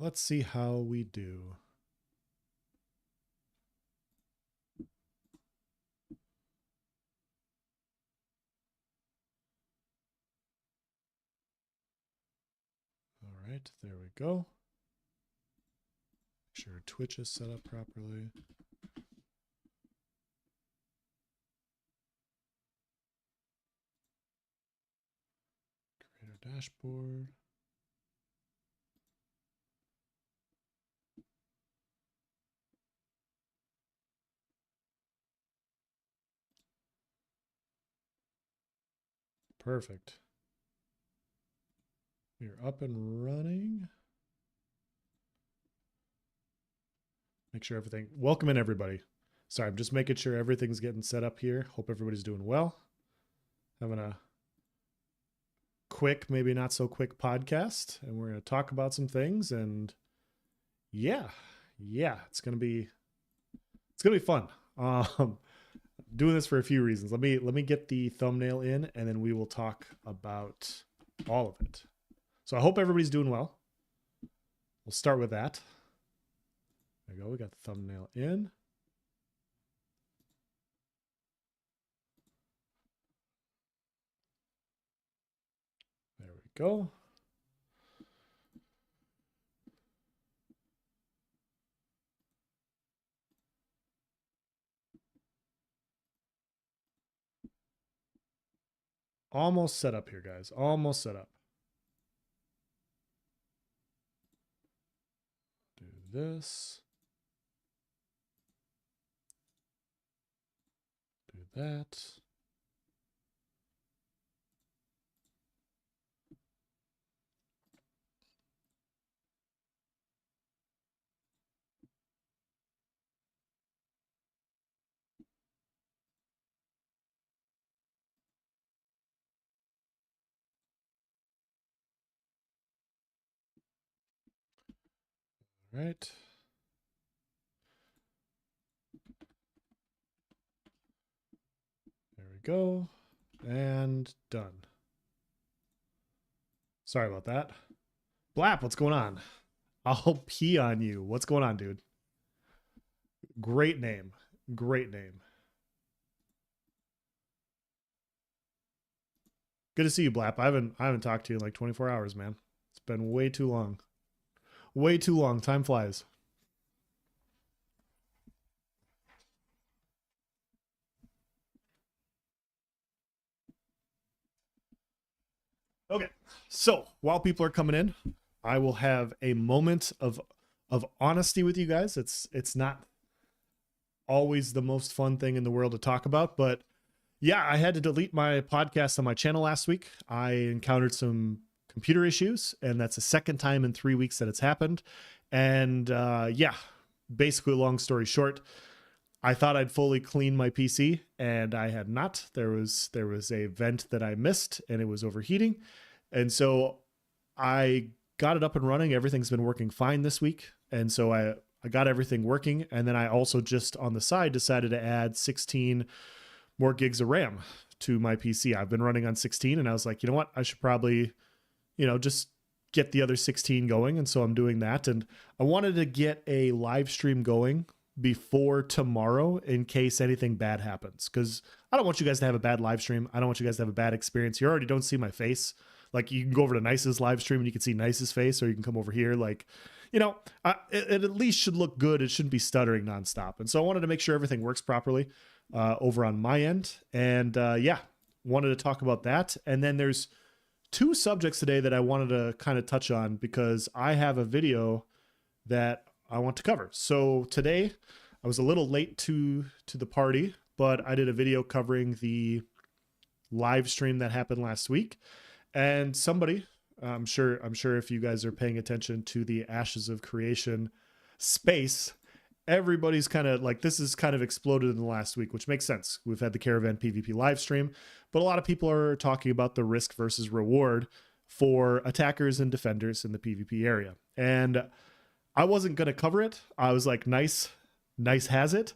Let's see how we do. All right, there we go. Make sure Twitch is set up properly. Create our dashboard. Perfect. We're up and running. Make sure everything, welcome in everybody. Sorry, I'm just making sure everything's getting set up here. Hope everybody's doing well. Having a quick, maybe not so quick podcast, and we're going to talk about some things, and yeah, it's going to be fun. Doing this for a few reasons. Let me get the thumbnail in, and then we will talk about all of it. So I hope everybody's doing well. We'll start with that. There we go. We got the thumbnail in. There we go. Almost set up here, guys. Almost set up. Do this. Do that. All right. There we go. And done. Sorry about that. Blap, what's going on? I'll pee on you. What's going on, dude? Great name. Great name. Good to see you, Blap. I haven't talked to you in like 24 hours, man. It's been way too long. Way too long. Time flies. Okay. So while people are coming in, I will have a moment of honesty with you guys. It's not always the most fun thing in the world to talk about, but yeah, I had to delete my podcast on my channel last week. I encountered some computer issues, and that's the second time in 3 weeks that it's happened. And yeah, basically, long story short, I thought I'd fully clean my PC, and I had not. There was a vent that I missed, and it was overheating. And so I got it up and running. Everything's been working fine this week. And so I got everything working. And then I also just on the side decided to add 16 more gigs of RAM to my PC. I've been running on 16, and I was like, you know what? I should probably, just get the other 16 going. And so I'm doing that. And I wanted to get a live stream going before tomorrow in case anything bad happens. Because I don't want you guys to have a bad live stream. I don't want you guys to have a bad experience. You already don't see my face. Like, you can go over to Nice's live stream and you can see Nice's face, or you can come over here. Like, it at least should look good. It shouldn't be stuttering nonstop. And so I wanted to make sure everything works properly over on my end. And yeah, wanted to talk about that. And then there's two subjects today that I wanted to kind of touch on because I have a video that I want to cover. So today I was a little late to the party, but I did a video covering the live stream that happened last week. And somebody, I'm sure if you guys are paying attention to the Ashes of Creation space, everybody's kind of like, this has kind of exploded in the last week, which makes sense. We've had the Caravan PvP live stream, but a lot of people are talking about the risk versus reward for attackers and defenders in the PvP area. And I wasn't going to cover it. I was like, nice has it.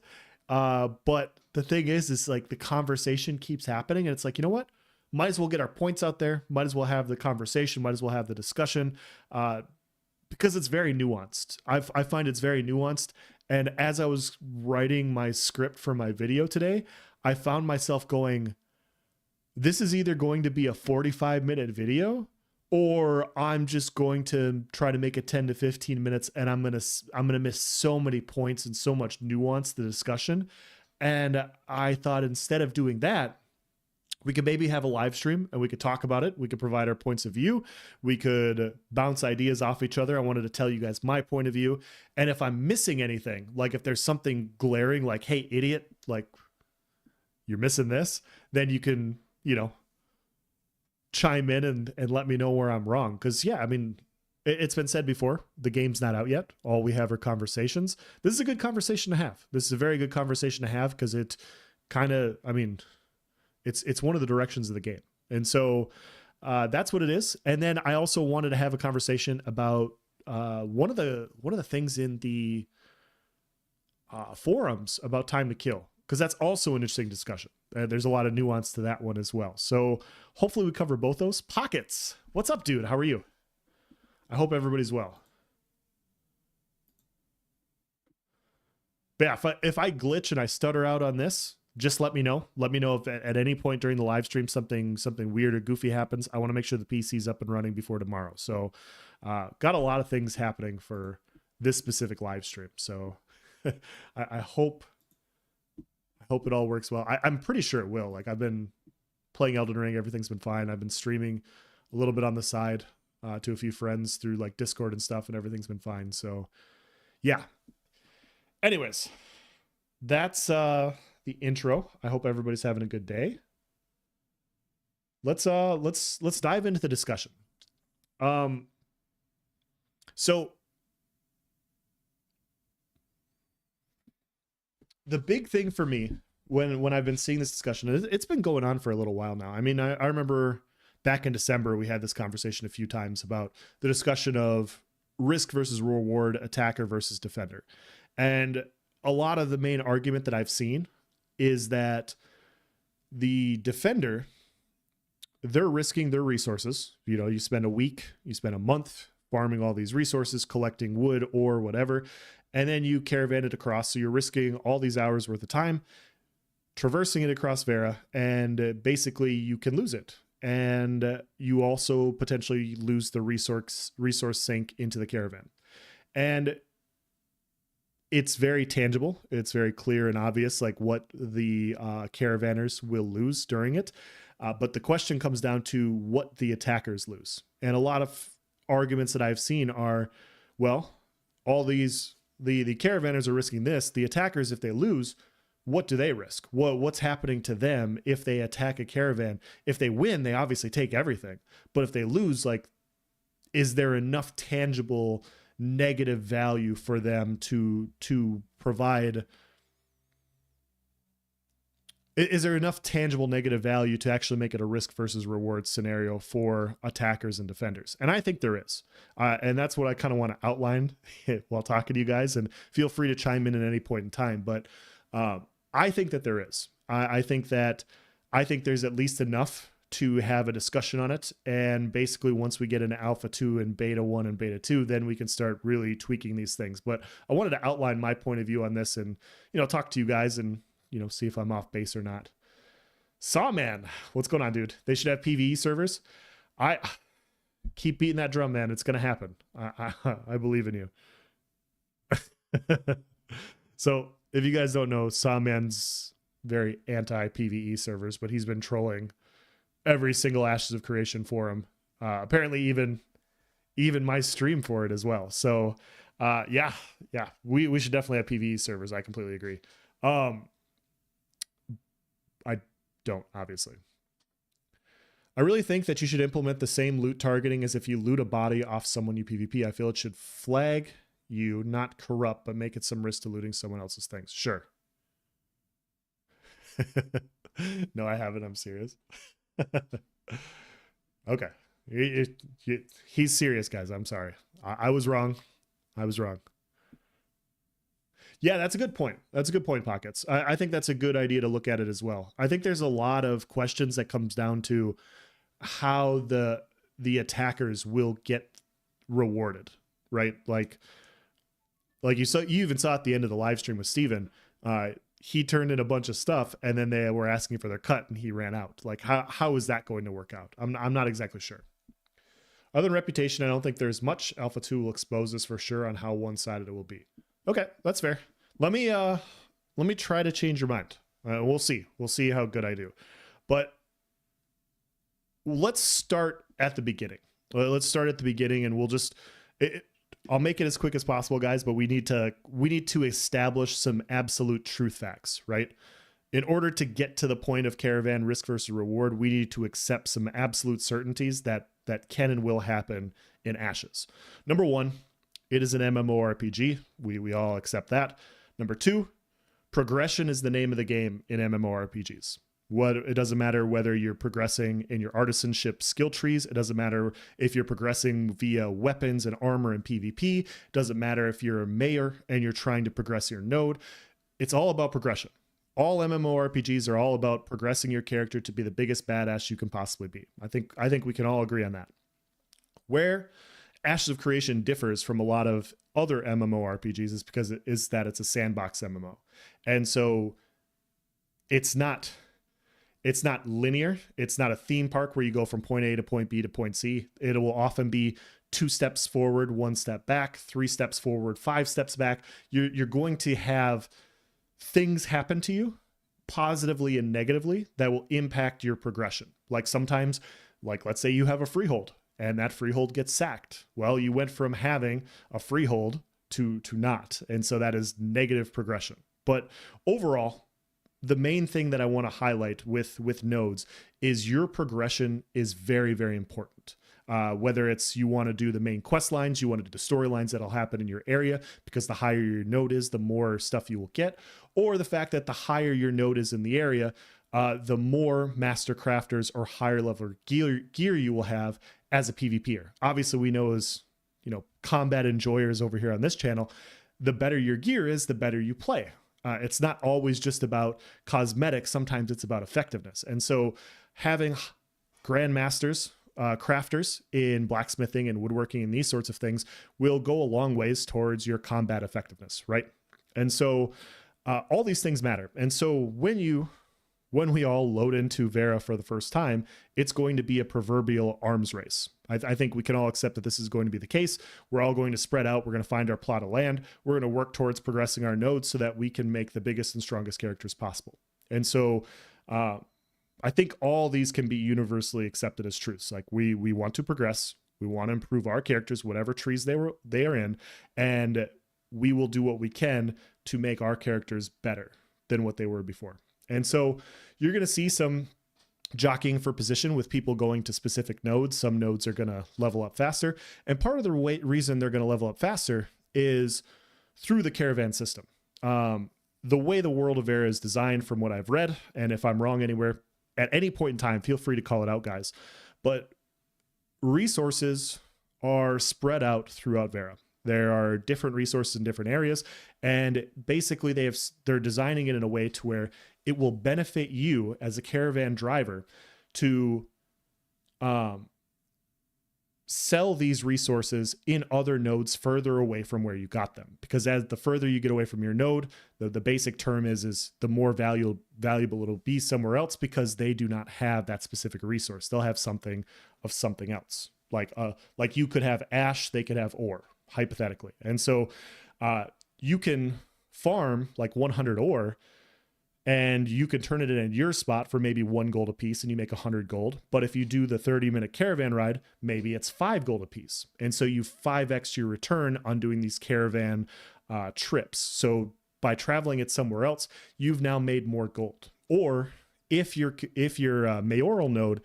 But the thing is like the conversation keeps happening, and it's like, you know what? Might as well get our points out there. Might as well have the conversation. Might as well have the discussion. because it's very nuanced. I find it's very nuanced. And as I was writing my script for my video today, I found myself going, this is either going to be a 45-minute video, or I'm just going to try to make it 10 to 15 minutes, and I'm going to miss so many points and so much nuance to the discussion. And I thought, instead of doing that, we could maybe have a live stream and we could talk about it. We could provide our points of view. We could bounce ideas off each other. I wanted to tell you guys my point of view. And if I'm missing anything, like if there's something glaring, like, hey, idiot, like you're missing this, then you can, chime in and let me know where I'm wrong. Because, yeah, I mean, it's been said before, the game's not out yet. All we have are conversations. This is a good conversation to have. This is a very good conversation to have, because it kind of, I mean, it's one of the directions of the game. And so that's what it is. And then I also wanted to have a conversation about one of the things in the forums about time to kill, because that's also an interesting discussion. There's a lot of nuance to that one as well. So hopefully we cover both those. Pockets, what's up, dude? How are you? I hope everybody's well. But yeah, if I glitch and I stutter out on this, just let me know. Let me know if at any point during the live stream something weird or goofy happens. I want to make sure the PC's up and running before tomorrow. So got a lot of things happening for this specific live stream. So I hope it all works well. I'm pretty sure it will. Like, I've been playing Elden Ring. Everything's been fine. I've been streaming a little bit on the side to a few friends through like Discord and stuff, and everything's been fine. So yeah. Anyways, that's the intro. I hope everybody's having a good day. Let's dive into the discussion. So the big thing for me when I've been seeing this discussion, it's been going on for a little while now. I mean, I remember back in December, we had this conversation a few times about the discussion of risk versus reward, attacker versus defender. And a lot of the main argument that I've seen is that the defender, they're risking their resources. You spend a week, you spend a month farming all these resources, collecting wood or whatever, and then you caravan it across. So you're risking all these hours worth of time, traversing it across Vera, and basically you can lose it. And you also potentially lose the resource sink into the caravan. And it's very tangible. It's very clear and obvious, like what the caravanners will lose during it. But the question comes down to what the attackers lose. And a lot of arguments that I've seen are, well, all these, the caravanners are risking this. The attackers, if they lose, what do they risk? What's happening to them if they attack a caravan? If they win, they obviously take everything. But if they lose, like, is there enough tangible negative value for them to provide? Is there enough tangible negative value to actually make it a risk versus reward scenario for attackers and defenders? And I think there is. And that's what I kind of want to outline while talking to you guys, and feel free to chime in at any point in time. But I think that there is. I think there's at least enough to have a discussion on it. And basically, once we get into alpha 2 and beta 1 and beta 2, then we can start really tweaking these things. But I wanted to outline my point of view on this and, talk to you guys and, see if I'm off base or not. Sawman, what's going on, dude? They should have PvE servers. I keep beating that drum, man. It's going to happen. I believe in you. So if you guys don't know, Sawman's very anti-PvE servers, but he's been trolling every single Ashes of Creation forum. Apparently even my stream for it as well. So yeah, we should definitely have PvE servers. I completely agree. I don't, obviously. I really think that you should implement the same loot targeting as if you loot a body off someone you PvP. I feel it should flag you, not corrupt, but make it some risk to looting someone else's things. Sure. No, I haven't. I'm serious. Okay. He's serious, guys. I'm sorry. I was wrong. Yeah, that's a good point. That's a good point, Pockets. I think that's a good idea to look at it as well. I think there's a lot of questions that comes down to how the attackers will get rewarded, right? Like you even saw at the end of the live stream with Steven, he turned in a bunch of stuff and then they were asking for their cut and he ran out. Like how is that going to work out? I'm not exactly sure. Other than reputation, I don't think there's much. Alpha 2 will expose us for sure on how one-sided it will be. Okay, that's fair. Let me try to change your mind. We'll see. We'll see how good I do. But let's start at the beginning. Let's start at the beginning and we'll just I'll make it as quick as possible, guys, but we need to establish some absolute truth facts, right? In order to get to the point of Caravan risk versus reward, we need to accept some absolute certainties that can and will happen in Ashes. Number one, it is an MMORPG. We all accept that. Number two, progression is the name of the game in MMORPGs. It doesn't matter whether you're progressing in your artisanship skill trees. It doesn't matter if you're progressing via weapons and armor and PvP. It doesn't matter if you're a mayor and you're trying to progress your node. It's all about progression. All MMORPGs are all about progressing your character to be the biggest badass you can possibly be. I think we can all agree on that. Where Ashes of Creation differs from a lot of other MMORPGs is because it's a sandbox MMO. And so it's not linear. It's not a theme park where you go from point A to point B to point C. It will often be 2 steps forward, 1 step back, 3 steps forward, 5 steps back. You're going to have things happen to you positively and negatively that will impact your progression. Like sometimes, like let's say you have a freehold and that freehold gets sacked. Well, you went from having a freehold to not. And so that is negative progression. But overall, the main thing that I want to highlight with nodes is your progression is very, very important. Whether it's you want to do the main quest lines, you want to do the storylines that'll happen in your area, because the higher your node is, the more stuff you will get, or the fact that the higher your node is in the area, the more master crafters or higher level gear you will have as a PvPer. Obviously, we know as combat enjoyers over here on this channel, the better your gear is, the better you play. It's not always just about cosmetics. Sometimes it's about effectiveness. And so having grandmasters, crafters in blacksmithing and woodworking and these sorts of things will go a long ways towards your combat effectiveness, right? And so all these things matter. And so when we all load into Vera for the first time, it's going to be a proverbial arms race. I think we can all accept that this is going to be the case. We're all going to spread out. We're going to find our plot of land. We're going to work towards progressing our nodes so that we can make the biggest and strongest characters possible. And so I think all these can be universally accepted as truths. Like we want to progress. We want to improve our characters, whatever trees they are in, and we will do what we can to make our characters better than what they were before. And so you're going to see some jockeying for position with people going to specific nodes. Some nodes are going to level up faster. And part of the reason they're going to level up faster is through the Caravan system. The way the world of Vera is designed from what I've read, and if I'm wrong anywhere, at any point in time, feel free to call it out, guys. But resources are spread out throughout Vera. There are different resources in different areas, and basically they're designing it in a way to where it will benefit you as a Caravan driver to sell these resources in other nodes further away from where you got them. Because as the further you get away from your node, the basic term is the more valuable it'll be somewhere else, because they do not have that specific resource. They'll have something of something else. Like you could have ash, they could have ore, hypothetically. And so you can farm like 100 ore, and you can turn it in your spot for maybe 1 gold a piece and you make 100 gold. But if you do the 30-minute caravan ride, maybe it's 5 gold a piece. And so you 5x your return on doing these caravan trips. So by traveling it somewhere else, you've now made more gold. Or if your mayoral node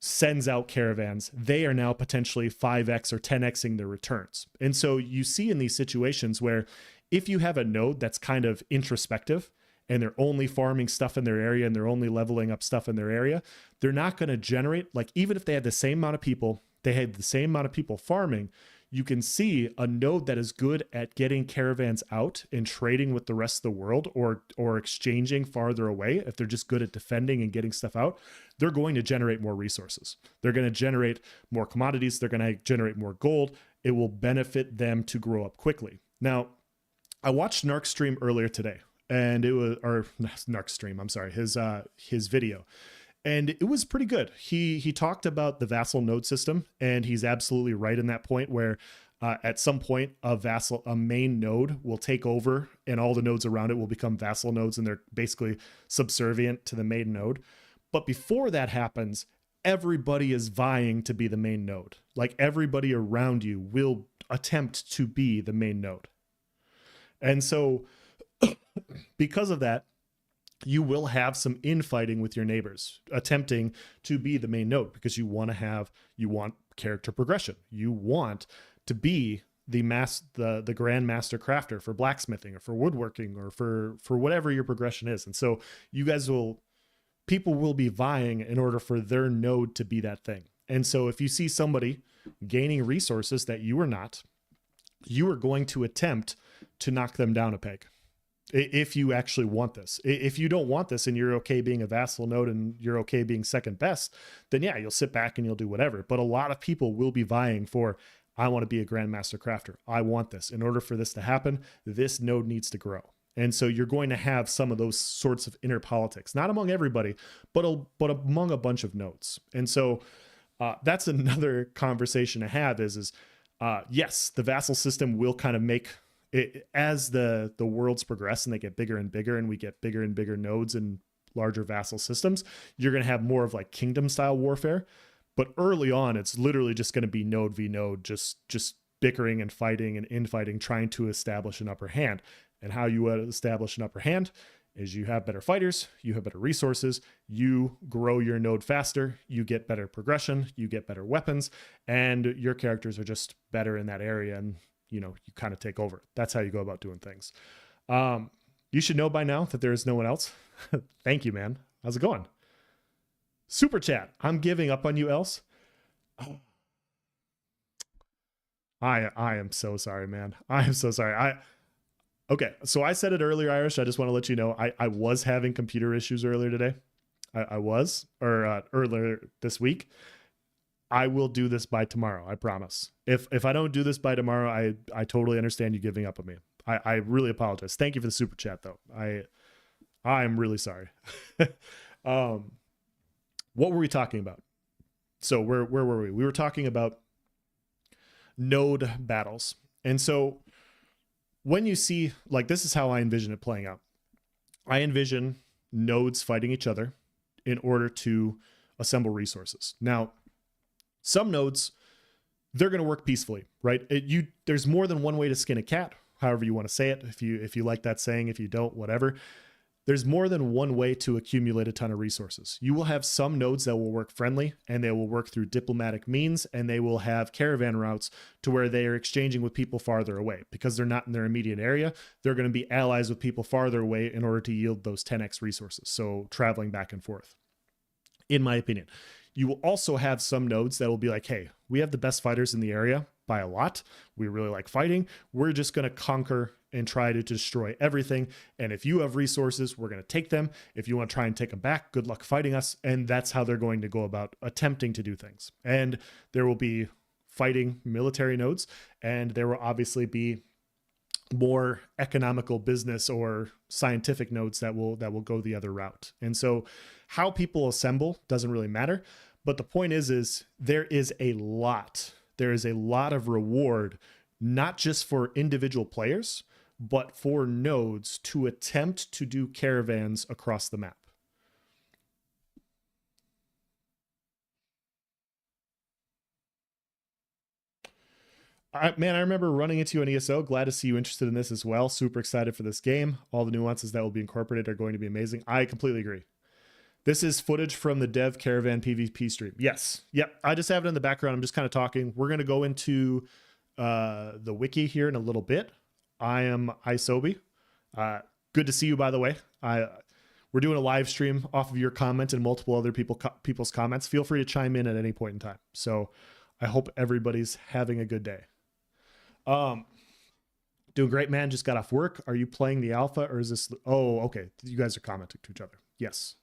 sends out caravans, they are now potentially 5x or 10xing their returns. And so you see in these situations where if you have a node that's kind of introspective, and they're only farming stuff in their area and they're only leveling up stuff in their area, they're not going to generate, like even if they had the same amount of people, they had the same amount of people farming, you can see a node that is good at getting caravans out and trading with the rest of the world, or exchanging farther away. If they're just good at defending and getting stuff out, they're going to generate more resources. They're going to generate more commodities. They're going to generate more gold. It will benefit them to grow up quickly. Now, I watched Narc's stream earlier today, and it was, or Narc's stream, I'm sorry, his video. And it was pretty good. He talked about the vassal node system, and he's absolutely right in that point where at some point a main node will take over and all the nodes around it will become vassal nodes, and they're basically subservient to the main node. But before that happens, everybody is vying to be the main node. Like, everybody around you will attempt to be the main node. And so because of that, you will have some infighting with your neighbors attempting to be the main node, because you want character progression. You want to be the grandmaster crafter for blacksmithing or for woodworking or for whatever your progression is. And so people will be vying in order for their node to be that thing. And so if you see somebody gaining resources that you are not, you are going to attempt to knock them down a peg. If you actually want this. If you don't want this and you're okay being a vassal node and you're okay being second best, then yeah, you'll sit back and you'll do whatever. But a lot of people will be vying for, I want to be a grandmaster crafter. I want this. In order for this to happen, this node needs to grow. And so you're going to have some of those sorts of inner politics, not among everybody, but among a bunch of nodes. And so that's another conversation to have is yes, the vassal system will kind of make it, as the worlds progress and they get bigger and bigger and we get bigger and bigger nodes and larger vassal systems, you're going to have more of like kingdom style warfare. But early on, it's literally just going to be node v node, just bickering and fighting and infighting, trying to establish an upper hand. And how you establish an upper hand is you have better fighters, you have better resources, you grow your node faster, you get better progression, you get better weapons, and your characters are just better in that area. And you kind of take over. That's how you go about doing things. You should know by now that there is no one else. Thank you, man. How's it going? Super chat. I'm giving up on you, Else. I am so sorry, man. I am so sorry. Okay, so I said it earlier, Irish. I just want to let you know I was having computer issues earlier today. Earlier this week. I will do this by tomorrow. I promise. If I don't do this by tomorrow, I totally understand you giving up on me. I really apologize. Thank you for the super chat though. I am really sorry. What were we talking about? So where were we? We were talking about node battles. And so when you see, like, this is how I envision it playing out. I envision nodes fighting each other in order to assemble resources. Now, some nodes, they're going to work peacefully, right? There's more than one way to skin a cat, however you want to say it. If you like that saying, if you don't, whatever. There's more than one way to accumulate a ton of resources. You will have some nodes that will work friendly and they will work through diplomatic means, and they will have caravan routes to where they are exchanging with people farther away because they're not in their immediate area. They're going to be allies with people farther away in order to yield those 10x resources. So traveling back and forth, in my opinion. You will also have some nodes that will be like, hey, we have the best fighters in the area by a lot. We really like fighting. We're just going to conquer and try to destroy everything. And if you have resources, we're going to take them. If you want to try and take them back, good luck fighting us. And that's how they're going to go about attempting to do things. And there will be fighting military nodes, and there will obviously be more economical business or scientific nodes that will go the other route. And so how people assemble doesn't really matter. But the point is there is a lot of reward, not just for individual players, but for nodes to attempt to do caravans across the map. Man, I remember running into you on ESO. Glad to see you interested in this as well. Super excited for this game. All the nuances that will be incorporated are going to be amazing. I completely agree. This is footage from the Dev Caravan PvP stream. Yes. Yep. I just have it in the background. I'm just kind of talking. We're going to go into the wiki here in a little bit. I am Isobi. Good to see you, by the way. We're doing a live stream off of your comment and multiple other people's comments. Feel free to chime in at any point in time. So I hope everybody's having a good day. Um, doing great, man. Just got off work. Are you playing the alpha or is this? Oh, okay. You guys are commenting to each other. Yes.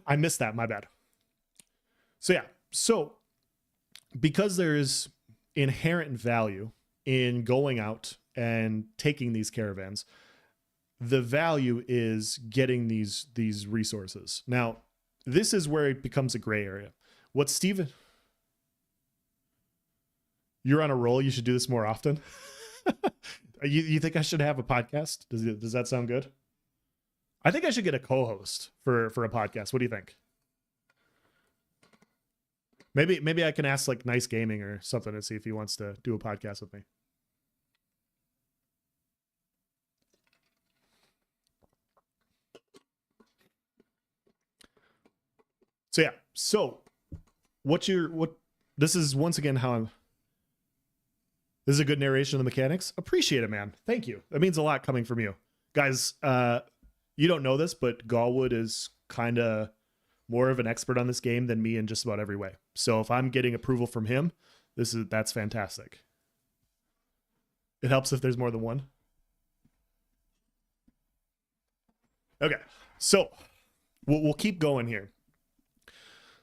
I missed that. My bad. So yeah. So because there's inherent value in going out and taking these caravans, the value is getting these resources. Now, this is where it becomes a gray area. What Steven, you're on a roll. You should do this more often. You think I should have a podcast? Does that sound good? I think I should get a co-host for a podcast. What do you think? Maybe I can ask like Nice Gaming or something and see if he wants to do a podcast with me. So yeah. So what this is once again how I'm. This is a good narration of the mechanics. Appreciate it, man. Thank you. That means a lot coming from you. Guys, you don't know this, but Galwood is kind of more of an expert on this game than me in just about every way. So if I'm getting approval from him, that's fantastic. It helps if there's more than one. Okay. So we'll keep going here.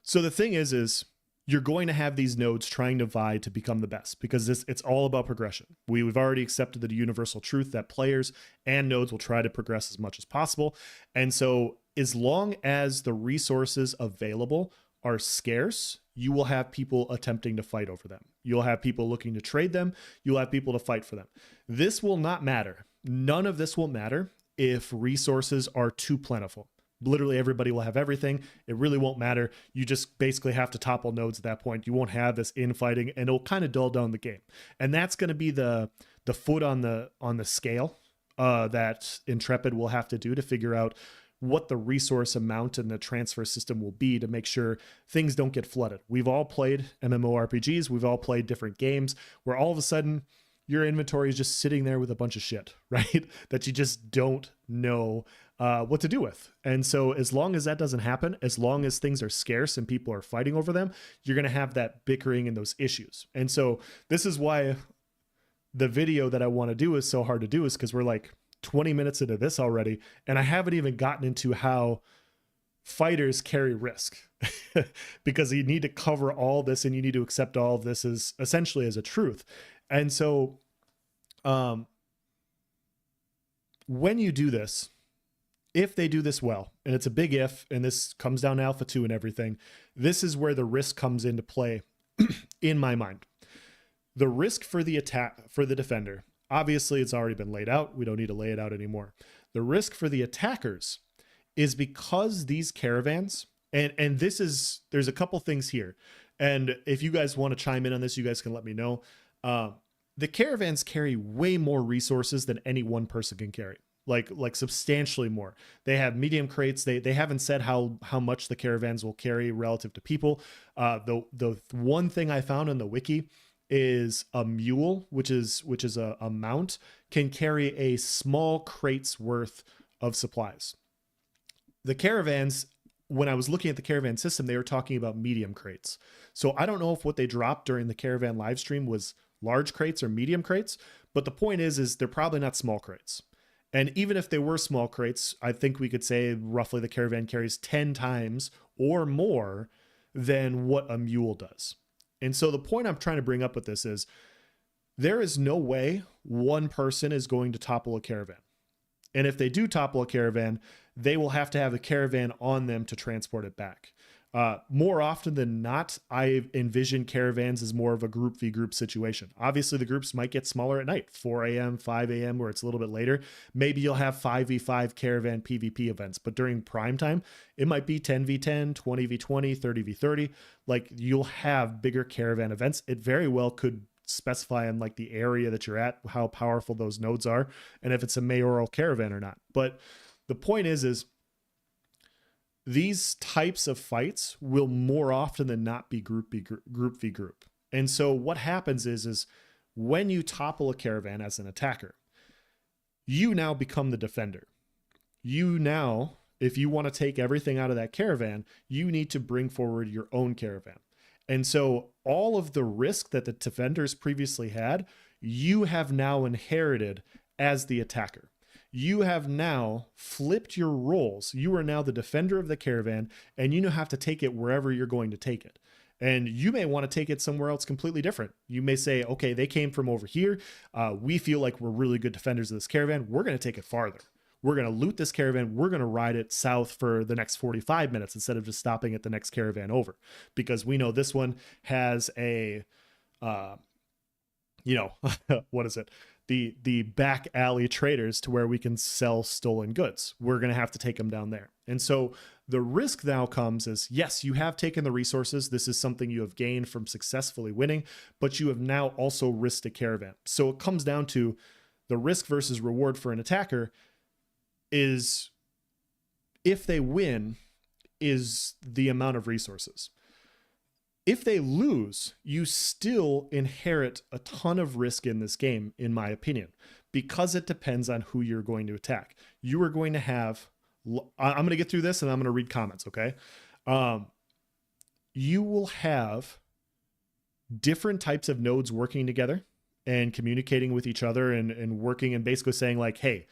So the thing is you're going to have these nodes trying to vie to become the best because it's all about progression. We've already accepted the universal truth that players and nodes will try to progress as much as possible. And so as long as the resources available are scarce, you will have people attempting to fight over them. You'll have people looking to trade them. You'll have people to fight for them. This will not matter. None of this will matter if resources are too plentiful. Literally everybody will have everything. It really won't matter. You just basically have to topple nodes at that point. You won't have this infighting and it'll kind of dull down the game. And that's going to be the foot on the scale that Intrepid will have to do to figure out what the resource amount and the transfer system will be to make sure things don't get flooded. We've all played mmorpgs. We've all played different games where all of a sudden your inventory is just sitting there with a bunch of shit, right? That you just don't know what to do with. And so as long as that doesn't happen, as long as things are scarce and people are fighting over them, you're going to have that bickering and those issues. And so this is why the video that I want to do is so hard to do, is because we're like 20 minutes into this already. And I haven't even gotten into how fighters carry risk because you need to cover all this and you need to accept all of this as essentially as a truth. And so when you do this, if they do this well, and it's a big if, and this comes down to Alpha 2 and everything, this is where the risk comes into play in my mind. The risk for the attack, for the defender, obviously it's already been laid out. We don't need to lay it out anymore. The risk for the attackers is because these caravans, and there's a couple things here. And if you guys want to chime in on this, you guys can let me know. The caravans carry way more resources than any one person can carry. Like substantially more. They have medium crates. They haven't said how much the caravans will carry relative to people. The one thing I found in the wiki is a mule, which is a mount, can carry a small crate's worth of supplies. The caravans, when I was looking at the caravan system, they were talking about medium crates. So I don't know if what they dropped during the caravan live stream was large crates or medium crates, but the point is they're probably not small crates. And even if they were small crates, I think we could say roughly the caravan carries 10 times or more than what a mule does. And so the point I'm trying to bring up with this is there is no way one person is going to topple a caravan. And if they do topple a caravan, they will have to have a caravan on them to transport it back. More often than not, I envision caravans as more of a group v group situation. Obviously, the groups might get smaller at night, 4 a.m., 5 a.m., where it's a little bit later. Maybe you'll have 5v5 caravan PvP events, but during prime time, it might be 10v10, 20v20, 30v30. Like, you'll have bigger caravan events. It very well could specify in like the area that you're at, how powerful those nodes are, and if it's a mayoral caravan or not. But the point is these types of fights will more often than not be group v group. And so what happens is when you topple a caravan as an attacker, you now become the defender. You now, if you want to take everything out of that caravan, you need to bring forward your own caravan. And so all of the risk that the defenders previously had, you have now inherited as the attacker. You have now flipped your roles. You are now the defender of the caravan, and you now have to take it wherever you're going to take it. And you may want to take it somewhere else completely different. You may say, okay, they came from over here. We feel like we're really good defenders of this caravan. We're going to take it farther. We're going to loot this caravan. We're going to ride it south for the next 45 minutes instead of just stopping at the next caravan over, because we know this one has a, what is it? The back alley traders to where we can sell stolen goods. We're going to have to take them down there. And so the risk now comes as, yes, you have taken the resources. This is something you have gained from successfully winning, but you have now also risked a caravan. So it comes down to the risk versus reward for an attacker is, if they win, is the amount of resources. If they lose, you still inherit a ton of risk in this game, in my opinion, because it depends on who you're going to attack. You are going to have, I'm going to get through this and I'm going to read comments, okay? You will have different types of nodes working together and communicating with each other and working and basically saying like, hey,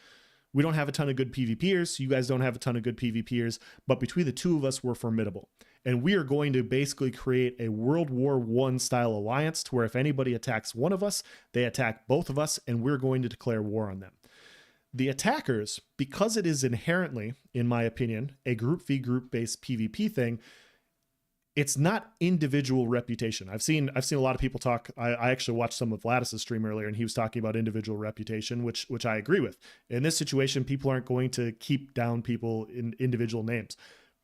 we don't have a ton of good PvPers. You guys don't have a ton of good PvPers, but between the two of us, we're formidable. And we are going to basically create a World War I style alliance to where if anybody attacks one of us, they attack both of us, and we're going to declare war on them. The attackers, because it is inherently, in my opinion, a group v group based PvP thing, it's not individual reputation. I've seen a lot of people talk. I actually watched some of Vladis's stream earlier, and he was talking about individual reputation, which I agree with. In this situation, people aren't going to keep down people in individual names,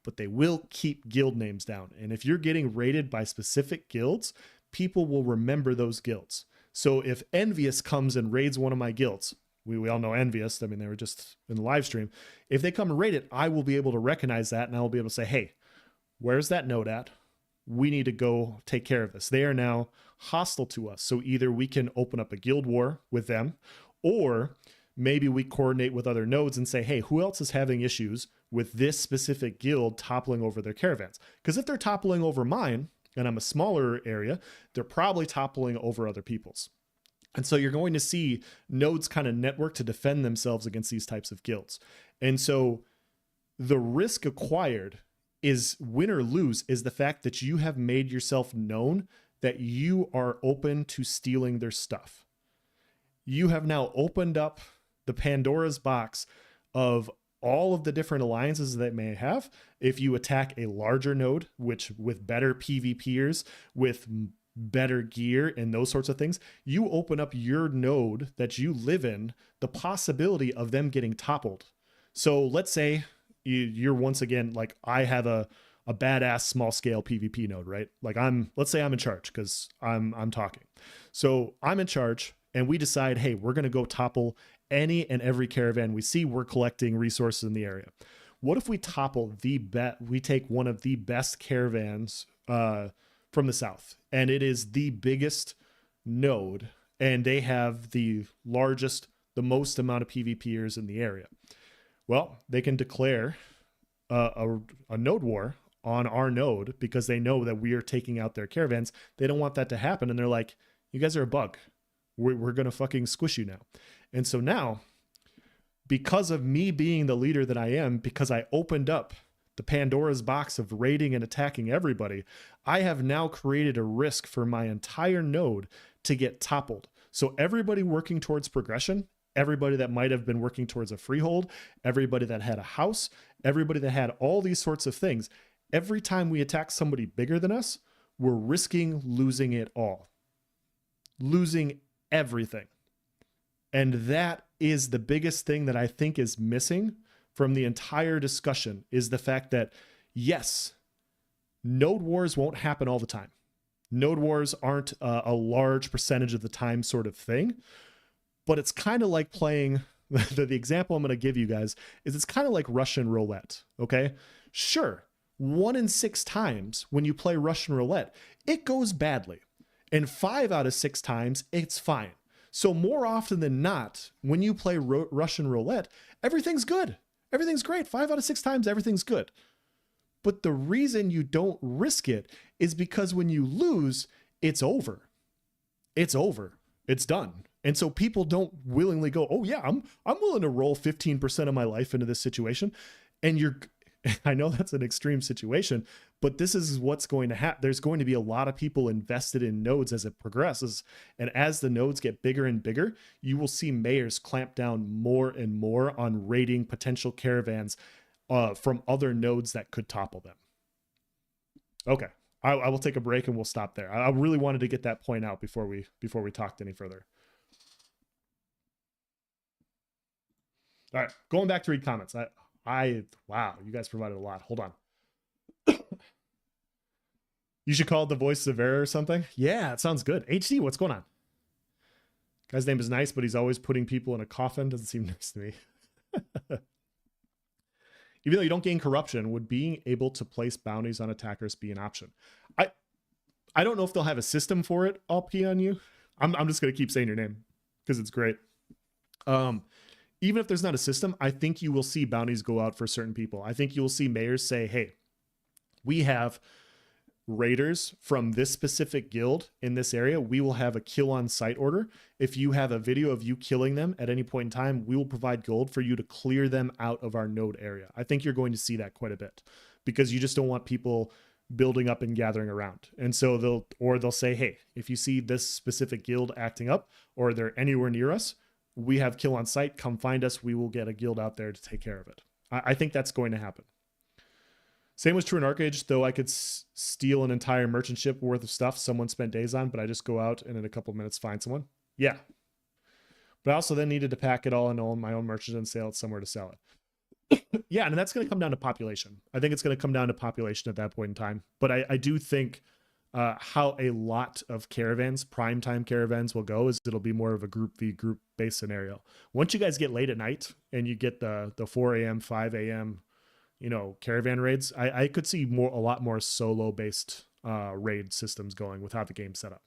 but they will keep guild names down. And if you're getting raided by specific guilds, people will remember those guilds. So if Envious comes and raids one of my guilds, we all know Envious. I mean, they were just in the live stream. If they come and raid it, I will be able to recognize that, and I will be able to say, hey, where's that node at? We need to go take care of this. They are now hostile to us. So either we can open up a guild war with them, or maybe we coordinate with other nodes and say, hey, who else is having issues with this specific guild toppling over their caravans? Because if they're toppling over mine, and I'm a smaller area, they're probably toppling over other people's. And so you're going to see nodes kind of network to defend themselves against these types of guilds. And so the risk acquired is, win or lose, is the fact that you have made yourself known that you are open to stealing their stuff. You have now opened up the Pandora's box of all of the different alliances that may have. If you attack a larger node, which with better PvPers, with better gear and those sorts of things, you open up your node that you live in the possibility of them getting toppled. So let's say you're once again, like I have a badass small scale PvP node, right? Like let's say I'm in charge because I'm talking. So I'm in charge and we decide, hey, we're going to go topple any and every caravan we see. We're collecting resources in the area. What if we topple we take one of the best caravans from the south, and it is the biggest node, and they have the largest, the most amount of PvPers in the area? Well, they can declare a node war on our node because they know that we are taking out their caravans. They don't want that to happen. And they're like, you guys are a bug. We're going to fucking squish you now. And so now, because of me being the leader that I am, because I opened up the Pandora's box of raiding and attacking everybody, I have now created a risk for my entire node to get toppled. So everybody working towards progression, everybody that might have been working towards a freehold, everybody that had a house, everybody that had all these sorts of things, every time we attack somebody bigger than us, we're risking losing it all. Losing everything. And that is the biggest thing that I think is missing from the entire discussion, is the fact that, yes, node wars won't happen all the time. Node wars aren't a large percentage of the time sort of thing. But it's kind of like playing, the example I'm going to give you guys is it's kind of like Russian roulette, okay? Sure, 1 in 6 times when you play Russian roulette, it goes badly. And 5 out of 6 times, it's fine. So more often than not, when you play Russian roulette, everything's good. Everything's great. 5 out of 6 times, everything's good. But the reason you don't risk it is because when you lose, it's over. It's over. It's done. And so people don't willingly go, oh yeah, I'm willing to roll 15% of my life into this situation. And I know that's an extreme situation, but this is what's going to happen. There's going to be a lot of people invested in nodes as it progresses. And as the nodes get bigger and bigger, you will see mayors clamp down more and more on raiding potential caravans from other nodes that could topple them. Okay. I will take a break and we'll stop there. I really wanted to get that point out before we talked any further. All right, going back to read comments. Wow, you guys provided a lot. Hold on. You should call it the voice of error or something. Yeah, it sounds good. HD, what's going on? Guy's name is nice, but he's always putting people in a coffin. Doesn't seem nice to me. Even though you don't gain corruption, would being able to place bounties on attackers be an option? I don't know if they'll have a system for it. I'll pee on you. I'm just gonna keep saying your name because it's great. Even if there's not a system, I think you will see bounties go out for certain people. I think you will see mayors say, hey, we have raiders from this specific guild in this area. We will have a kill on site order. If you have a video of you killing them at any point in time, we will provide gold for you to clear them out of our node area. I think you're going to see that quite a bit because you just don't want people building up and gathering around. And so they'll say, hey, if you see this specific guild acting up or they're anywhere near us, we have kill on site, come find us. We will get a guild out there to take care of it. I think that's going to happen. Same was true in Arcage, though I could steal an entire merchant ship worth of stuff someone spent days on, but I just go out and in a couple of minutes find someone. Yeah. But I also then needed to pack it all and own my own merchant and sail it somewhere to sell it. Yeah, and that's going to come down to population. I think it's going to come down to population at that point in time. But I do think how a lot of caravans, primetime caravans, will go is it'll be more of a group v group based scenario. Once you guys get late at night and you get the 4 a.m., 5 a.m., caravan raids, I could see a lot more solo based raid systems going with how the game's set up.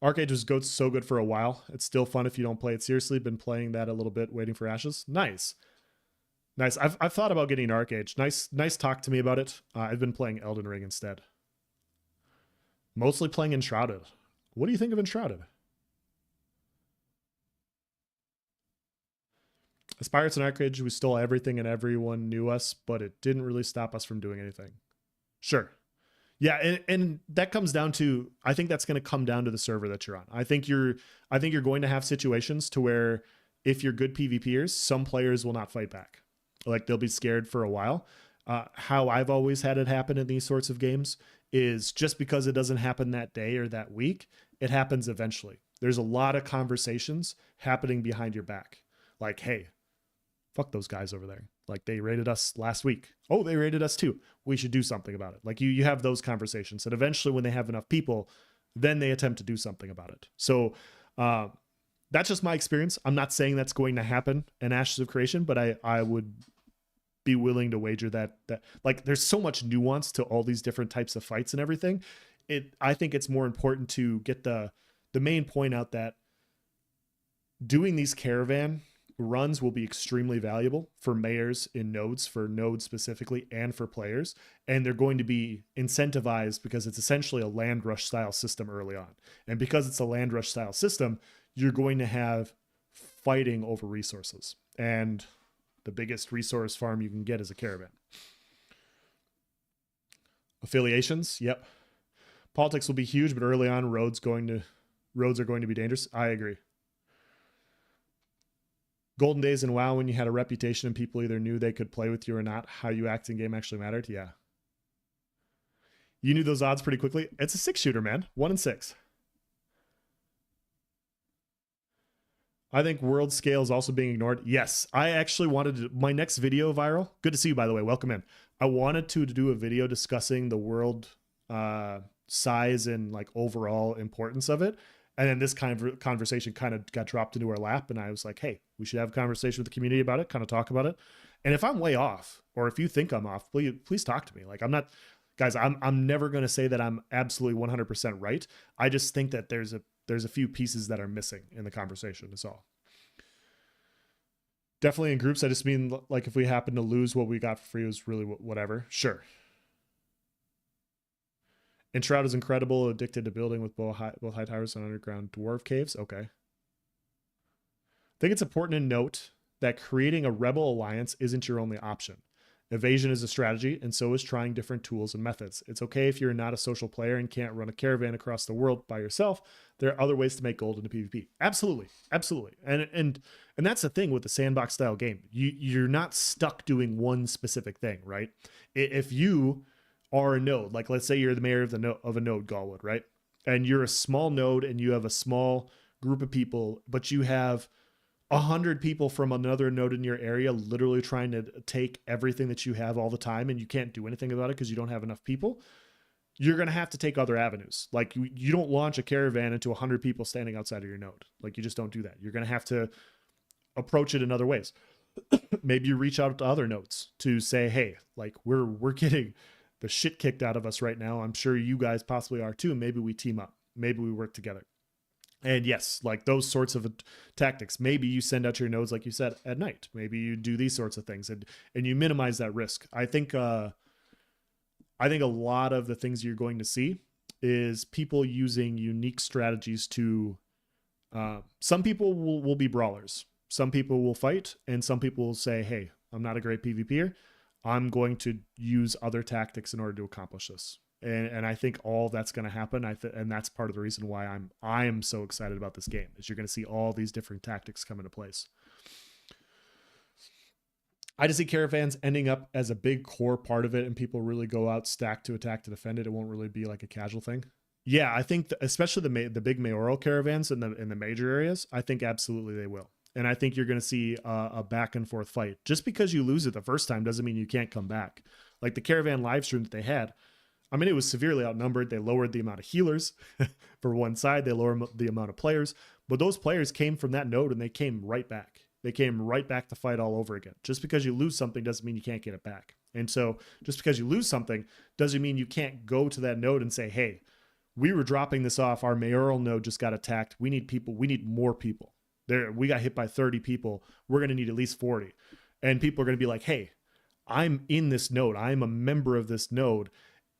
Arcade was so good for a while. It's still fun if you don't play it seriously. Been playing that a little bit, waiting for Ashes. Nice. I've thought about getting Arcade. Nice talk to me about it. I've been playing Elden Ring instead. Mostly playing Enshrouded. What do you think of Enshrouded? As Pirates and Arcade, we stole everything and everyone knew us, but it didn't really stop us from doing anything. Sure. Yeah, and that comes down to, I think that's going to come down to the server that you're on. I think you're going to have situations to where if you're good PvPers, some players will not fight back. Like they'll be scared for a while. How I've always had it happen in these sorts of games is just because it doesn't happen that day or that week, it happens eventually. There's a lot of conversations happening behind your back. Like, hey, fuck those guys over there. Like they raided us last week. Oh, they raided us too. We should do something about it. Like you have those conversations. And eventually when they have enough people, then they attempt to do something about it. So that's just my experience. I'm not saying that's going to happen in Ashes of Creation, but I would be willing to wager that like there's so much nuance to all these different types of fights and everything. I think it's more important to get the main point out that doing these caravan runs will be extremely valuable for mayors in nodes, for nodes specifically, and for players. And they're going to be incentivized because it's essentially a land rush style system early on. And because it's a land rush style system, you're going to have fighting over resources. And the biggest resource farm you can get is a caravan. Affiliations, yep. Politics will be huge, but early on, roads are going to be dangerous. I agree. Golden days in WoW when you had a reputation and people either knew they could play with you or not, how you act in game actually mattered. Yeah. You knew those odds pretty quickly. It's a 6-shooter, man. 1 in 6. I think world scale is also being ignored. Yes, I actually wanted to, my next video viral. Good to see you, by the way. Welcome in. I wanted to do a video discussing the world size and like overall importance of it. And then this kind of conversation kind of got dropped into our lap. And I was like, hey, we should have a conversation with the community about it, kind of talk about it. And if I'm way off, or if you think I'm off, please talk to me. Like I'm not, guys, I'm never going to say that I'm absolutely 100% right. I just think that there's a few pieces that are missing in the conversation. That's all. Definitely in groups. I just mean like if we happen to lose, what we got for free was really whatever. Sure. Enshroud is incredible, addicted to building with both high towers and underground dwarf caves. Okay. I think it's important to note that creating a rebel alliance isn't your only option. Evasion is a strategy, and so is trying different tools and methods. It's okay if you're not a social player and can't run a caravan across the world by yourself. There are other ways to make gold in a PvP. Absolutely, absolutely. And that's the thing with the sandbox style game. You're not stuck doing one specific thing, right? If you are a node, like let's say you're the mayor of a node, Galwood, right? And you're a small node and you have a small group of people, but you have 100 people from another node in your area literally trying to take everything that you have all the time, and you can't do anything about it because you don't have enough people. You're going to have to take other avenues. Like you don't launch a caravan into 100 people standing outside of your node. Like you just don't do that. You're going to have to approach it in other ways. Maybe you reach out to other nodes to say, hey, like we're getting the shit kicked out of us right now. I'm sure you guys possibly are too. Maybe we team up. Maybe we work together. And yes, like those sorts of tactics. Maybe you send out your nodes, like you said, at night. Maybe you do these sorts of things, and you minimize that risk. I think a lot of the things you're going to see is people using unique strategies to. Some people will be brawlers. Some people will fight, and some people will say, "Hey, I'm not a great PvPer. I'm going to use other tactics in order to accomplish this." And I think all that's going to happen. And that's part of the reason why I am so excited about this game is you're going to see all these different tactics come into place. I just see caravans ending up as a big core part of it, and people really go out stacked to attack to defend it. It won't really be like a casual thing. Yeah, I think especially the big mayoral caravans in the major areas, I think absolutely they will. And I think you're going to see a back and forth fight. Just because you lose it the first time doesn't mean you can't come back. Like the caravan live stream that they had, I mean, it was severely outnumbered. They lowered the amount of healers for one side. They lowered the amount of players. But those players came from that node and they came right back. They came right back to fight all over again. Just because you lose something doesn't mean you can't get it back. And so just because you lose something doesn't mean you can't go to that node and say, hey, we were dropping this off. Our mayoral node just got attacked. We need people. We need more people. We got hit by 30 people. We're going to need at least 40. And people are going to be like, hey, I'm in this node. I'm a member of this node.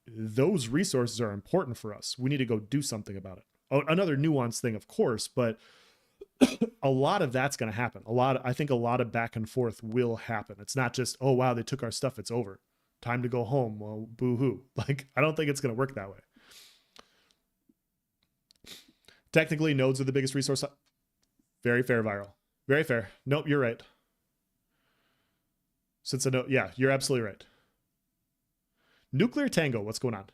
Those resources are important for us. We need to go do something about it. Oh, another nuanced thing, of course, but a lot of that's going to happen. I think a lot of back and forth will happen. It's not just, oh, wow, they took our stuff. It's over. Time to go home. Well, boo-hoo. Like, I don't think it's going to work that way. Technically, nodes are the biggest resource. Very fair, Viral. Very fair. Nope, you're right. Since a node, yeah, you're absolutely right. Nuclear Tango, what's going on?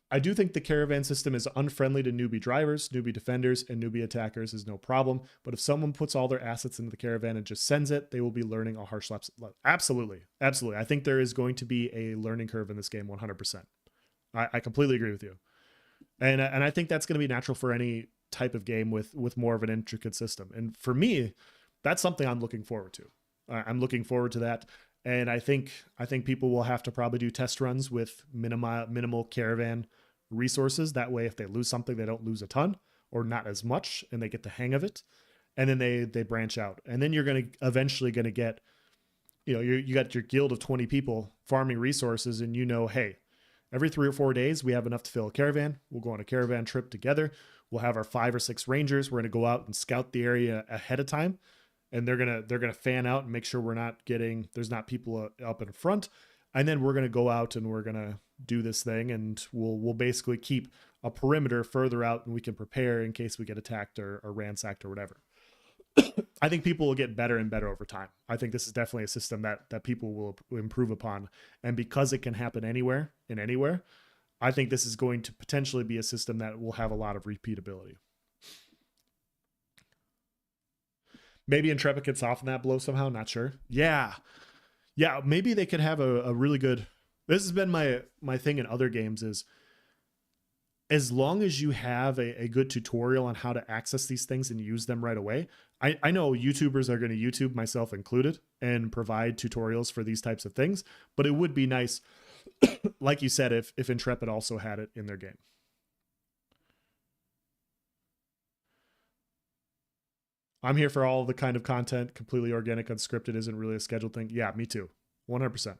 I do think the caravan system is unfriendly to newbie drivers, newbie defenders, and newbie attackers is no problem. But if someone puts all their assets into the caravan and just sends it, they will be learning a harsh lesson. Absolutely. Absolutely. I think there is going to be a learning curve in this game 100%. I completely agree with you. And I think that's going to be natural for any type of game with more of an intricate system. And for me, that's something I'm looking forward to. I'm looking forward to that. And I think people will have to probably do test runs with minimal caravan resources. That way, if they lose something, they don't lose a ton or not as much, and they get the hang of it. And then they branch out. And then you're eventually going to get, you got your guild of 20 people farming resources, and hey, every 3 or 4 days we have enough to fill a caravan. We'll go on a caravan trip together. We'll have our 5 or 6 rangers. We're going to go out and scout the area ahead of time. And they're gonna fan out and make sure there's not people up in front, and then we're gonna go out and we're gonna do this thing, and we'll basically keep a perimeter further out, and we can prepare in case we get attacked or ransacked or whatever. I think people will get better and better over time. I think this is definitely a system that people will improve upon, and because it can happen anywhere and anywhere, I think this is going to potentially be a system that will have a lot of repeatability. Maybe Intrepid could soften that blow somehow. Not sure. Yeah. Maybe they could have a really good. This has been my thing in other games is, as long as you have a good tutorial on how to access these things and use them right away. I know YouTubers are going to YouTube, myself included, and provide tutorials for these types of things. But it would be nice, like you said, if Intrepid also had it in their game. I'm here for all the kind of content, completely organic, unscripted, isn't really a scheduled thing. Yeah, me too. 100%.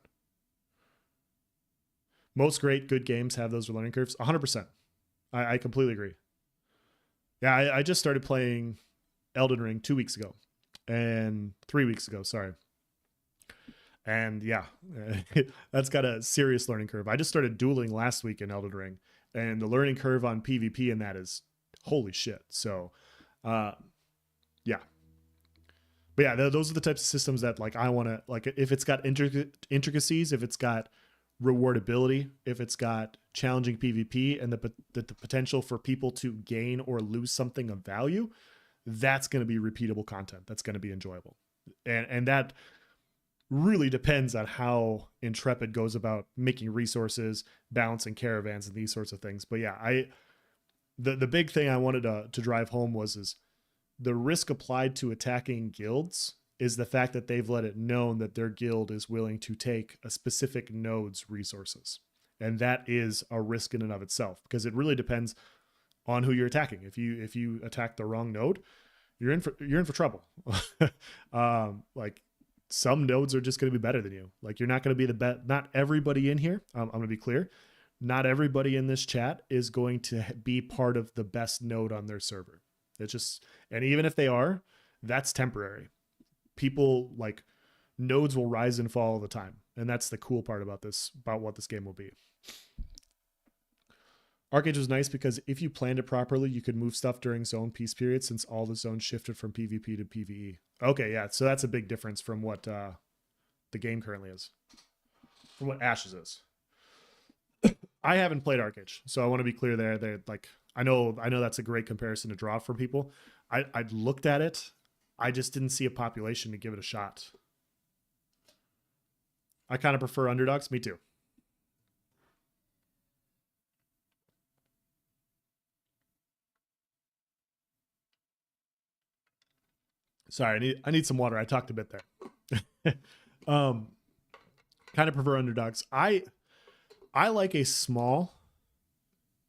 Most great, good games have those learning curves. 100%. I completely agree. Yeah, I just started playing Elden Ring 2 weeks ago and 3 weeks ago. Sorry. And yeah, that's got a serious learning curve. I just started dueling last week in Elden Ring, and the learning curve on PvP in that is holy shit. So, yeah. But yeah, those are the types of systems that like I want to like. If it's got intricacies, if it's got rewardability, if it's got challenging PvP, and the potential for people to gain or lose something of value, that's going to be repeatable content. That's going to be enjoyable, and that really depends on how Intrepid goes about making resources, balancing caravans, and these sorts of things. But yeah, the big thing I wanted to drive home is the risk applied to attacking guilds is the fact that they've let it known that their guild is willing to take a specific node's resources. And that is a risk in and of itself, because it really depends on who you're attacking. If you attack the wrong node, you're in for trouble. Like some nodes are just going to be better than you. Like you're not going to be the best. Not everybody in here. I'm going to be clear. Not everybody in this chat is going to be part of the best node on their server. It's just, and even if they are, that's temporary. People like nodes will rise and fall all the time. And that's the cool part about what this game will be. Arcade was nice because if you planned it properly, you could move stuff during zone peace period since all the zones shifted from PvP to PvE. Okay, yeah, so that's a big difference from what the game currently is. From what Ashes is. I haven't played Arcade, so I want to be clear there. They like I know that's a great comparison to draw for people. I looked at it. I just didn't see a population to give it a shot. I kind of prefer underdogs. Me too. Sorry, I need some water. I talked a bit there. Kind of prefer underdogs. I like a small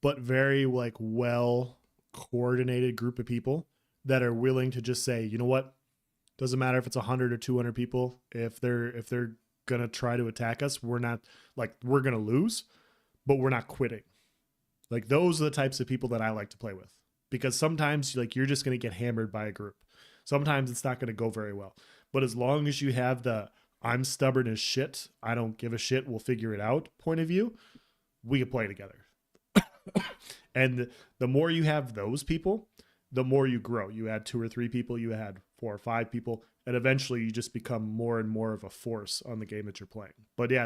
but very like well coordinated group of people that are willing to just say, you know what? Doesn't matter if it's 100 or 200 people. If they're gonna try to attack us, we're gonna lose, but we're not quitting. Like those are the types of people that I like to play with, because sometimes like you're just gonna get hammered by a group. Sometimes it's not gonna go very well. But as long as you have the I'm stubborn as shit, I don't give a shit, we'll figure it out point of view, we can play together. And the more you have those people, the more you grow. You add 2 or 3 people, you add 4 or 5 people, and eventually you just become more and more of a force on the game that you're playing. But yeah,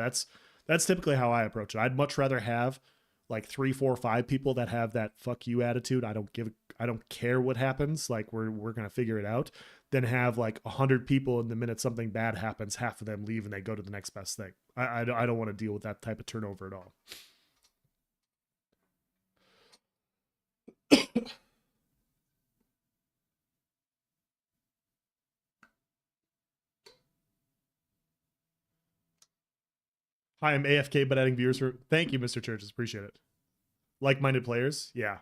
that's typically how I approach it. I'd much rather have like 3, 4, 5 people that have that fuck you attitude. I don't care what happens. Like we're gonna figure it out. Than have like 100 people, and the minute something bad happens, half of them leave and they go to the next best thing. I don't want to deal with that type of turnover at all. Hi, I'm AFK, but adding viewers for. Thank you, Mr. Churches. Appreciate it. Like-minded players, yeah.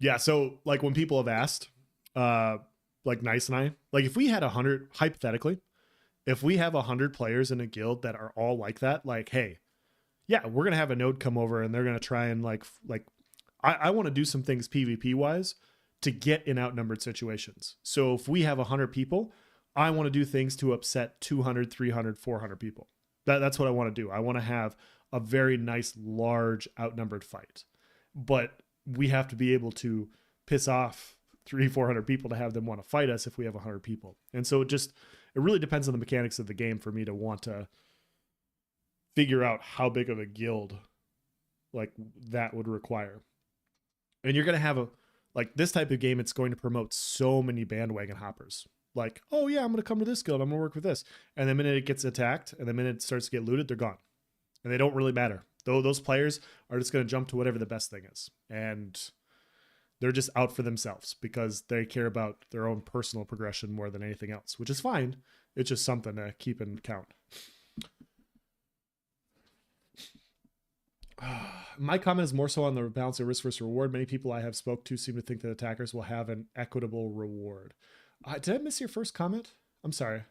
Yeah, so like when people have asked, like Nice and I, like if we had 100, hypothetically, if we have 100 players in a guild that are all like that, like, hey, yeah, we're gonna have a node come over and they're gonna try and like I want to do some things PvP wise to get in outnumbered situations. So if we have 100 people, I want to do things to upset 200, 300, 400 people. That's what I want to do. I want to have a very nice, large outnumbered fight. But we have to be able to piss off 300, 400 people to have them want to fight us if we have 100 people. And so it really depends on the mechanics of the game for me to want to figure out how big of a guild like that would require. And you're going to have like this type of game, it's going to promote so many bandwagon hoppers. Like, oh yeah, I'm going to come to this guild, I'm going to work with this. And the minute it gets attacked and the minute it starts to get looted, they're gone. And they don't really matter. Though those players are just going to jump to whatever the best thing is. And they're just out for themselves because they care about their own personal progression more than anything else, which is fine. It's just something to keep in count. My comment is more so on the balance of risk versus reward. Many people I have spoke to seem to think that attackers will have an equitable reward. Did I miss your first comment? I'm sorry.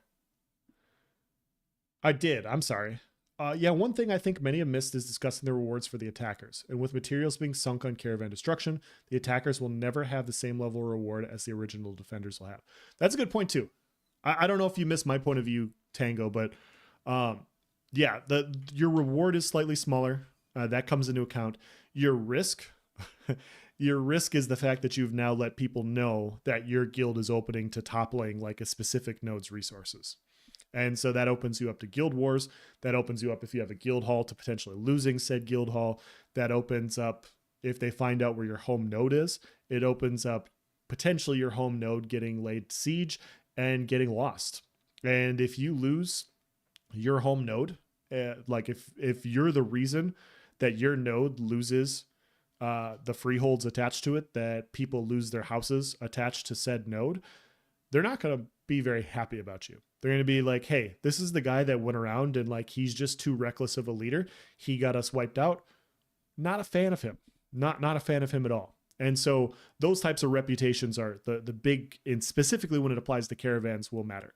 I did. I'm sorry. Yeah, one thing I think many have missed is discussing the rewards for the attackers. And with materials being sunk on caravan destruction, the attackers will never have the same level of reward as the original defenders will have. That's a good point too. I don't know if you missed my point of view, Tango, but um, yeah, your reward is slightly smaller. That comes into account. Your risk, your risk is the fact that you've now let people know that your guild is opening to toppling like a specific node's resources. And so that opens you up to guild wars. That opens you up if you have a guild hall to potentially losing said guild hall. That opens up if they find out where your home node is. It opens up potentially your home node getting laid siege and getting lost. And if you lose your home node, like if you're the reason that your node loses the freeholds attached to it, that people lose their houses attached to said node, they're not going to be very happy about you. They're going to be like, hey, this is the guy that went around and like he's just too reckless of a leader. He got us wiped out. Not a fan of him. Not a fan of him at all. And so those types of reputations are the big, and specifically when it applies to caravans, will matter.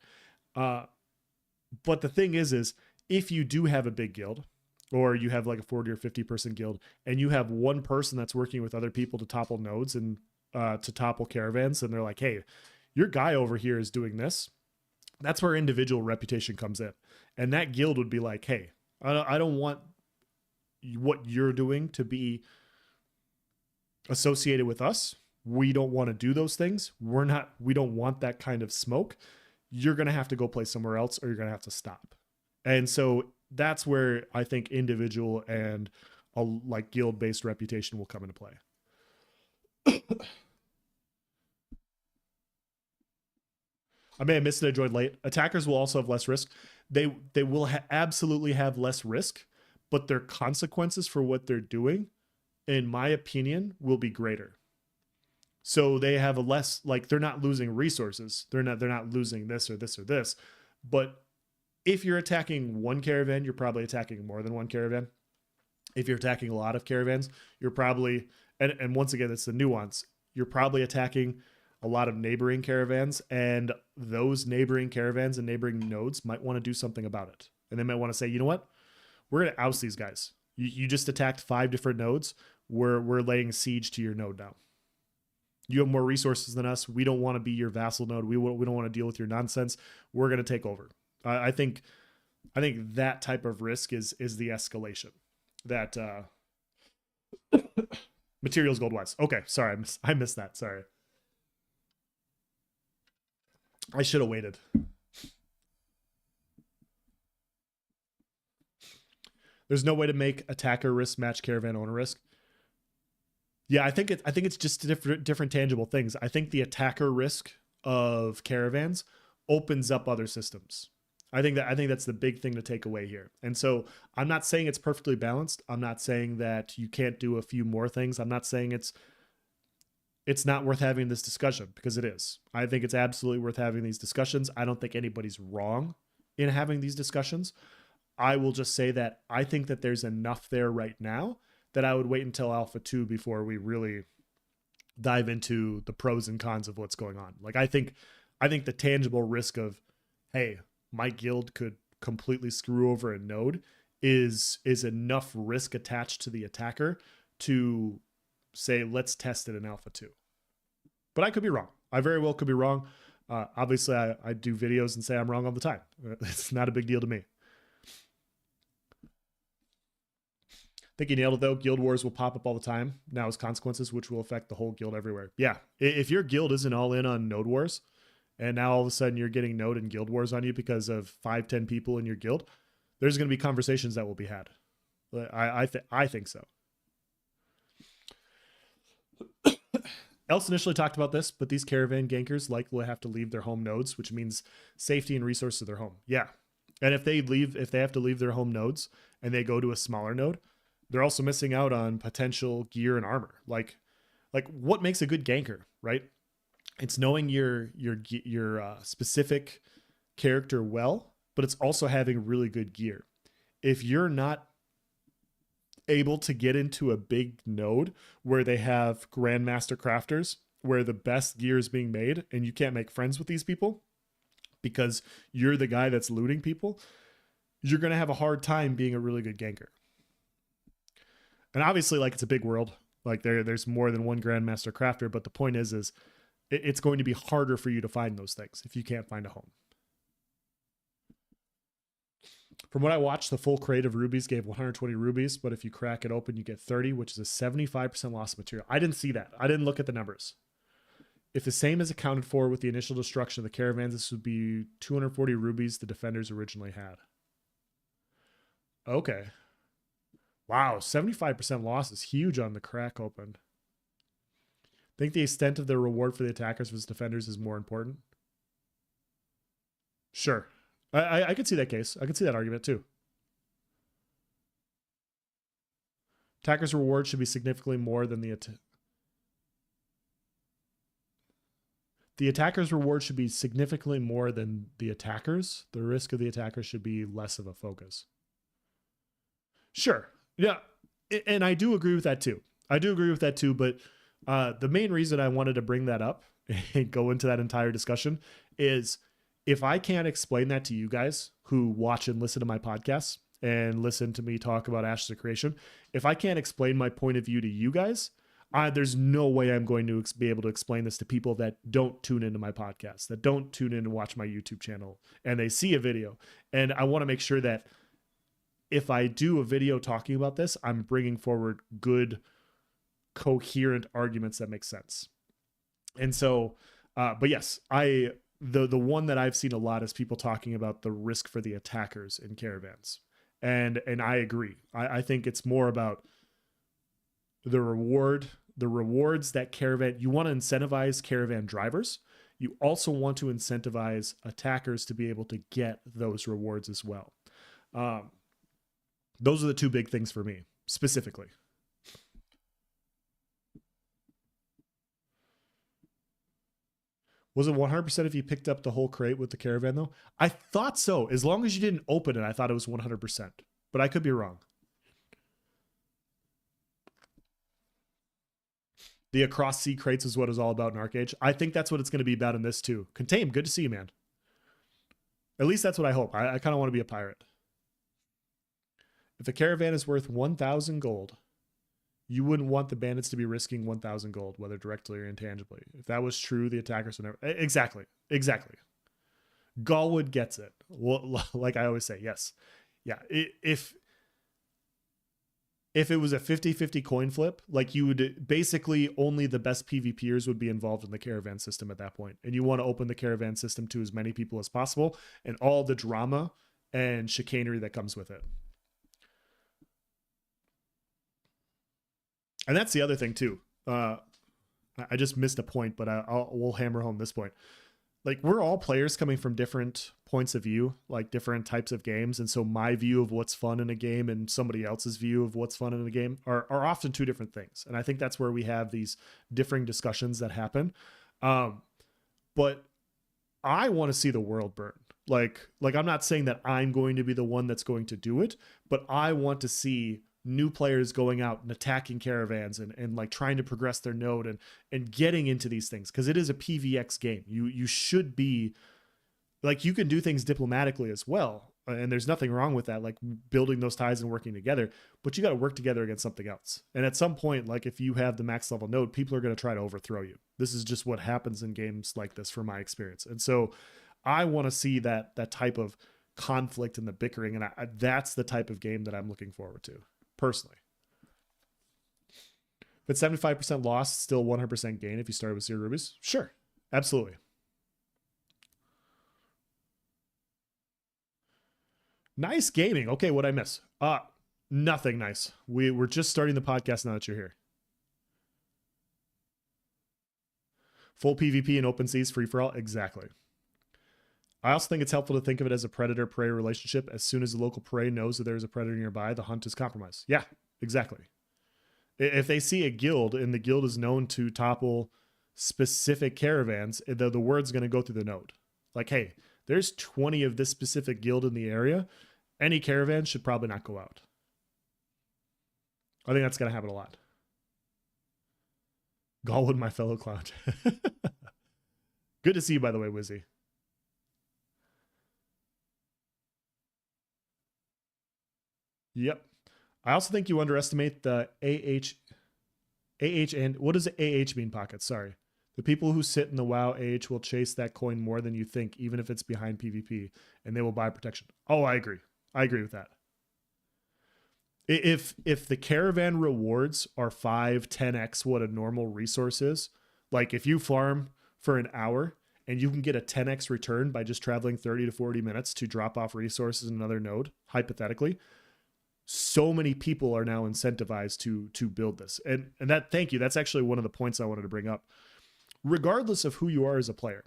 But the thing is if you do have a big guild, or you have like a 40 or 50 person guild, and you have one person that's working with other people to topple nodes and to topple caravans, and they're like, hey, your guy over here is doing this. That's where individual reputation comes in. And that guild would be like, hey, I don't want what you're doing to be associated with us. We don't want to do those things. We don't want that kind of smoke. You're going to have to go play somewhere else, or you're going to have to stop. And so that's where I think individual and a like guild based reputation will come into play. I may have missed it. I joined late. Attackers will also have less risk. They will absolutely have less risk, but their consequences for what they're doing, in my opinion, will be greater. So they have a less, like, they're not losing resources. They're not losing this or this or this. But if you're attacking one caravan, you're probably attacking more than one caravan. If you're attacking a lot of caravans, you're probably, and once again, it's the nuance. You're probably attacking a lot of neighboring caravans, and those neighboring caravans and neighboring nodes might want to do something about it. And they might want to say, you know what? We're going to oust these guys. You just attacked 5 different nodes. We're laying siege to your node now. You have more resources than us. We don't want to be your vassal node. We don't want to deal with your nonsense. We're going to take over. I think that type of risk is the escalation. That materials gold wise. Okay, sorry, I missed that. Sorry. I should have waited. There's no way to make attacker risk match caravan owner risk. Yeah, I think it's just different tangible things. I think the attacker risk of caravans opens up other systems. I think that's the big thing to take away here. And so I'm not saying it's perfectly balanced. I'm not saying that you can't do a few more things. I'm not saying it's not worth having this discussion, because it is. I think it's absolutely worth having these discussions. I don't think anybody's wrong in having these discussions. I will just say that I think that there's enough there right now that I would wait until Alpha 2 before we really dive into the pros and cons of what's going on. Like I think the tangible risk of, hey, my guild could completely screw over a node is enough risk attached to the attacker to say, let's test it in Alpha 2. But I could be wrong. I very well could be wrong. Obviously, I do videos and say I'm wrong all the time. It's not a big deal to me. I think you nailed it, though. Guild wars will pop up all the time now as consequences, which will affect the whole guild everywhere. Yeah, if your guild isn't all in on node wars, and now all of a sudden you're getting node and guild wars on you because of 5-10 people in your guild, there's going to be conversations that will be had. I think so. Else initially talked about this, but these caravan gankers likely will have to leave their home nodes, which means safety and resources of their home. Yeah. And if they have to leave their home nodes and they go to a smaller node, they're also missing out on potential gear and armor. Like what makes a good ganker, right? It's knowing your specific character well, but it's also having really good gear. If you're not able to get into a big node where they have grandmaster crafters, where the best gear is being made, and you can't make friends with these people because you're the guy that's looting people, you're going to have a hard time being a really good ganker. And obviously, like, it's a big world. Like, there's more than one Grandmaster Crafter, but the point is it's going to be harder for you to find those things if you can't find a home. From what I watched, the full crate of rubies gave 120 rubies, but if you crack it open, you get 30, which is a 75% loss of material. I didn't see that. I didn't look at the numbers. If the same is accounted for with the initial destruction of the caravans, this would be 240 rubies the defenders originally had. Okay. Wow, 75% loss is huge on the crack open. Think the extent of the reward for the attackers versus defenders is more important? Sure. I could see that case. I could see that argument too. Attackers' reward should be significantly more than the attacker's reward should be significantly more than the attackers. The risk of the attacker should be less of a focus. Sure. Yeah. And I do agree with that too. But the main reason I wanted to bring that up and go into that entire discussion is if I can't explain that to you guys who watch and listen to my podcasts and listen to me talk about Ashes of Creation, if I can't explain my point of view to you guys, there's no way I'm going to be able to explain this to people that don't tune into my podcast, that don't tune in and watch my YouTube channel, and they see a video. And I want to make sure that if I do a video talking about this, I'm bringing forward good, coherent arguments that make sense. And so, but yes, the one that I've seen a lot is people talking about the risk for the attackers in caravans. And I agree. I think it's more about the rewards that caravan, you want to incentivize caravan drivers. You also want to incentivize attackers to be able to get those rewards as well. Those are the two big things for me, specifically. Was it 100% if you picked up the whole crate with the caravan, though? I thought so. As long as you didn't open it, I thought it was 100%. But I could be wrong. The across sea crates is what it's all about in Arcade. I think that's what it's going to be about in this, too. Contain, good to see you, man. At least that's what I hope. I kind of want to be a pirate. If a caravan is worth 1,000 gold, you wouldn't want the bandits to be risking 1,000 gold, whether directly or intangibly. If that was true, the attackers would never... Exactly. Galwood gets it. Well, like I always say, yes. Yeah, if it was a 50-50 coin flip, like you would basically only the best PvPers would be involved in the caravan system at that point. And you want to open the caravan system to as many people as possible and all the drama and chicanery that comes with it. And that's the other thing too. I just missed a point, but we'll hammer home this point. Like, we're all players coming from different points of view, like different types of games. And so my view of what's fun in a game and somebody else's view of what's fun in a game are often two different things. And I think that's where we have these differing discussions that happen. But I want to see the world burn. Like I'm not saying that I'm going to be the one that's going to do it, but I want to see new players going out and attacking caravans and like trying to progress their node and getting into these things, because it is a PvX game. You should be like, you can do things diplomatically as well, and there's nothing wrong with that, like building those ties and working together, but you got to work together against something else. And at some point, like if you have the max level node, people are going to try to overthrow you. This is just what happens in games like this from my experience. And so I want to see that type of conflict and the bickering, and that's the type of game that I'm looking forward to personally. But 75% loss, still 100% gain if you started with 0 rubies? Sure, absolutely. Nice gaming. Okay, what'd I miss? Nothing nice. We're just starting the podcast now that you're here. Full PvP and open seas, free for all? Exactly. I also think it's helpful to think of it as a predator-prey relationship. As soon as the local prey knows that there's a predator nearby, the hunt is compromised. Yeah, exactly. If they see a guild and the guild is known to topple specific caravans, the word's going to go through the node. Like, hey, there's 20 of this specific guild in the area. Any caravan should probably not go out. I think that's going to happen a lot. Galwood, my fellow clown. Good to see you, by the way, Wizzy. Yep. I also think you underestimate the AH, and what does AH mean, Pockets? Sorry. The people who sit in the WoW AH will chase that coin more than you think, even if it's behind PvP, and they will buy protection. Oh, I agree. I agree with that. If the caravan rewards are 5-10x what a normal resource is, like if you farm for an hour and you can get a 10x return by just traveling 30 to 40 minutes to drop off resources in another node, hypothetically, so many people are now incentivized to build this. And that, thank you, that's actually one of the points I wanted to bring up. Regardless of who you are as a player,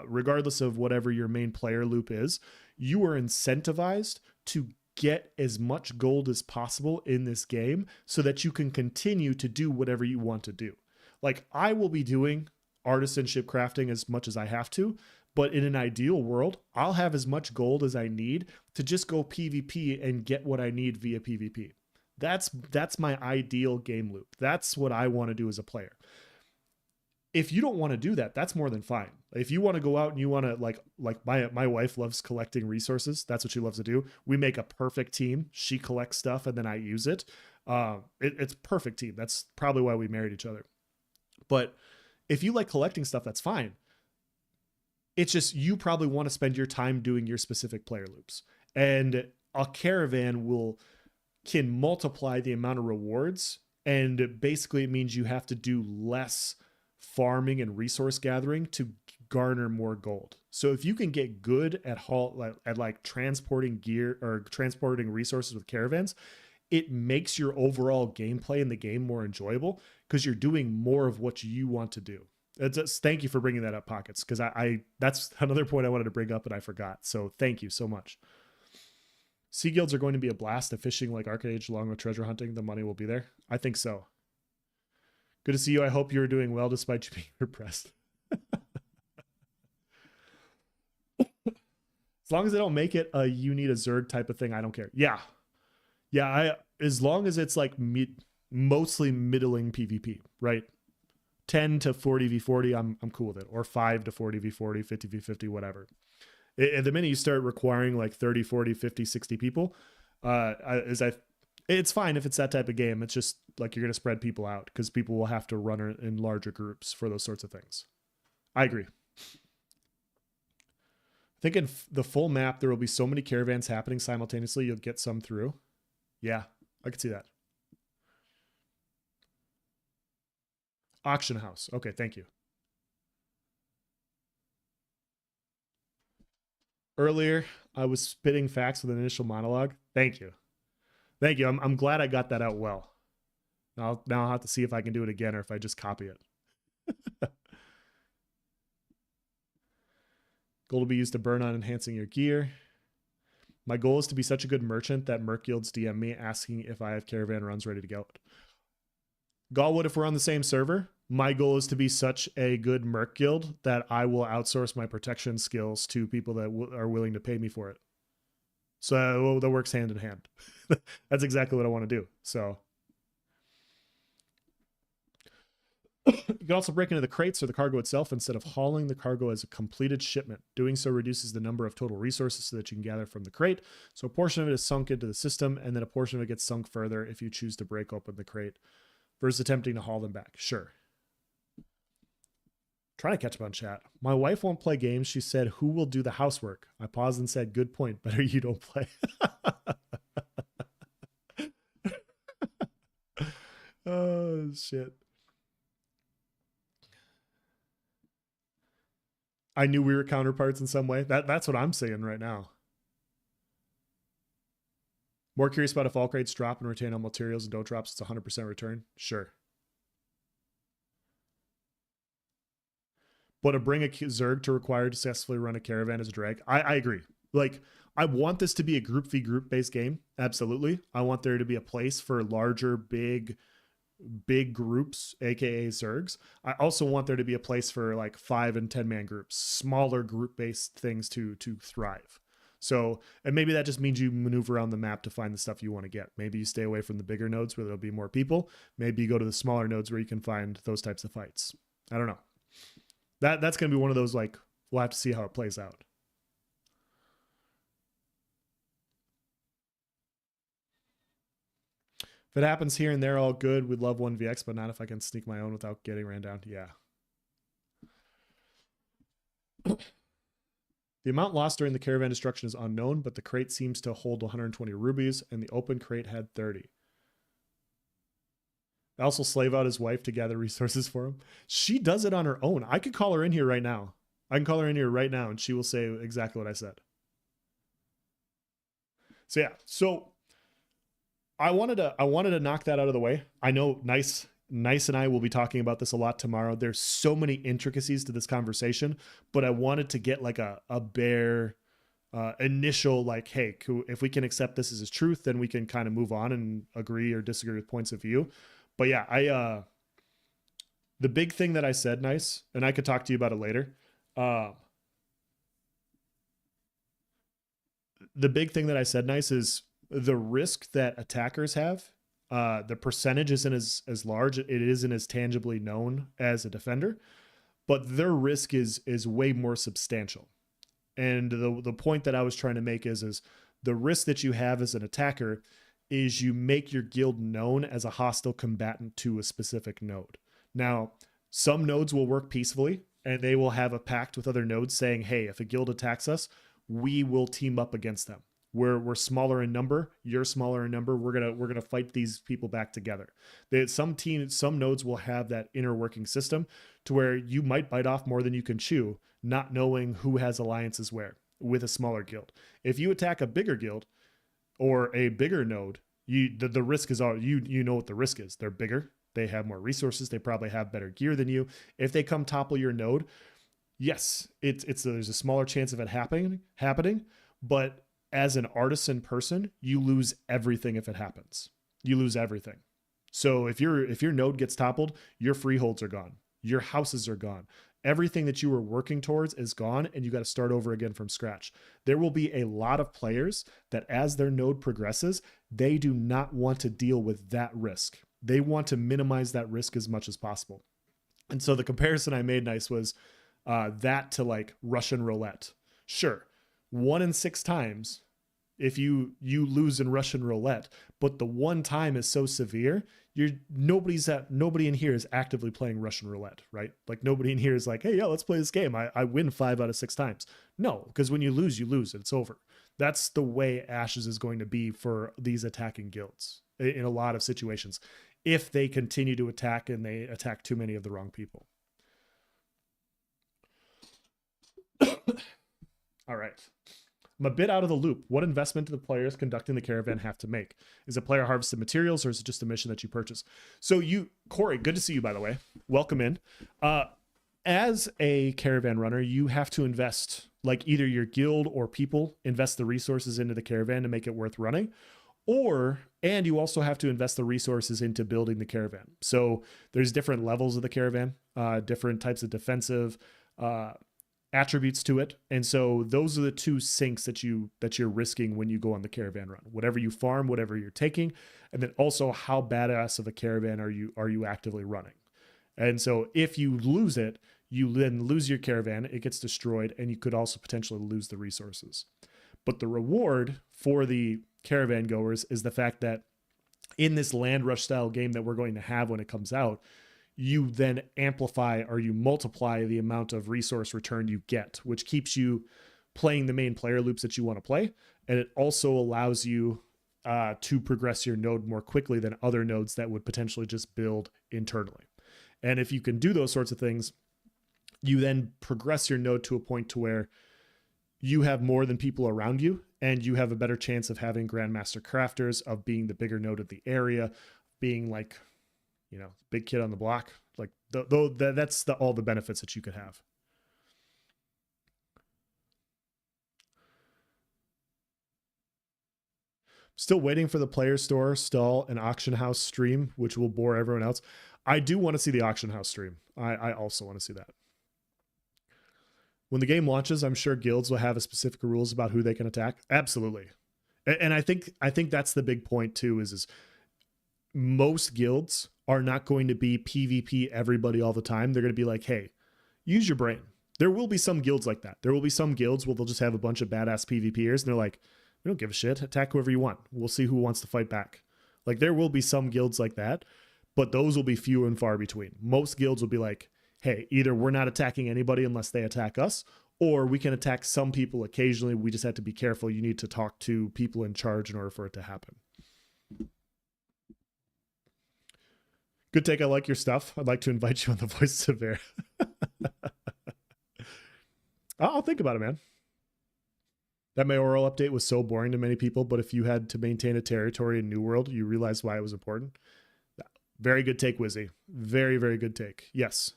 regardless of whatever your main player loop is, you are incentivized to get as much gold as possible in this game so that you can continue to do whatever you want to do. Like, I will be doing artisanship crafting as much as I have to, but in an ideal world, I'll have as much gold as I need to just go PvP and get what I need via PvP. That's my ideal game loop. That's what I want to do as a player. If you don't want to do that, that's more than fine. If you want to go out and you want to like my wife loves collecting resources. That's what she loves to do. We make a perfect team. She collects stuff and then I use it. It's perfect team. That's probably why we married each other. But if you like collecting stuff, that's fine. It's just you probably want to spend your time doing your specific player loops. And a caravan can multiply the amount of rewards. And basically it means you have to do less farming and resource gathering to garner more gold. So if you can get good at like transporting gear or transporting resources with caravans, it makes your overall gameplay in the game more enjoyable because you're doing more of what you want to do. Thank you for bringing that up, Pockets, because I that's another point I wanted to bring up and I forgot. So thank you so much. Sea guilds are going to be a blast of fishing like Arcade along with treasure hunting. The money will be there. I think so. Good to see you. I hope you're doing well despite you being repressed. As long as they don't make it a you need a Zerg type of thing, I don't care. Yeah. As long as it's like mostly middling PvP, right? 10 to 40 v40, I'm cool with it. Or 5 to 40 v40, 50 v50, whatever. At the minute you start requiring like 30, 40, 50, 60 people, it's fine if it's that type of game. It's just like you're going to spread people out because people will have to run in larger groups for those sorts of things. I agree. I think in the full map, there will be so many caravans happening simultaneously, you'll get some through. Yeah, I could see that. Auction house. Okay, thank you. Earlier, I was spitting facts with an initial monologue. Thank you. Thank you. I'm glad I got that out well. Now I'll have to see if I can do it again or if I just copy it. Gold will be used to burn on enhancing your gear. My goal is to be such a good merchant that Merc Guilds DM me asking if I have caravan runs ready to go. Galwood, if we're on the same server, my goal is to be such a good Merc Guild that I will outsource my protection skills to people that are willing to pay me for it. So that works hand in hand. That's exactly what I want to do. So you can also break into the crates or the cargo itself instead of hauling the cargo as a completed shipment. Doing so reduces the number of total resources so that you can gather from the crate. So a portion of it is sunk into the system, and then a portion of it gets sunk further if you choose to break open the crate versus attempting to haul them back. Sure. Trying to catch up on chat. My wife won't play games. She said, who will do the housework? I paused and said, good point. Better you don't play. Oh, shit. I knew we were counterparts in some way. That's what I'm saying right now. More curious about if all crates drop and retain all materials and don't drops, it's 100% return. Sure. But to bring a Zerg to require to successfully run a caravan as a drag, I agree. Like, I want this to be a group v group based game. Absolutely. I want there to be a place for larger, big groups, aka Zergs. I also want there to be a place for like 5 and 10 man groups, smaller group based things to thrive. So, and maybe that just means you maneuver around the map to find the stuff you want to get. Maybe you stay away from the bigger nodes where there'll be more people. Maybe you go to the smaller nodes where you can find those types of fights. I don't know. That's going to be one of those, like, we'll have to see how it plays out. If it happens here and there, all good. We'd love 1vx, but not if I can sneak my own without getting ran down. Yeah. The amount lost during the caravan destruction is unknown, but the crate seems to hold 120 rubies, and the open crate had 30. I also slave out his wife to gather resources for him. She does it on her own. I could call her in here right now. I can call her in here right now, and she will say exactly what I said. So yeah, so I wanted to knock that out of the way. I know Nice and I will be talking about this a lot tomorrow. There's so many intricacies to this conversation, but I wanted to get like a bare initial, like, hey, if we can accept this as truth, then we can kind of move on and agree or disagree with points of view. But yeah, the big thing that I said, Nice, and I could talk to you about it later. The big thing that I said, Nice, is the risk that attackers have. The percentage isn't as large. It isn't as tangibly known as a defender, but their risk is way more substantial. And the point that I was trying to make is the risk that you have as an attacker is you make your guild known as a hostile combatant to a specific node. Now, some nodes will work peacefully, and they will have a pact with other nodes saying, hey, if a guild attacks us, we will team up against them. We're smaller in number, you're smaller in number, we're gonna fight these people back together. Some nodes will have that inner working system to where you might bite off more than you can chew, not knowing who has alliances where with a smaller guild. If you attack a bigger guild or a bigger node, the risk is all you know what the risk is. They're bigger, they have more resources, they probably have better gear than you. If they come topple your node, yes, there's a smaller chance of it happening, but as an artisan person, you lose everything if it happens. You lose everything. So if your node gets toppled, your freeholds are gone. Your houses are gone. Everything that you were working towards is gone, and you got to start over again from scratch. There will be a lot of players that as their node progresses, they do not want to deal with that risk. They want to minimize that risk as much as possible. And so the comparison I made, Nice, was that to like Russian roulette. Sure, 1 in 6 times if you lose in Russian roulette, but the one time is so severe, nobody in here is actively playing Russian roulette, right? Like nobody in here is like, hey, yeah, let's play this game. I win 5 out of 6 times. No, because when you lose, it's over. That's the way Ashes is going to be for these attacking guilds in a lot of situations, if they continue to attack and they attack too many of the wrong people. All right. I'm a bit out of the loop. What investment do the players conducting the caravan have to make? Is it player harvested materials, or is it just a mission that you purchase? So Corey, good to see you, by the way. Welcome in. As a caravan runner, you have to invest, like either your guild or people invest the resources into the caravan to make it worth running, and you also have to invest the resources into building the caravan. So there's different levels of the caravan, different types of defensive, attributes to it, and so those are the two sinks that you're risking when you go on the caravan run. Whatever you farm, whatever you're taking, and then also how badass of a caravan are you actively running. And so if you lose it, you then lose your caravan, it gets destroyed, and you could also potentially lose the resources. But the reward for the caravan goers is the fact that in this land rush style game that we're going to have when it comes out, you then amplify or you multiply the amount of resource return you get, which keeps you playing the main player loops that you want to play. And it also allows you to progress your node more quickly than other nodes that would potentially just build internally. And if you can do those sorts of things, you then progress your node to a point to where you have more than people around you, and you have a better chance of having Grandmaster Crafters, of being the bigger node of the area, being like, big kid on the block. Like that's all the benefits that you could have. Still waiting for the player store, stall, and auction house stream, which will bore everyone else. I do want to see the auction house stream. I also want to see that. When the game launches, I'm sure guilds will have a specific rules about who they can attack. Absolutely. And I think that's the big point too, is most guilds are not going to be PvP everybody all the time. They're going to be like, hey, use your brain. There will be some guilds like that. There will be some guilds where they'll just have a bunch of badass PvPers, and they're like, we don't give a shit. Attack whoever you want. We'll see who wants to fight back. Like there will be some guilds like that, but those will be few and far between. Most guilds will be like, hey, either we're not attacking anybody unless they attack us, or we can attack some people occasionally. We just have to be careful. You need to talk to people in charge in order for it to happen. Good take. I like your stuff. I'd like to invite you on the Voice of Air. I'll think about it, man. That mayoral update was so boring to many people, but if you had to maintain a territory in New World, you realized why it was important. Very good take, Wizzy. Very, very good take. Yes.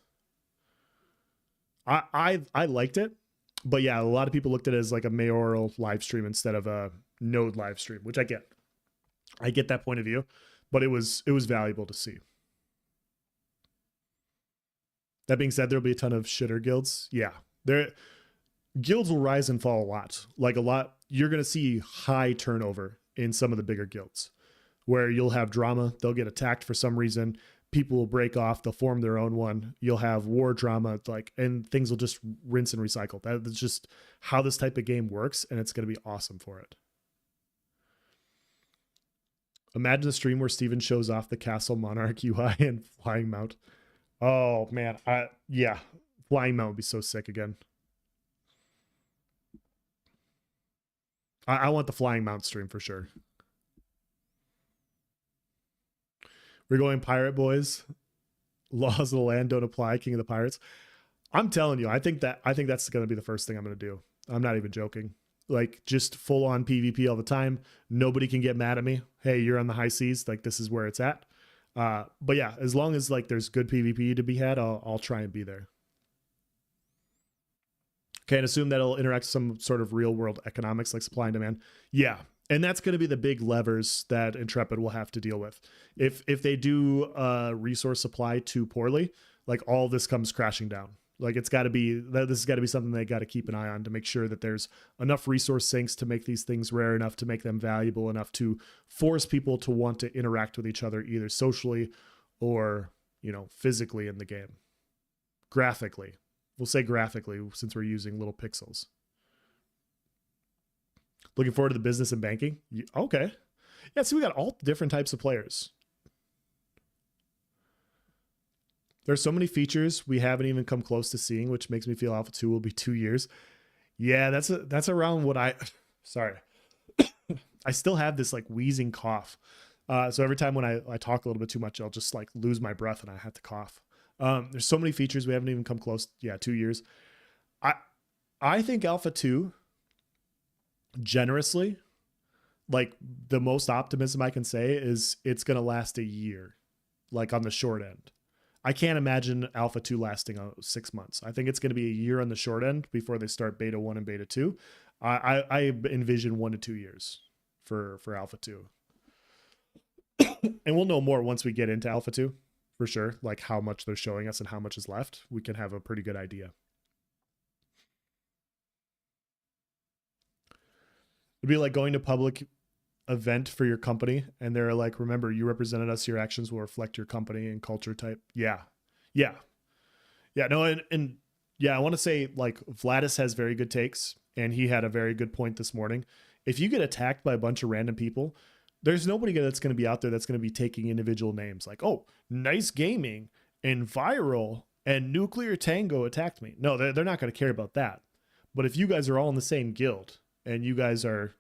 I liked it, but yeah, a lot of people looked at it as like a mayoral live stream instead of a node live stream, which I get. I get that point of view, but it was valuable to see. That being said, there'll be a ton of shitter guilds. Yeah. Guilds will rise and fall a lot. Like a lot, you're going to see high turnover in some of the bigger guilds where you'll have drama. They'll get attacked for some reason. People will break off. They'll form their own one. You'll have war drama, and things will just rinse and recycle. That's just how this type of game works, and it's going to be awesome for it. Imagine a stream where Steven shows off the Castle Monarch UI and Flying Mount. Oh man, yeah, Flying Mount would be so sick again. I want the Flying Mount stream for sure. We're going Pirate Boys. Laws of the land don't apply. King of the Pirates. I'm telling you, I think that's going to be the first thing I'm going to do. I'm not even joking. Like just full on PvP all the time. Nobody can get mad at me. Hey, you're on the high seas. Like this is where it's at. But yeah, as long as like there's good PvP to be had, I'll try and be there. Okay, and assume that it'll interact with some sort of real world economics like supply and demand. Yeah, and that's going to be the big levers that Intrepid will have to deal with. If they do resource supply too poorly, like all this comes crashing down. Like this has got to be something they got to keep an eye on to make sure that there's enough resource sinks to make these things rare enough to make them valuable enough to force people to want to interact with each other either socially or, physically in the game. Graphically. We'll say graphically since we're using little pixels. Looking forward to the business and banking. Okay. Yeah, so we got all different types of players. There's so many features we haven't even come close to seeing, which makes me feel Alpha 2 will be 2 years. Yeah, that's around what sorry. I still have this like wheezing cough. So every time when I talk a little bit too much, I'll just like lose my breath and I have to cough. There's so many features we haven't even come close. Yeah, 2 years. I think Alpha 2, generously, like the most optimism I can say is it's going to last a year, like on the short end. I can't imagine Alpha 2 lasting 6 months. I think it's going to be a year on the short end before they start Beta 1 and Beta 2. I envision 1 to 2 years for Alpha 2. And we'll know more once we get into Alpha 2. For sure, like how much they're showing us and how much is left, we can have a pretty good idea. It'd be like going to public event for your company and they're like, remember, you represented us, your actions will reflect your company and culture type. Yeah. No, and yeah, I want to say like Vladis has very good takes and he had a very good point this morning. If you get attacked by a bunch of random people, there's nobody that's going to be out there that's going to be taking individual names like, oh, Nice Gaming and Viral and Nuclear Tango attacked me. No, they're not going to care about that. But if you guys are all in the same guild and you guys are,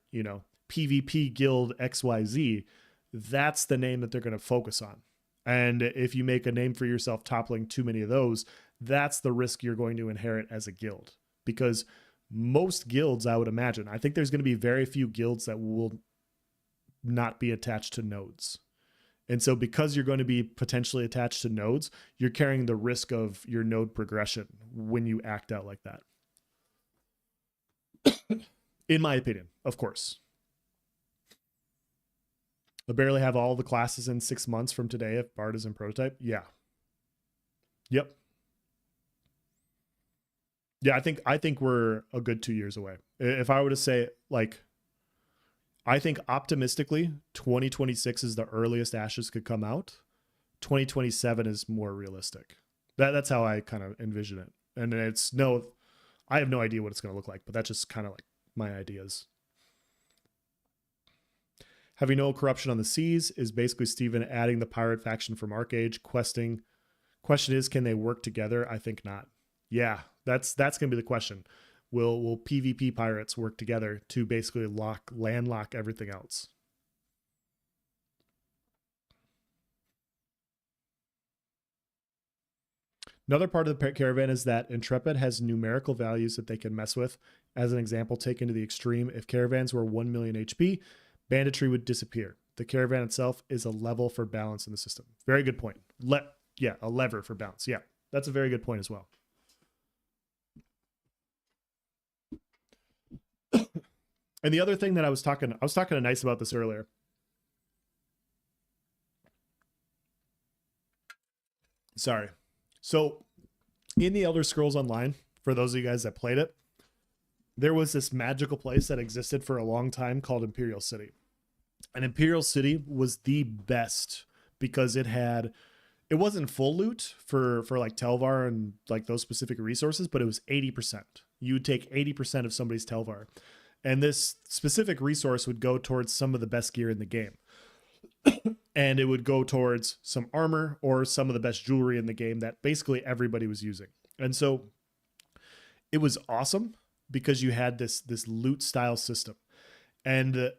PvP guild XYZ, that's the name that they're going to focus on. And if you make a name for yourself toppling too many of those, that's the risk you're going to inherit as a guild. Because most guilds, I would imagine, I think there's going to be very few guilds that will not be attached to nodes. And so because you're going to be potentially attached to nodes, you're carrying the risk of your node progression when you act out like that. In my opinion, of course. They'll barely have all the classes in 6 months from today if Bard is in prototype. Yeah. Yep. Yeah, I think we're a good 2 years away. If I were to say, like, I think optimistically 2026 is the earliest Ashes could come out. 2027 is more realistic. That's how I kind of envision it. And I have no idea what it's going to look like, but that's just kind of like my ideas. Having no corruption on the seas is basically Steven adding the pirate faction from Arcage. Question is, can they work together? I think not. Yeah, that's gonna be the question. Will PvP pirates work together to basically landlock everything else? Another part of the Caravan is that Intrepid has numerical values that they can mess with. As an example, taken to the extreme, if Caravans were 1 million HP, banditry would disappear. The Caravan itself is a level for balance in the system. Very good point. Yeah, a lever for balance. Yeah, that's a very good point as well. And the other thing that I was talking to Nice about this earlier. Sorry. So in the Elder Scrolls Online, for those of you guys that played it, there was this magical place that existed for a long time called Imperial City. And Imperial City was the best because it wasn't full loot for like Telvar and like those specific resources, but it was 80%. You would take 80% of somebody's Telvar. And this specific resource would go towards some of the best gear in the game. And it would go towards some armor or some of the best jewelry in the game that basically everybody was using. And so it was awesome because you had this loot style system. And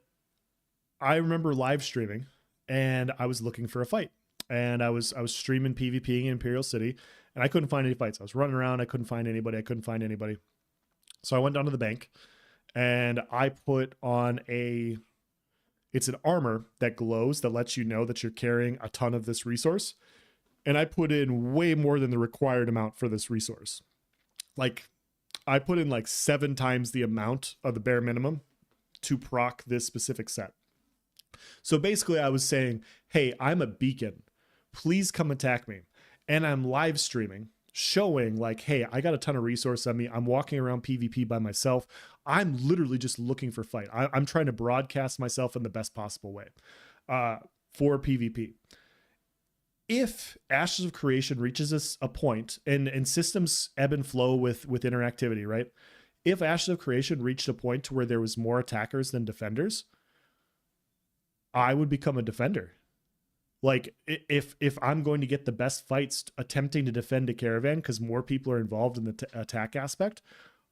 I remember live streaming and I was looking for a fight. And I was streaming PvP in Imperial City and I couldn't find any fights. I was running around. I couldn't find anybody. So I went down to the bank and I put on it's an armor that glows that lets you know that you're carrying a ton of this resource. And I put in way more than the required amount for this resource. Like I put in like 7 times the amount of the bare minimum to proc this specific set. So basically I was saying, hey, I'm a beacon. Please come attack me. And I'm live streaming, showing like, hey, I got a ton of resources on me. I'm walking around PvP by myself. I'm literally just looking for fight. I'm trying to broadcast myself in the best possible way for PvP. If Ashes of Creation reaches a point, and systems ebb and flow with interactivity, right? If Ashes of Creation reached a point to where there was more attackers than defenders, I would become a defender. Like if I'm going to get the best fights attempting to defend a Caravan because more people are involved in the attack aspect,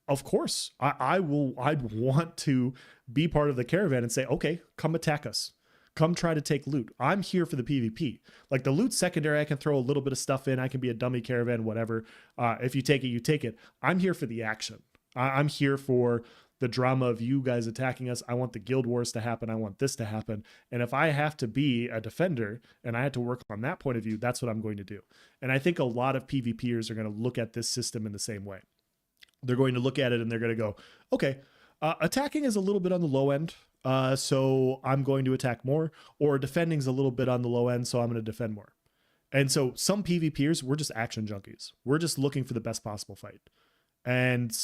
of course I'd want to be part of the Caravan and say, okay, come attack us. Come try to take loot. I'm here for the PvP. Like the loot secondary, I can throw a little bit of stuff in. I can be a dummy Caravan, whatever. If you take it, you take it. I'm here for the action. I'm here for the drama of you guys attacking us. I want the guild wars to happen. I want this to happen. And if I have to be a defender and I have to work on that point of view, that's what I'm going to do. And I think a lot of PvPers are going to look at this system in the same way. They're going to look at it and they're going to go, okay, attacking is a little bit on the low end. So I'm going to attack more, or defending is a little bit on the low end. So I'm going to defend more. And so some PvPers, we're just action junkies. We're just looking for the best possible fight. And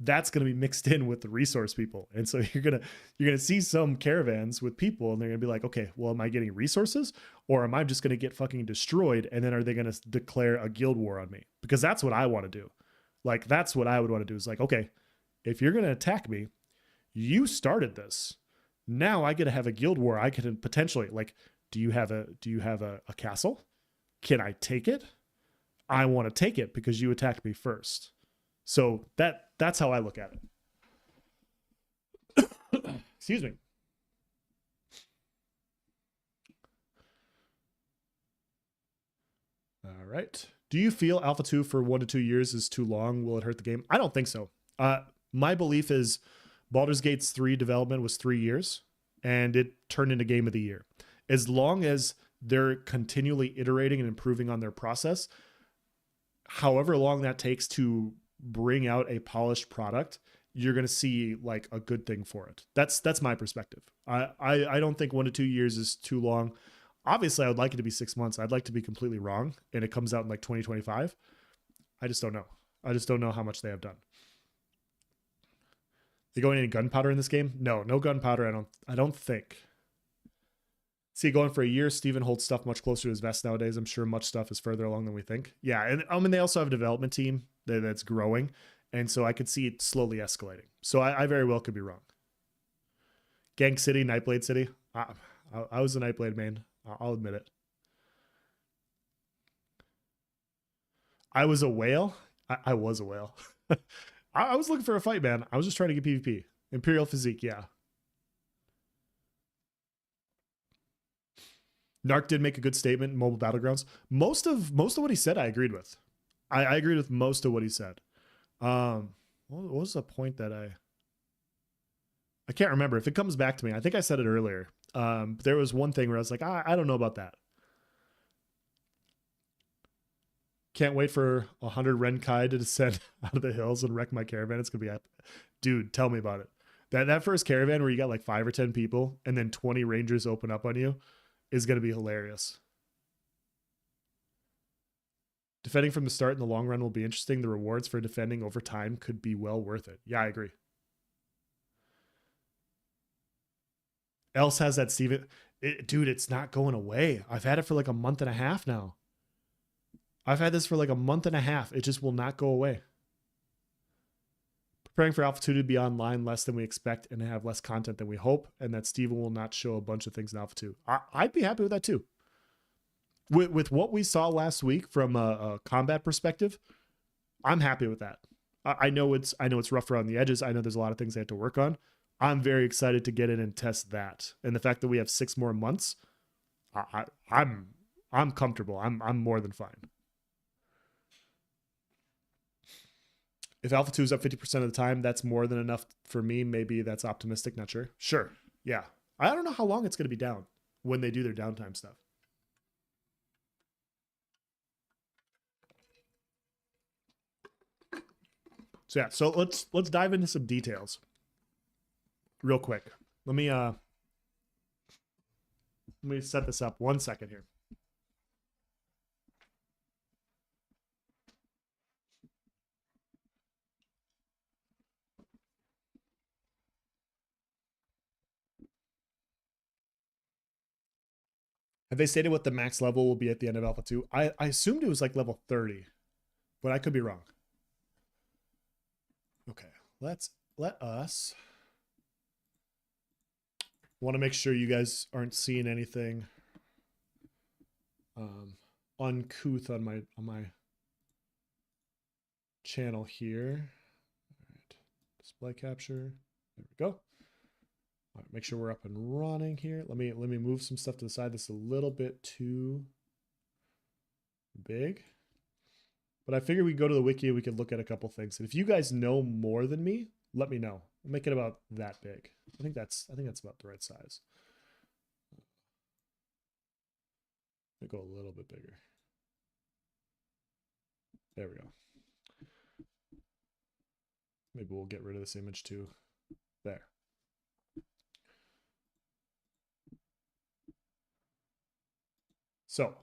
that's going to be mixed in with the resource people. And so you're going to see some Caravans with people and they're going to be like, okay, well, am I getting resources or am I just going to get fucking destroyed? And then are they going to declare a guild war on me? Because that's what I want to do. Like, that's what I would want to do is like, okay, if you're going to attack me, you started this. Now I get to have a guild war. I could potentially, like, do you have a castle? Can I take it? I want to take it because you attacked me first. So that's how I look at it. Excuse me. All right. Do you feel Alpha 2 for 1 to 2 years is too long? Will it hurt the game? I don't think so. My belief is Baldur's Gate 3 development was 3 years and it turned into Game of the Year. As long as they're continually iterating and improving on their process, however long that takes to bring out a polished product, you're going to see like a good thing for it. That's my perspective. I don't think 1 to 2 years is too long. Obviously I would like it to be 6 months. I'd like to be completely wrong and it comes out in like 2025. I just don't know. I just don't know how much they have done. They going any gunpowder in this game? No gunpowder. I don't think. See, going for a year, Steven holds stuff much closer to his vest nowadays. I'm sure much stuff is further along than we think. Yeah, and I mean, they also have a development team that's growing, and so I could see it slowly escalating. So I very well could be wrong. Gang City, Nightblade City. I was a Nightblade main. I'll admit it. I was a whale. I was a whale. I was looking for a fight, man. I was just trying to get PvP. Imperial Physique, yeah. Narc did make a good statement in Mobile Battlegrounds. Most of what he said, I agreed with. I agreed with most of what he said. What was the point that I can't remember. If it comes back to me, I think I said it earlier. There was one thing where I was like, I don't know about that. Can't wait for 100 Renkai to descend out of the hills and wreck my caravan. It's gonna be epic. Dude, tell me about it. That first caravan where you got like 5 or 10 people and then 20 rangers open up on you is gonna be hilarious. Defending from the start in the long run will be interesting. The rewards for defending over time could be well worth it. Yeah, I agree. Else has that Steven. Dude, it's not going away. I've had it for like a month and a half now. I've had this for like a month and a half. It just will not go away. Preparing for Alpha 2 to be online less than we expect and have less content than we hope, and that Steven will not show a bunch of things in Alpha 2. I'd be happy with that too. With what we saw last week from a combat perspective, I'm happy with that. I know it's rough around the edges. I know there's a lot of things they have to work on. I'm very excited to get in and test that. And the fact that we have 6 more months, I'm comfortable. I'm more than fine. If Alpha 2 is up 50% of the time, that's more than enough for me. Maybe that's optimistic. Not sure. Sure. Yeah. I don't know how long it's going to be down when they do their downtime stuff. So yeah, so let's dive into some details real quick. Let me set this up 1 second here. Have they stated what the max level will be at the end of Alpha 2? I assumed it was like level 30, but I could be wrong. Okay, let us. Want to make sure you guys aren't seeing anything uncouth on my channel here. All right, display capture. There we go. All right, make sure we're up and running here. Let me move some stuff to the side. This is a little bit too big, but I figured we go to the wiki and we could look at a couple things. And if you guys know more than me, let me know. We'll make it about that big. I think that's about the right size. I'll go a little bit bigger. There we go. Maybe we'll get rid of this image too. There. So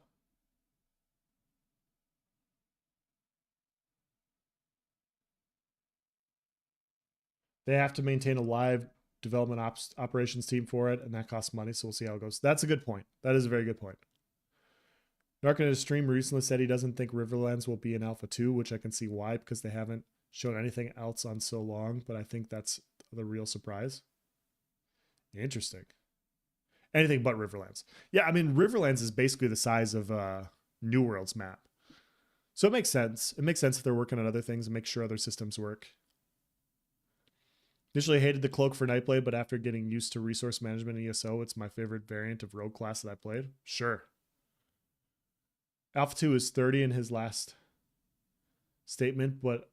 they have to maintain a live development operations team for it, and that costs money, so we'll see how it goes. That's a good point. That is a very good point. Dark in his stream recently said he doesn't think Riverlands will be in Alpha 2, which I can see why, because they haven't shown anything else on so long, but I think that's the real surprise. Interesting. Anything but Riverlands. Yeah, I mean, Riverlands is basically the size of New World's map. So it makes sense. It makes sense if they're working on other things and make sure other systems work. Initially hated the cloak for Nightblade, but after getting used to resource management in ESO, it's my favorite variant of rogue class that I played. Sure. Alpha 2 is 30 in his last statement, but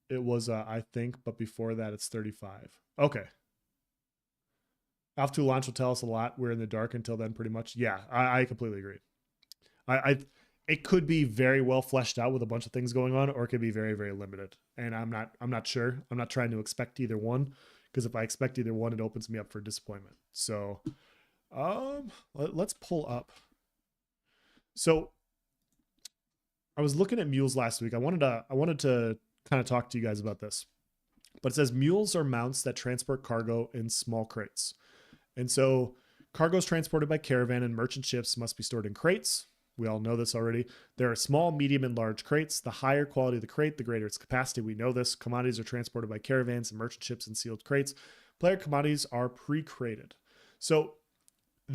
it was, I think, but before that it's 35. Okay. Alpha 2 launch will tell us a lot. We're in the dark until then, pretty much. Yeah, I completely agree. It could be very well fleshed out with a bunch of things going on, or it could be very, very limited. And I'm not sure. I'm not trying to expect either one, because if I expect either one, it opens me up for disappointment. So, let's pull up. So, I was looking at mules last week. I wanted to kind of talk to you guys about this. But it says mules are mounts that transport cargo in small crates. And so cargo is transported by caravan, and merchant ships must be stored in crates. We all know this already. There are small, medium, and large crates. The higher quality of the crate, the greater its capacity. We know this. Commodities are transported by caravans and merchant ships in sealed crates. Player commodities are pre-crated. So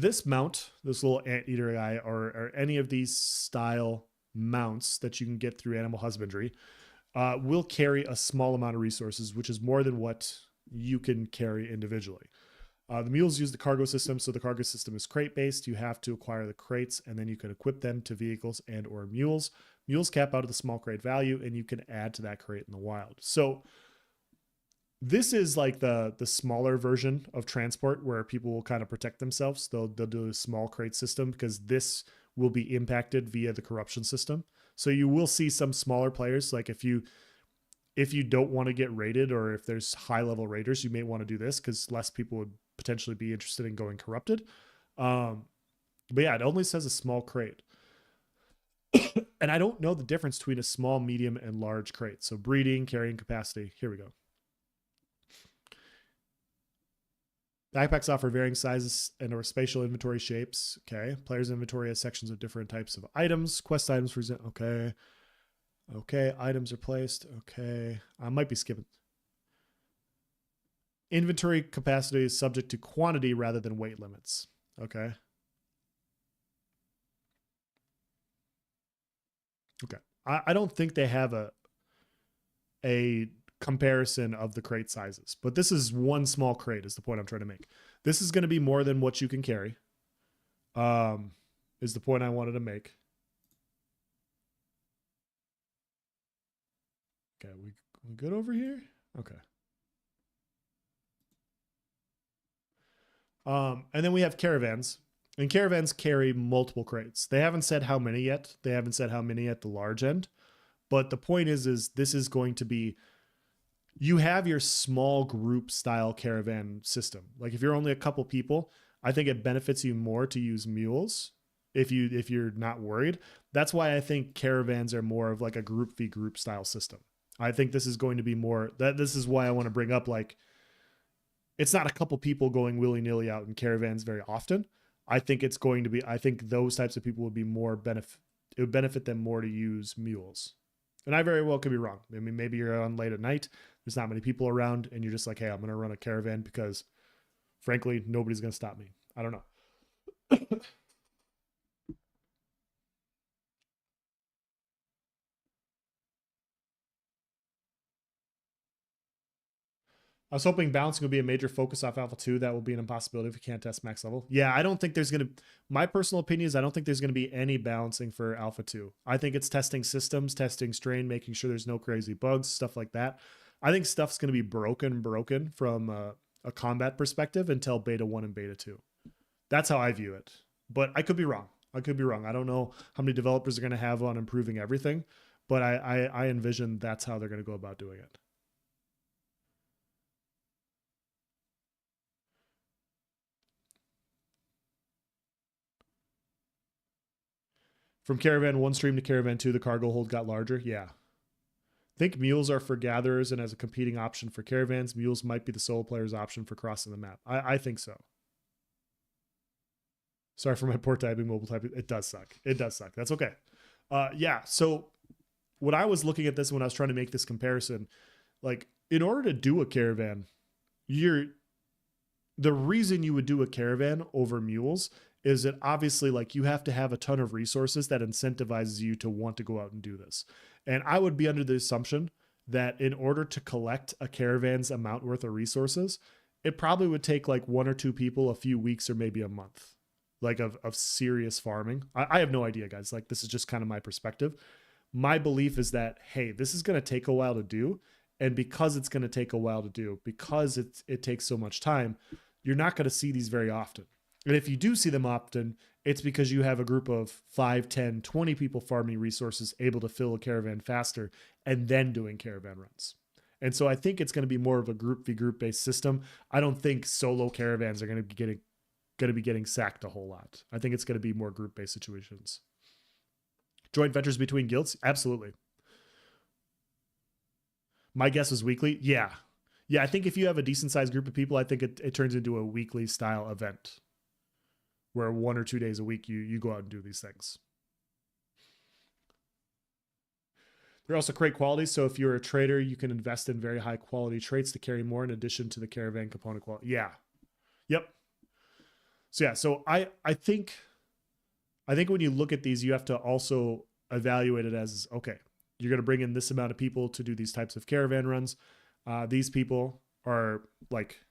this mount, this little anteater guy, or any of these style mounts that you can get through animal husbandry, will carry a small amount of resources, which is more than what you can carry individually. The mules use the cargo system, so the cargo system is crate based. You have to acquire the crates, and then you can equip them to vehicles and or mules. Mules cap out of the small crate value, and you can add to that crate in the wild. So this is like the smaller version of transport where people will kind of protect themselves. They'll do a small crate system because this will be impacted via the corruption system. So you will see some smaller players, like if you don't want to get raided, or if there's high level raiders, you may want to do this because less people would potentially be interested in going corrupted. But yeah, it only says a small crate. And I don't know the difference between a small, medium, and large crate. So breeding, carrying capacity. Here we go. Backpacks offer varying sizes and or spatial inventory shapes. Okay. Player's inventory has sections of different types of items. Quest items, for example. Okay. Okay. Items are placed. Okay. I might be skipping. Inventory capacity is subject to quantity rather than weight limits. Okay. Okay. I don't think they have a comparison of the crate sizes, but this is one small crate is the point I'm trying to make. This is going to be more than what you can carry. Is the point I wanted to make. Okay, we good over here? Okay. And then we have caravans. And caravans carry multiple crates. They haven't said how many yet. They haven't said how many at the large end. But the point is this is going to be, you have your small group style caravan system. Like if you're only a couple people, I think it benefits you more to use mules if you're not worried. That's why I think caravans are more of like a group v group style system. I think this is going to be more that this is why I want to bring up, like, it's not a couple people going willy-nilly out in caravans very often. I think it's going to be, I think those types of people would be more it would benefit them more to use mules. And I very well could be wrong. I mean, maybe you're on late at night, there's not many people around, and you're just like, hey, I'm going to run a caravan because frankly, nobody's going to stop me. I don't know. I was hoping balancing would be a major focus off Alpha 2. That will be an impossibility if we can't test max level. Yeah, I don't think there's going to... My personal opinion is I don't think there's going to be any balancing for Alpha 2. I think it's testing systems, testing strain, making sure there's no crazy bugs, stuff like that. I think stuff's going to be broken from a combat perspective until Beta 1 and Beta 2. That's how I view it. But I could be wrong. I don't know how many developers are going to have on improving everything, but I envision that's how they're going to go about doing it. From Caravan 1 stream to Caravan 2, the cargo hold got larger. Yeah. I think mules are for gatherers, and as a competing option for caravans, mules might be the solo player's option for crossing the map. I think so. Sorry for my poor typing, mobile typing. It does suck. It does suck. That's okay. Yeah. So when I was looking at this, when I was trying to make this comparison, like in order to do a caravan, the reason you would do a caravan over mules is that obviously like you have to have a ton of resources that incentivizes you to want to go out and do this. And I would be under the assumption that in order to collect a caravan's amount worth of resources, it probably would take like 1 or 2 people a few weeks or maybe a month, like of serious farming. I have no idea, guys. Like this is just kind of my perspective. My belief is that, hey, this is going to take a while to do. And because it's going to take a while to do, because it takes so much time, you're not going to see these very often. And if you do see them often, it's because you have a group of 5, 10, 20 people farming resources able to fill a caravan faster and then doing caravan runs. And so I think it's going to be more of a group v group based system. I don't think solo caravans are going to be getting sacked a whole lot. I think it's going to be more group based situations. Joint ventures between guilds? Absolutely. My guess is weekly. Yeah. Yeah, I think if you have a decent sized group of people, I think it turns into a weekly style event where 1 or 2 days a week you go out and do these things. They're also crate qualities. So if you're a trader, you can invest in very high quality traits to carry more in addition to the caravan component quality. Yeah. Yep. So yeah, so I think when you look at these, you have to also evaluate it as, okay, you're going to bring in this amount of people to do these types of caravan runs. These people are like,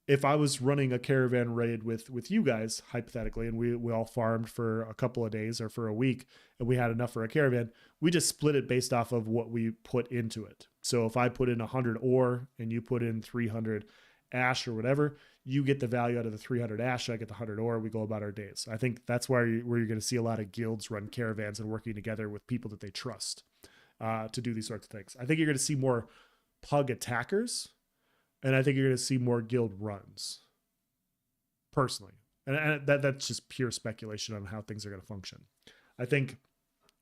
if I was running a caravan raid with you guys hypothetically, and we all farmed for a couple of days or for a week, and we had enough for a caravan, we just split it based off of what we put into it. So if I put in 100 ore and you put in 300 ash or whatever, you get the value out of the 300 ash, I get the 100 ore, we go about our days. I think that's where you're going to see a lot of guilds run caravans and working together with people that they trust to do these sorts of things. I think you're going to see more pug attackers, and I think you're going to see more guild runs, personally. And that's just pure speculation on how things are going to function. I think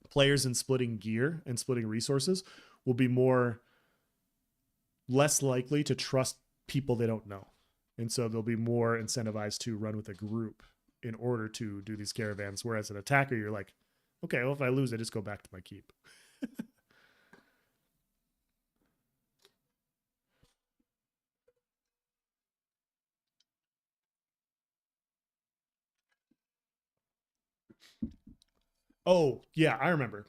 players in splitting gear and splitting resources will be less likely to trust people they don't know. And so they'll be more incentivized to run with a group in order to do these caravans. Whereas an attacker, you're like, okay, well, if I lose, I just go back to my keep. Oh, yeah, I remember.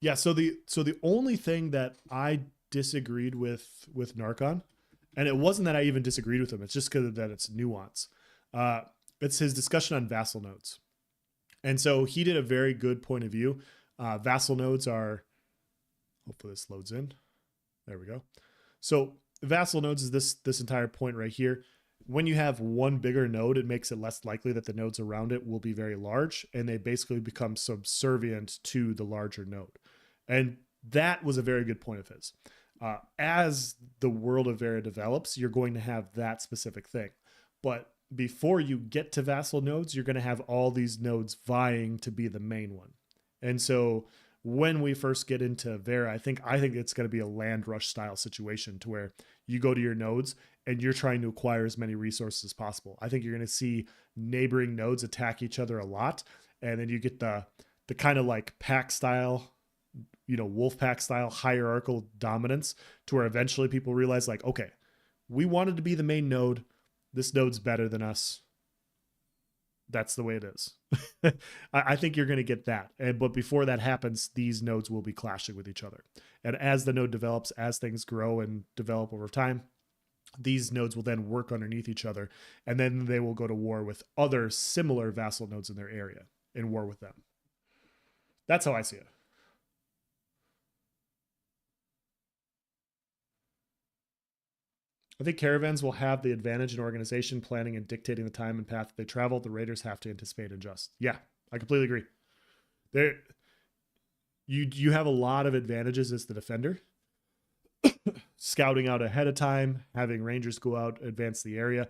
Yeah, so the only thing that I disagreed with Narcon, and it wasn't that I even disagreed with him, it's just because that it's nuance. Uh, it's his discussion on vassal nodes. And so he did a very good point of view. Vassal nodes are, hopefully this loads in. There we go. So vassal nodes is this entire point right here. When you have one bigger node, it makes it less likely that the nodes around it will be very large, and they basically become subservient to the larger node. And that was a very good point of his. As the world of Vera develops, you're going to have that specific thing. But before you get to vassal nodes, you're going to have all these nodes vying to be the main one. And so when we first get into Vera, I think it's going to be a land rush style situation to where you go to your nodes and you're trying to acquire as many resources as possible. I think you're going to see neighboring nodes attack each other a lot. And then you get the kind of like pack style, wolf pack style hierarchical dominance, to where eventually people realize like, okay, we wanted to be the main node. This node's better than us. That's the way it is. I think you're going to get that. But before that happens, these nodes will be clashing with each other. And as the node develops, as things grow and develop over time, these nodes will then work underneath each other. And then they will go to war with other similar vassal nodes in their area and war with them. That's how I see it. I think caravans will have the advantage in organization, planning, and dictating the time and path they travel. The raiders have to anticipate and adjust. Yeah, I completely agree. You have a lot of advantages as the defender. Scouting out ahead of time, having rangers go out, advance the area.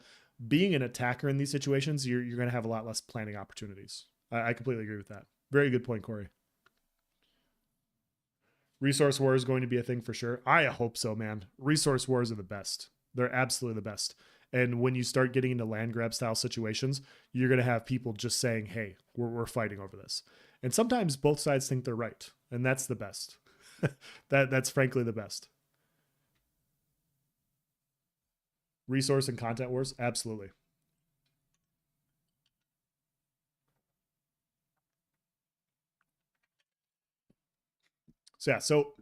Being an attacker in these situations, you're going to have a lot less planning opportunities. I completely agree with that. Very good point, Corey. Resource war is going to be a thing for sure. I hope so, man. Resource wars are the best. They're absolutely the best. And when you start getting into land grab style situations, you're going to have people just saying, hey, we're fighting over this. And sometimes both sides think they're right. And that's the best. That's frankly the best. Resource and content wars? Absolutely. So yeah, so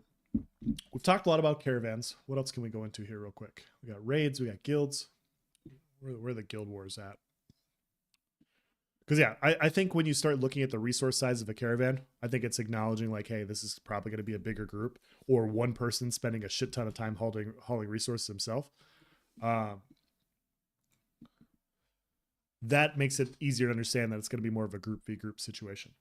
we've talked a lot about caravans. What else can we go into here real quick? We got raids, we got guilds. Where are the guild wars at? Because yeah, I think when you start looking at the resource size of a caravan, I think it's acknowledging like, hey, this is probably going to be a bigger group, or one person spending a shit ton of time hauling resources himself. That makes it easier to understand that it's going to be more of a group v group situation.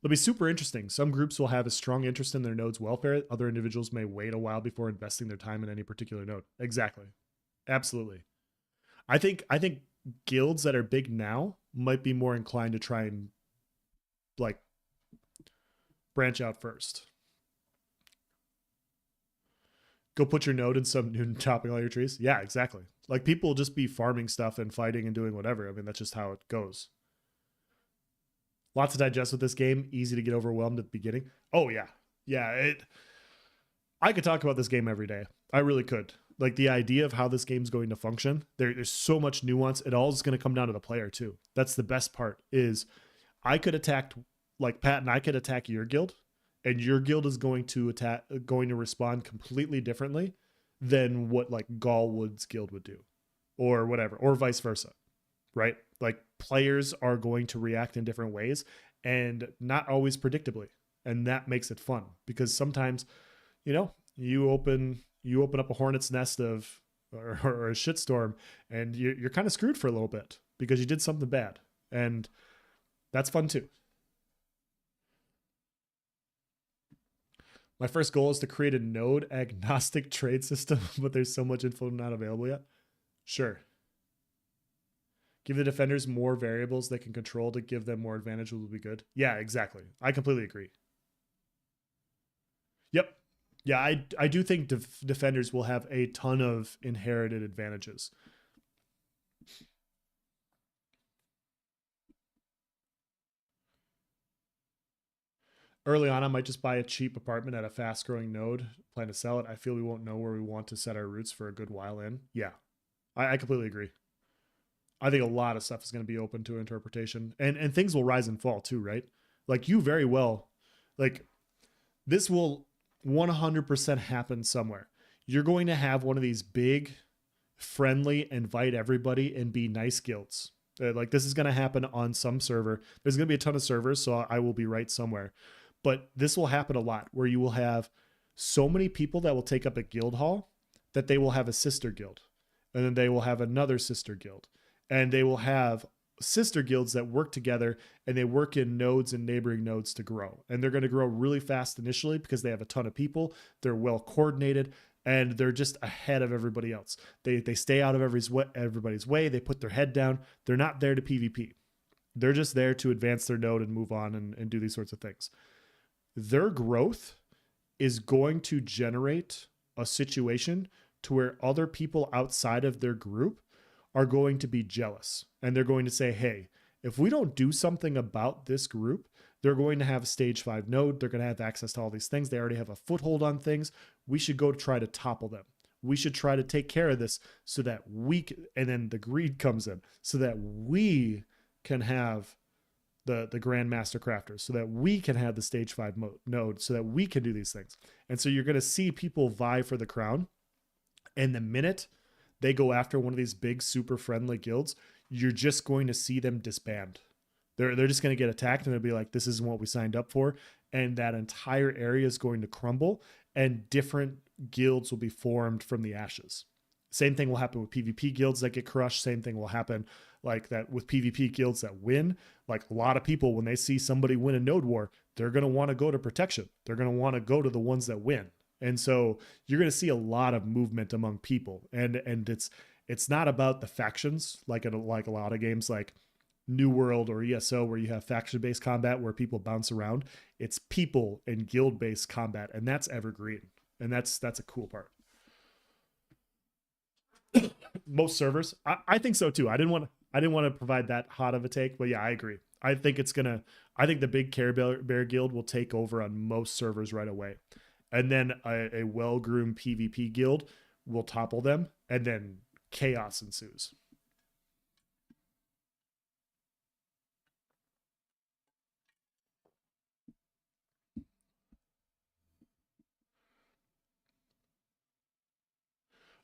It'll be super interesting. Some groups will have a strong interest in their node's welfare. Other individuals may wait a while before investing their time in any particular node. Exactly. Absolutely. I think guilds that are big now might be more inclined to try and like branch out first. Go put your node in some new chopping all your trees. Yeah, exactly. Like people will just be farming stuff and fighting and doing whatever. I mean, that's just how it goes. Lots to digest with this game. Easy to get overwhelmed at the beginning. Oh yeah. Yeah. I could talk about this game every day. I really could. Like the idea of how this game's going to function, there's so much nuance. It all is going to come down to the player too. That's the best part. Is I could attack, like Pat and I could attack your guild, and your guild is going to respond completely differently than what like Galwood's guild would do, or whatever, or vice versa, right? Like players are going to react in different ways, and not always predictably, and that makes it fun because sometimes, you open up a hornet's nest of or a shitstorm, and you're kind of screwed for a little bit because you did something bad, and that's fun too. My first goal is to create a node agnostic trade system, but there's so much info not available yet. Sure. Give the defenders more variables they can control to give them more advantage will be good. Yeah, exactly. I completely agree. Yep. Yeah, I do think defenders will have a ton of inherited advantages. Early on, I might just buy a cheap apartment at a fast growing node, plan to sell it. I feel we won't know where we want to set our roots for a good while in. Yeah, I completely agree. I think a lot of stuff is going to be open to interpretation, and things will rise and fall too, right? Like you very well, like this will 100% happen somewhere. You're going to have one of these big, friendly, invite everybody and be nice guilds. Like this is going to happen on some server. There's going to be a ton of servers, so I will be right somewhere. But this will happen a lot where you will have so many people that will take up a guild hall that they will have a sister guild. And then they will have another sister guild. And they will have sister guilds that work together, and they work in nodes and neighboring nodes to grow. And they're going to grow really fast initially because they have a ton of people. They're well coordinated, and they're just ahead of everybody else. They stay out of everybody's way. They put their head down. They're not there to PvP. They're just there to advance their node and move on and do these sorts of things. Their growth is going to generate a situation to where other people outside of their group are going to be jealous. And they're going to say, hey, if we don't do something about this group, they're going to have a stage 5 node. They're going to have access to all these things. They already have a foothold on things. We should go try to topple them. We should try to take care of this so that and then the greed comes in, so that we can have the Grandmaster Crafters, so that we can have the stage 5 node, so that we can do these things. And so you're going to see people vie for the crown. And the minute they go after one of these big, super friendly guilds, you're just going to see them disband. They're just going to get attacked, and they'll be like, this isn't what we signed up for. And that entire area is going to crumble, and different guilds will be formed from the ashes. Same thing will happen with PvP guilds that get crushed. Same thing will happen like that with PvP guilds that win. Like a lot of people, when they see somebody win a node war, they're going to want to go to protection. They're going to want to go to the ones that win. And so you're going to see a lot of movement among people. And it's not about the factions like a lot of games like New World or ESO where you have faction-based combat where people bounce around. It's people and guild-based combat, and that's evergreen. And that's a cool part. Most servers, I think so too. I didn't want to provide that hot of a take, but yeah, I agree. I think the big Care Bear guild will take over on most servers right away. And then a well-groomed PvP guild will topple them, and then chaos ensues.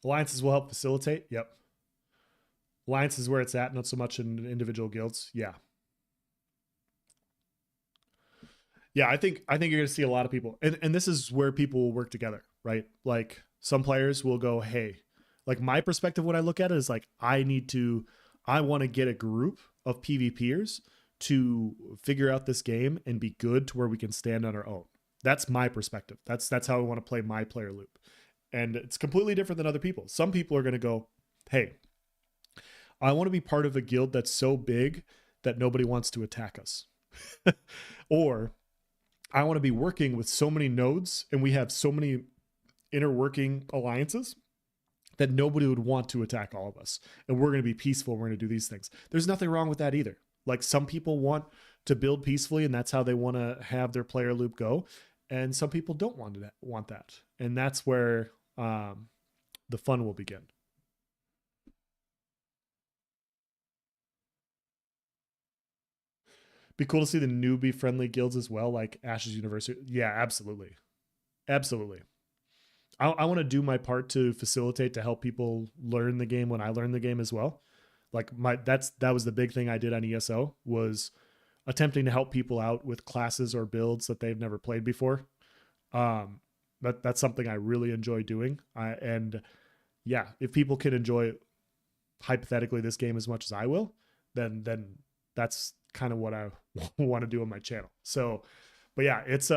Alliances will help facilitate. Yep. Alliance is where it's at, not so much in individual guilds. Yeah. Yeah, I think you're going to see a lot of people, and this is where people will work together, right? Like some players will go, hey, like my perspective when I look at it is like I want to get a group of PvPers to figure out this game and be good to where we can stand on our own. That's my perspective. That's how I want to play my player loop. And it's completely different than other people. Some people are going to go, hey, I want to be part of a guild that's so big that nobody wants to attack us. Or I want to be working with so many nodes and we have so many inner working alliances that nobody would want to attack all of us. And we're going to be peaceful. We're going to do these things. There's nothing wrong with that either. Like some people want to build peacefully and that's how they want to have their player loop go. And some people don't want that. And that's where the fun will begin. Be cool to see the newbie friendly guilds as well, like Ashes University. Yeah, absolutely. Absolutely. I want to do my part to facilitate to help people learn the game when I learn the game as well. Like that was the big thing I did on ESO, was attempting to help people out with classes or builds that they've never played before. That's something I really enjoy doing. And yeah, if people can enjoy hypothetically this game as much as I will, then that's kind of what I want to do on my channel. So, but yeah, it's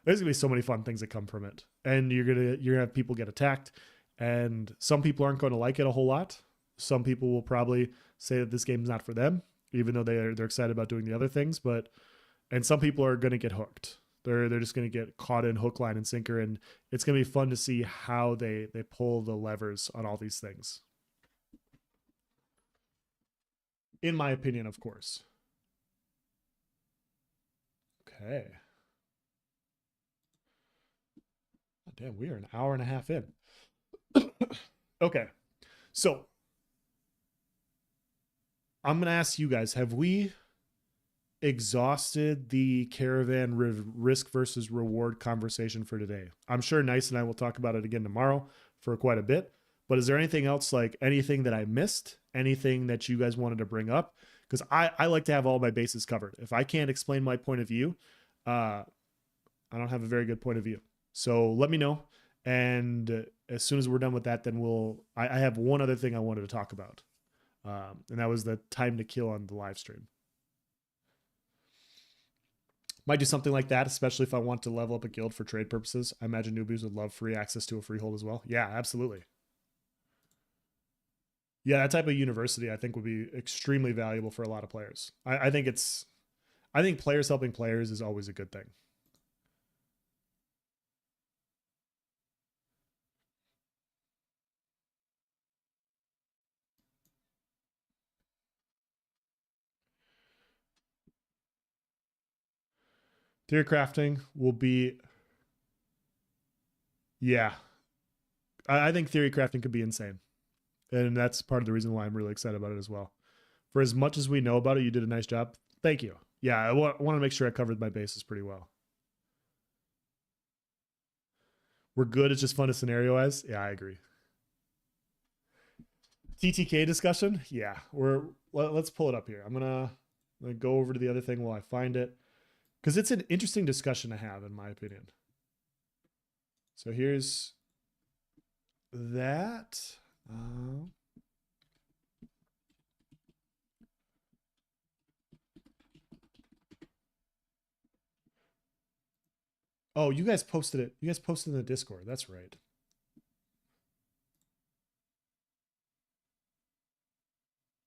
there's gonna be so many fun things that come from it, and you're gonna have people get attacked, and some people aren't going to like it a whole lot. Some people will probably say that this game's not for them, even though they're excited about doing the other things. And some people are gonna get hooked. They're just gonna get caught in hook, line, and sinker, and it's gonna be fun to see how they pull the levers on all these things. In my opinion, of course. Okay. Oh, damn, we are an hour and a half in. Okay. So I'm going to ask you guys, have we exhausted the Caravan risk versus reward conversation for today? I'm sure Nice and I will talk about it again tomorrow for quite a bit. But is there anything else, like anything that I missed? Anything that you guys wanted to bring up? Because I like to have all my bases covered. If I can't explain my point of view, I don't have a very good point of view. So let me know. And as soon as we're done with that, then I have one other thing I wanted to talk about. And that was the time to kill on the live stream. Might do something like that, especially if I want to level up a guild for trade purposes. I imagine newbies would love free access to a freehold as well. Yeah, absolutely. Yeah, that type of university I think would be extremely valuable for a lot of players. I think players helping players is always a good thing. Theory crafting will be, yeah. I think theory crafting could be insane. And that's part of the reason why I'm really excited about it as well. For as much as we know about it, you did a nice job. Thank you. Yeah, I want to make sure I covered my bases pretty well. We're good. It's just fun to scenarioize. Yeah, I agree. TTK discussion. Yeah, let's pull it up here. I'm gonna go over to the other thing while I find it, because it's an interesting discussion to have, in my opinion. So here's that. Oh, you guys posted it. You guys posted in the Discord. That's right.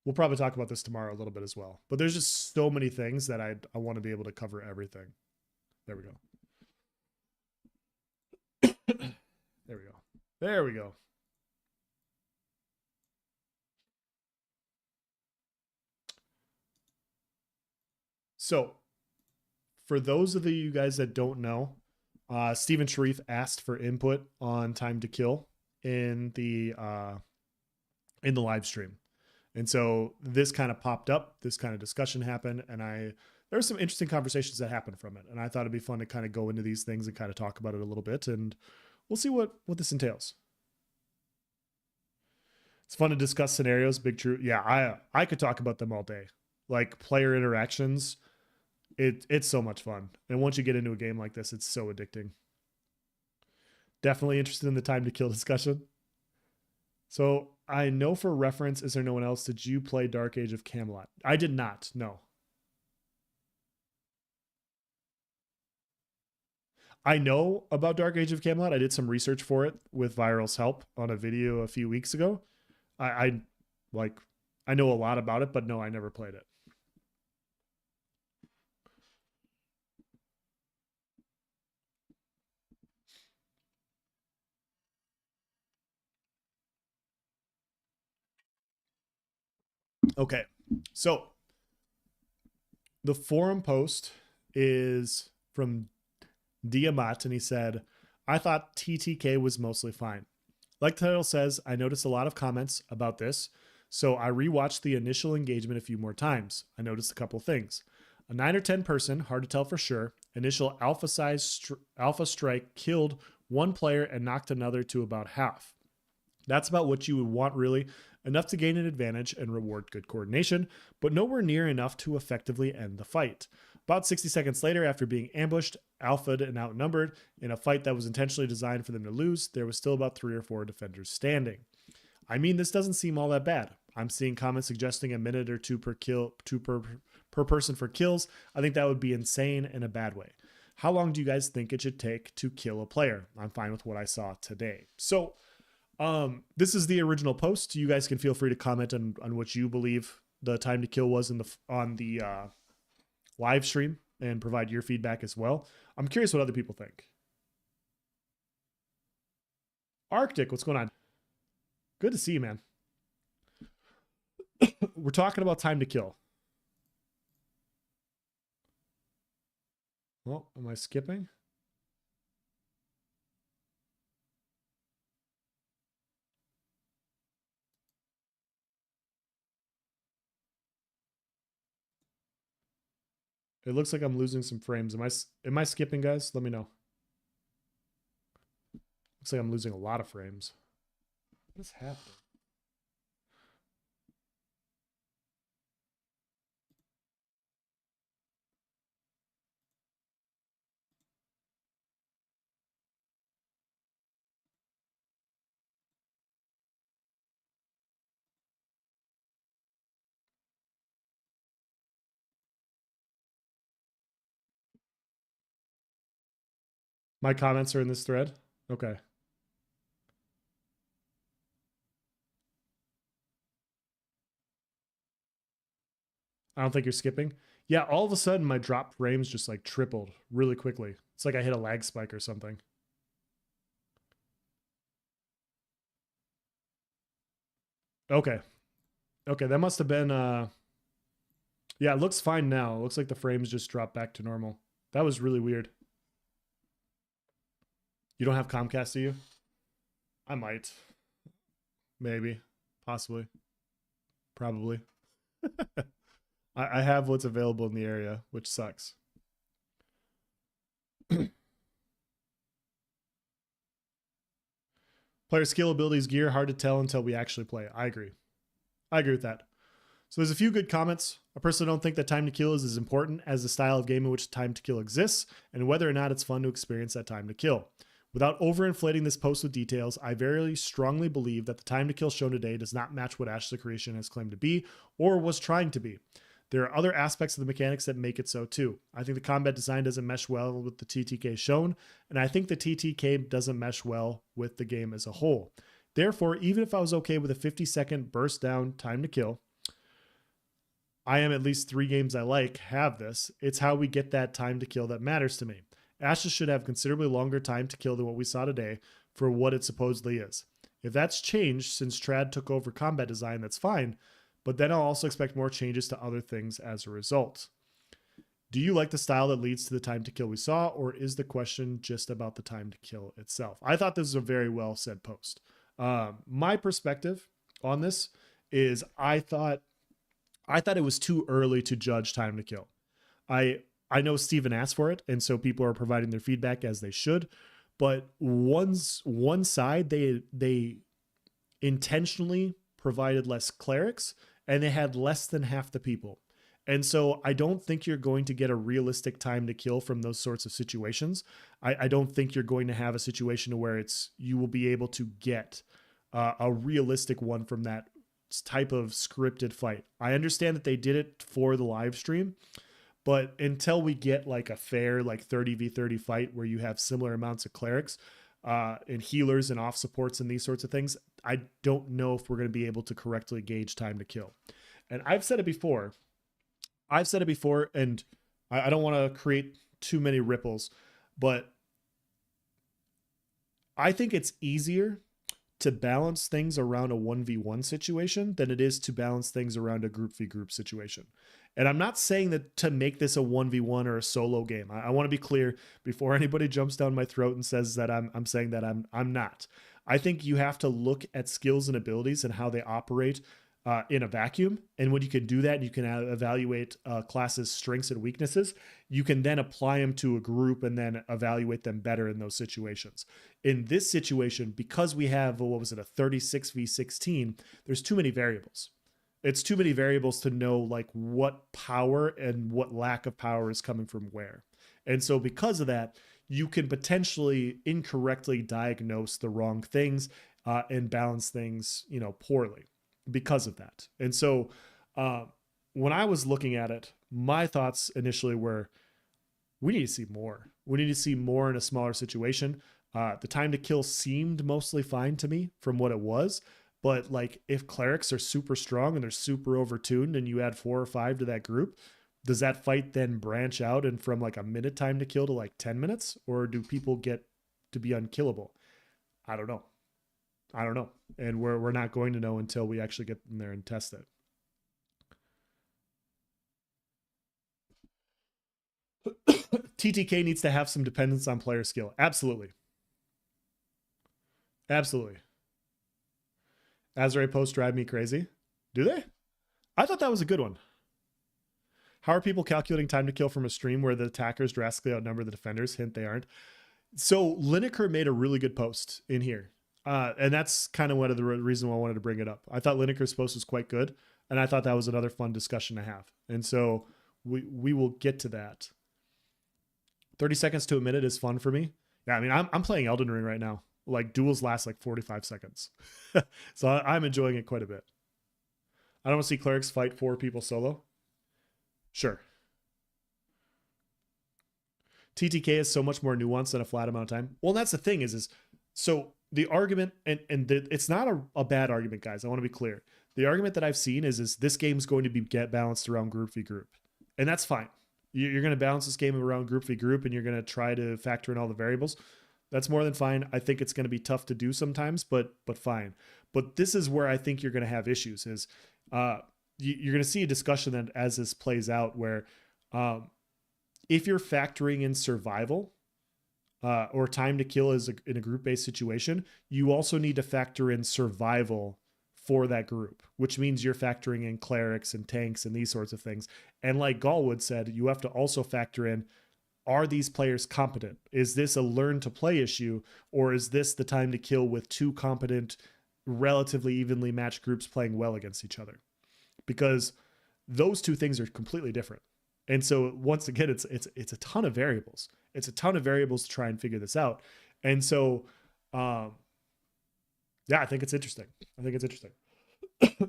We'll probably talk about this tomorrow a little bit as well. But there's just so many things that I want to be able to cover everything. There we go. There we go. There we go. So, for those of you guys that don't know, Stephen Sharif asked for input on time to kill in the live stream. And so this kind of popped up, this kind of discussion happened, and there were some interesting conversations that happened from it. And I thought it'd be fun to kind of go into these things and kind of talk about it a little bit, and we'll see what this entails. It's fun to discuss scenarios. Big true. Yeah, I could talk about them all day. Like player interactions, it's so much fun. And once you get into a game like this, it's so addicting. Definitely interested in the time to kill discussion. So I know for reference, is there no one else? Did you play Dark Age of Camelot? I did not. No. I know about Dark Age of Camelot. I did some research for it with Viral's help on a video a few weeks ago. I know a lot about it, but no, I never played it. Okay, so the forum post is from Diamat, and he said, I thought TTK was mostly fine. Like the title says, I noticed a lot of comments about this, so I rewatched the initial engagement a few more times. I noticed a couple things. A 9 or 10 person, hard to tell for sure, initial alpha strike killed one player and knocked another to about half. That's about what you would want, really. Enough to gain an advantage and reward good coordination, but nowhere near enough to effectively end the fight. About 60 seconds later, after being ambushed, alphaed, and outnumbered in a fight that was intentionally designed for them to lose, there was still about 3 or 4 defenders standing. I mean, this doesn't seem all that bad. I'm seeing comments suggesting a minute or two per person for kills. I think that would be insane in a bad way. How long do you guys think it should take to kill a player? I'm fine with what I saw today. So, this is the original post. You guys can feel free to comment on what you believe the time to kill was on the live stream and provide your feedback as well. I'm curious what other people think. Arctic, what's going on? Good to see you, man. We're talking about time to kill. Well, am I skipping? It looks like I'm losing some frames. Am I skipping, guys? Let me know. Looks like I'm losing a lot of frames. What is happening? My comments are in this thread? Okay. I don't think you're skipping. Yeah, all of a sudden my drop frames just like tripled really quickly. It's like I hit a lag spike or something. Okay. Okay, that must have been yeah, it looks fine now. It looks like the frames just dropped back to normal. That was really weird. You don't have Comcast, do you? I might. Maybe. Possibly. Probably. I have what's available in the area, which sucks. Player skill, abilities, gear, hard to tell until we actually play. I agree. I agree with that. So there's a few good comments. I personally don't think that time to kill is as important as the style of game in which time to kill exists and whether or not it's fun to experience that time to kill. Without overinflating this post with details, I very strongly believe that the time to kill shown today does not match what Ashes of Creation has claimed to be or was trying to be. There are other aspects of the mechanics that make it so too. I think the combat design doesn't mesh well with the TTK shown, and I think the TTK doesn't mesh well with the game as a whole. Therefore, even if I was okay with a 50-second burst down time to kill, I am at least 3 games I like have this. It's how we get that time to kill that matters to me. Ashes should have considerably longer time to kill than what we saw today for what it supposedly is. If that's changed since Trad took over combat design, that's fine, but then I'll also expect more changes to other things as a result. Do you like the style that leads to the time to kill we saw, or is the question just about the time to kill itself? I thought this was a very well said post. My perspective on this is I thought it was too early to judge time to kill. I know Steven asked for it, and so people are providing their feedback as they should. But one side they intentionally provided less clerics, and they had less than half the people. And so I don't think you're going to get a realistic time to kill from those sorts of situations. I don't think you're going to have a situation where you will be able to get a realistic one from that type of scripted fight. I understand that they did it for the live stream, but until we get like a fair like 30v30 fight where you have similar amounts of clerics and healers and off supports and these sorts of things, I don't know if we're going to be able to correctly gauge time to kill. And I've said it before, and I don't want to create too many ripples, but I think it's easier to balance things around a 1v1 situation than it is to balance things around a group v group situation. And I'm not saying that to make this a 1v1 or a solo game. I want to be clear before anybody jumps down my throat and says that I'm saying that I'm not. I think you have to look at skills and abilities and how they operate in a vacuum. And when you can do that, you can evaluate classes' strengths and weaknesses. You can then apply them to a group and then evaluate them better in those situations. In this situation, because we have, what was it, a 36v16, there's too many variables. It's too many variables to know like what power and what lack of power is coming from where. And so because of that, you can potentially incorrectly diagnose the wrong things and balance things, poorly because of that. And so when I was looking at it, my thoughts initially were, we need to see more. We need to see more in a smaller situation. The time to kill seemed mostly fine to me from what it was. But like if clerics are super strong and they're super overtuned and you add 4 or 5 to that group, does that fight then branch out and from like a minute time to kill to like 10 minutes? Or do people get to be unkillable? I don't know. And we're not going to know until we actually get in there and test it. TTK needs to have some dependence on player skill. Absolutely. Azure posts drive me crazy. Do they? I thought that was a good one. How are people calculating time to kill from a stream where the attackers drastically outnumber the defenders? Hint, they aren't. So Lineker made a really good post in here. And that's kind of one of the reason why I wanted to bring it up. I thought Lineker's post was quite good. And I thought that was another fun discussion to have. And so we will get to that. 30 seconds to a minute is fun for me. Yeah, I mean, I'm playing Elden Ring right now. Like duels last like 45 seconds. So I'm enjoying it quite a bit. I don't want to see clerics fight 4 people solo. Sure. TTK is so much more nuanced than a flat amount of time. Well, that's the thing is so the argument, and it's not a bad argument, guys. I want to be clear. The argument that I've seen is this game's going to be get balanced around group v group. And that's fine. You're going to balance this game around group v group and you're going to try to factor in all the variables. That's more than fine. I think it's going to be tough to do sometimes, but fine. But this is where I think you're going to have issues is you're going to see a discussion that as this plays out where if you're factoring in survival or time to kill is in a group-based situation, you also need to factor in survival for that group, which means you're factoring in clerics and tanks and these sorts of things. And like Galwood said, you have to also factor in, are these players competent? Is this a learn to play issue, or is this the time to kill with 2 competent, relatively evenly matched groups playing well against each other? Because those 2 things are completely different. And so once again, it's a ton of variables. It's a ton of variables to try and figure this out. And so, yeah, I think it's interesting.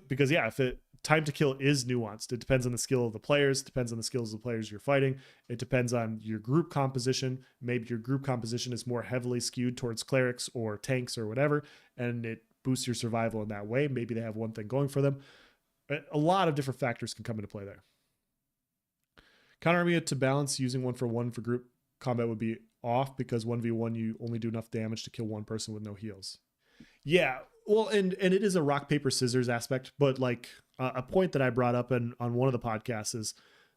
Because yeah, if time to kill is nuanced, it depends on the skill of the players, depends on the skills of the players you're fighting. It depends on your group composition. Maybe your group composition is more heavily skewed towards clerics or tanks or whatever, and it boosts your survival in that way. Maybe they have one thing going for them. A lot of different factors can come into play there. Counter army to balance using 1-for-1 for group combat would be off because 1v1 you only do enough damage to kill one person with no heals. Yeah, well, and it is a rock paper scissors aspect, but like a point that I brought up on one of the podcasts is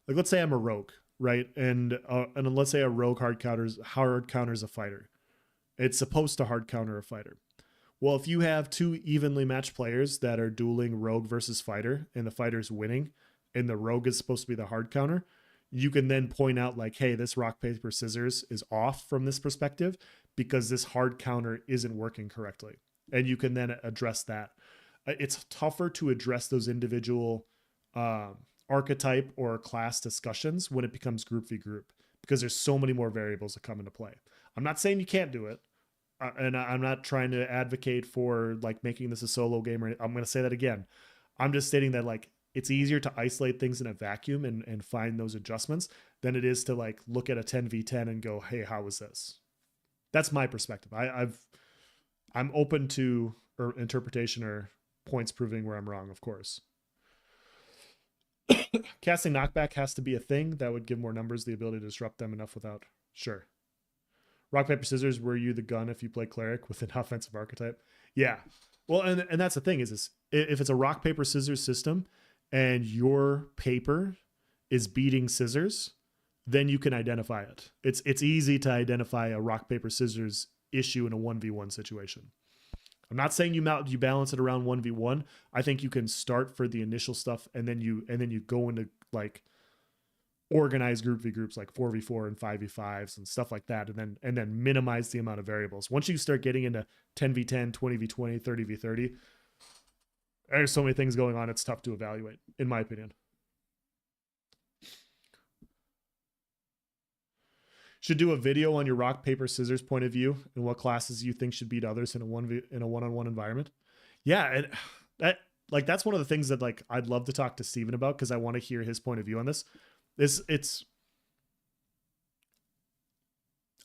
like, let's say I'm a rogue, right? And let's say a rogue hard counters a fighter. It's supposed to hard counter a fighter. Well, if you have 2 evenly matched players that are dueling rogue versus fighter, and the fighter's winning, and the rogue is supposed to be the hard counter, you can then point out like, hey, this rock, paper, scissors is off from this perspective because this hard counter isn't working correctly. And you can then address that. It's tougher to address those individual archetype or class discussions when it becomes group v group because there's so many more variables that come into play. I'm not saying you can't do it. And I'm not trying to advocate for like making this a solo game. I'm going to say that again. I'm just stating that like, it's easier to isolate things in a vacuum and find those adjustments than it is to like look at a 10v10 and go, hey, how was this? That's my perspective. I'm open to interpretation or points proving where I'm wrong, of course. Casting knockback has to be a thing that would give more numbers the ability to disrupt them enough without. Sure. Rock, paper, scissors, were you the gun if you play cleric with an offensive archetype? Yeah. Well, and that's the thing is if it's a rock, paper, scissors system, and your paper is beating scissors, then you can identify it. It's easy to identify a rock, paper, scissors issue in a 1v1 situation. I'm not saying you balance it around 1v1. I think you can start for the initial stuff and then you go into like organized group v groups like 4v4 and 5v5s and stuff like that, and then minimize the amount of variables. Once you start getting into 10v10, 20v20, 30v30, there's so many things going on, it's tough to evaluate, in my opinion. Should do a video on your rock paper scissors point of view and what classes you think should beat others in a one-on-one environment. Yeah, and that's one of the things that like I'd love to talk to Steven about, because I want to hear his point of view on this.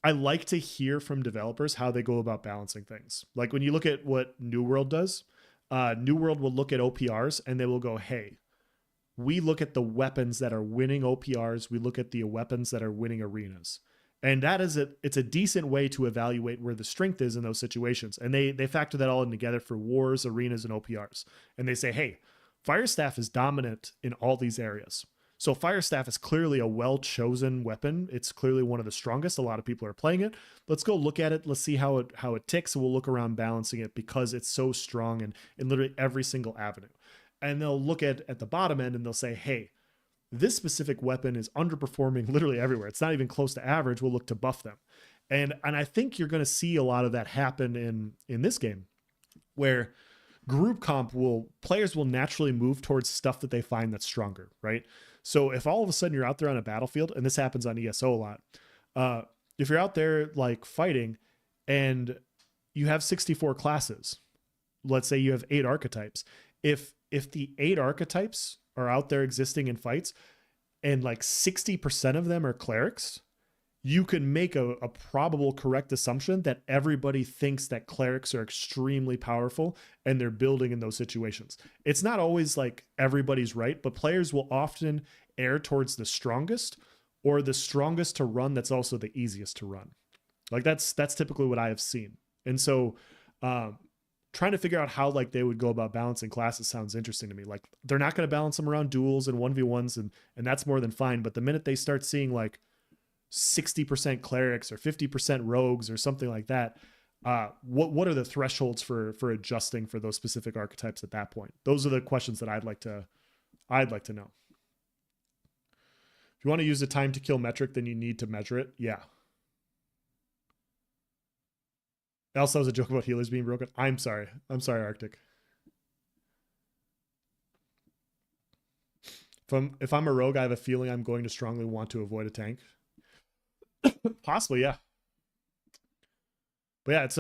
I like to hear from developers how they go about balancing things. Like when you look at what New World does, New World will look at OPRs and they will go, hey, we look at the weapons that are winning OPRs. We look at the weapons that are winning arenas. And that is it's a decent way to evaluate where the strength is in those situations. And they factor that all in together for wars, arenas, and OPRs. And they say, hey, Firestaff is dominant in all these areas. So Firestaff is clearly a well-chosen weapon. It's clearly one of the strongest. A lot of people are playing it. Let's go look at it. Let's see how it ticks. We'll look around balancing it because it's so strong in literally every single avenue. And they'll look at the bottom end and they'll say, hey, this specific weapon is underperforming literally everywhere. It's not even close to average. We'll look to buff them. And I think you're going to see a lot of that happen in this game, where group comp players will naturally move towards stuff that they find that's stronger, right? So if all of a sudden you're out there on a battlefield, and this happens on ESO a lot, if you're out there like fighting and you have 64 classes, let's say you have 8 archetypes. If the 8 archetypes are out there existing in fights and like 60% of them are clerics, you can make a probable correct assumption that everybody thinks that clerics are extremely powerful and they're building in those situations. It's not always like everybody's right, but players will often err towards the strongest, or the strongest to run that's also the easiest to run. Like that's typically what I have seen. And so trying to figure out how like they would go about balancing classes sounds interesting to me. Like they're not going to balance them around duels and 1v1s, and that's more than fine. But the minute they start seeing like 60% clerics or 50% rogues or something like that, what are the thresholds for adjusting for those specific archetypes at that point? Those are the questions that I'd like to know. If you want to use the time to kill metric, then you need to measure it. Yeah. Also, that was a joke about healers being broken. I'm sorry, Arctic. If I'm a rogue, I have a feeling I'm going to strongly want to avoid a tank. Possibly, yeah. But yeah, it's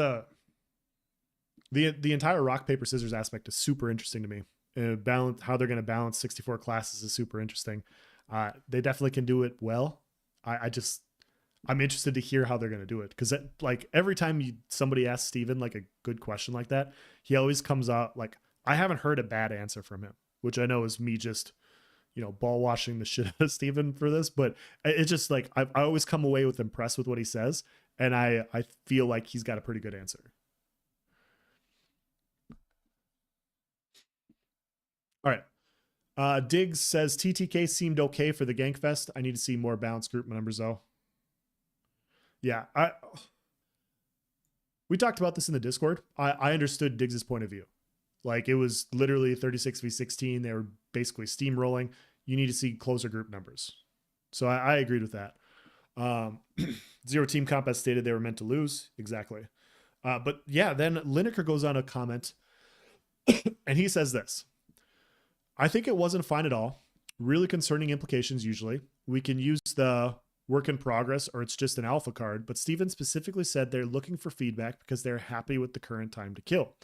the entire rock paper scissors aspect is super interesting to me. How they're going to balance 64 classes is super interesting. They definitely can do it well. I'm interested to hear how they're going to do it, because like every time somebody asks Steven like a good question like that, he always comes out like, I haven't heard a bad answer from him, which I know is me just, ball washing the shit out of Steven for this, but it's just like, I always come away impressed with what he says. And I feel like he's got a pretty good answer. All right. Diggs says TTK seemed okay for the Gankfest. I need to see more balanced group numbers though. Yeah, we talked about this in the Discord. I understood Diggs's point of view. Like it was literally 36v16. They were basically steamrolling. You need to see closer group numbers. So I agreed with that. Zero team comp as stated they were meant to lose. Exactly. But yeah, then Lineker goes on a comment and he says this: I think it wasn't fine at all. Really concerning implications usually. We can use the work in progress or it's just an alpha card, but Steven specifically said they're looking for feedback because they're happy with the current time to kill.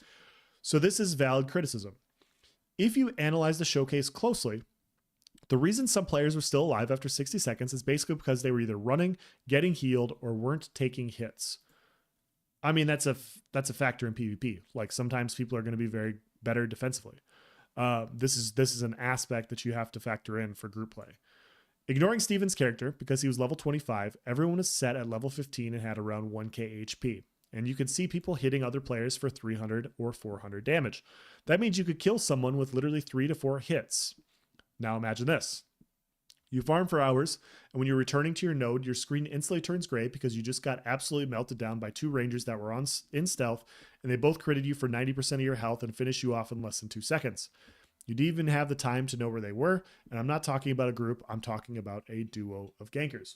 So this is valid criticism. If you analyze the showcase closely, the reason some players were still alive after 60 seconds is basically because they were either running, getting healed, or weren't taking hits. I mean, that's a factor in PvP. Like sometimes people are going to be very better defensively. This is an aspect that you have to factor in for group play. Ignoring Steven's character, because he was level 25, everyone is set at level 15 and had around 1k HP. And you can see people hitting other players for 300 or 400 damage. That means you could kill someone with literally 3 to 4 hits. Now imagine this. You farm for hours, and when you're returning to your node, your screen instantly turns gray because you just got absolutely melted down by 2 rangers that were in stealth, and they both critted you for 90% of your health and finish you off in less than 2 seconds. You didn't even have the time to know where they were, and I'm not talking about a group, I'm talking about a duo of gankers.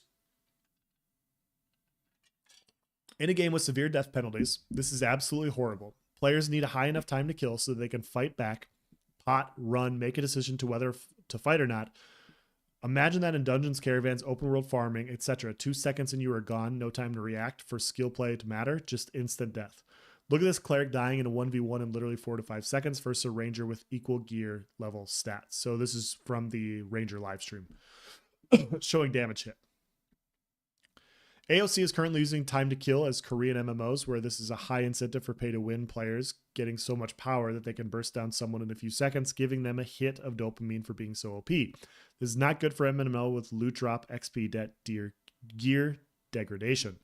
In a game with severe death penalties, this is absolutely horrible. Players need a high enough time to kill so that they can fight back, pot, run, make a decision to whether to fight or not. Imagine that in dungeons, caravans, open world farming, etc. 2 seconds and you are gone, no time to react for skill play to matter, just instant death. Look at this cleric dying in a 1v1 in literally 4 to 5 seconds versus a ranger with equal gear level stats. So this is from the ranger live stream showing damage hit. AOC is currently using time to kill as Korean MMOs, where this is a high incentive for pay to win players getting so much power that they can burst down someone in a few seconds, giving them a hit of dopamine for being so OP. This is not good for MMO with loot drop, XP, gear degradation.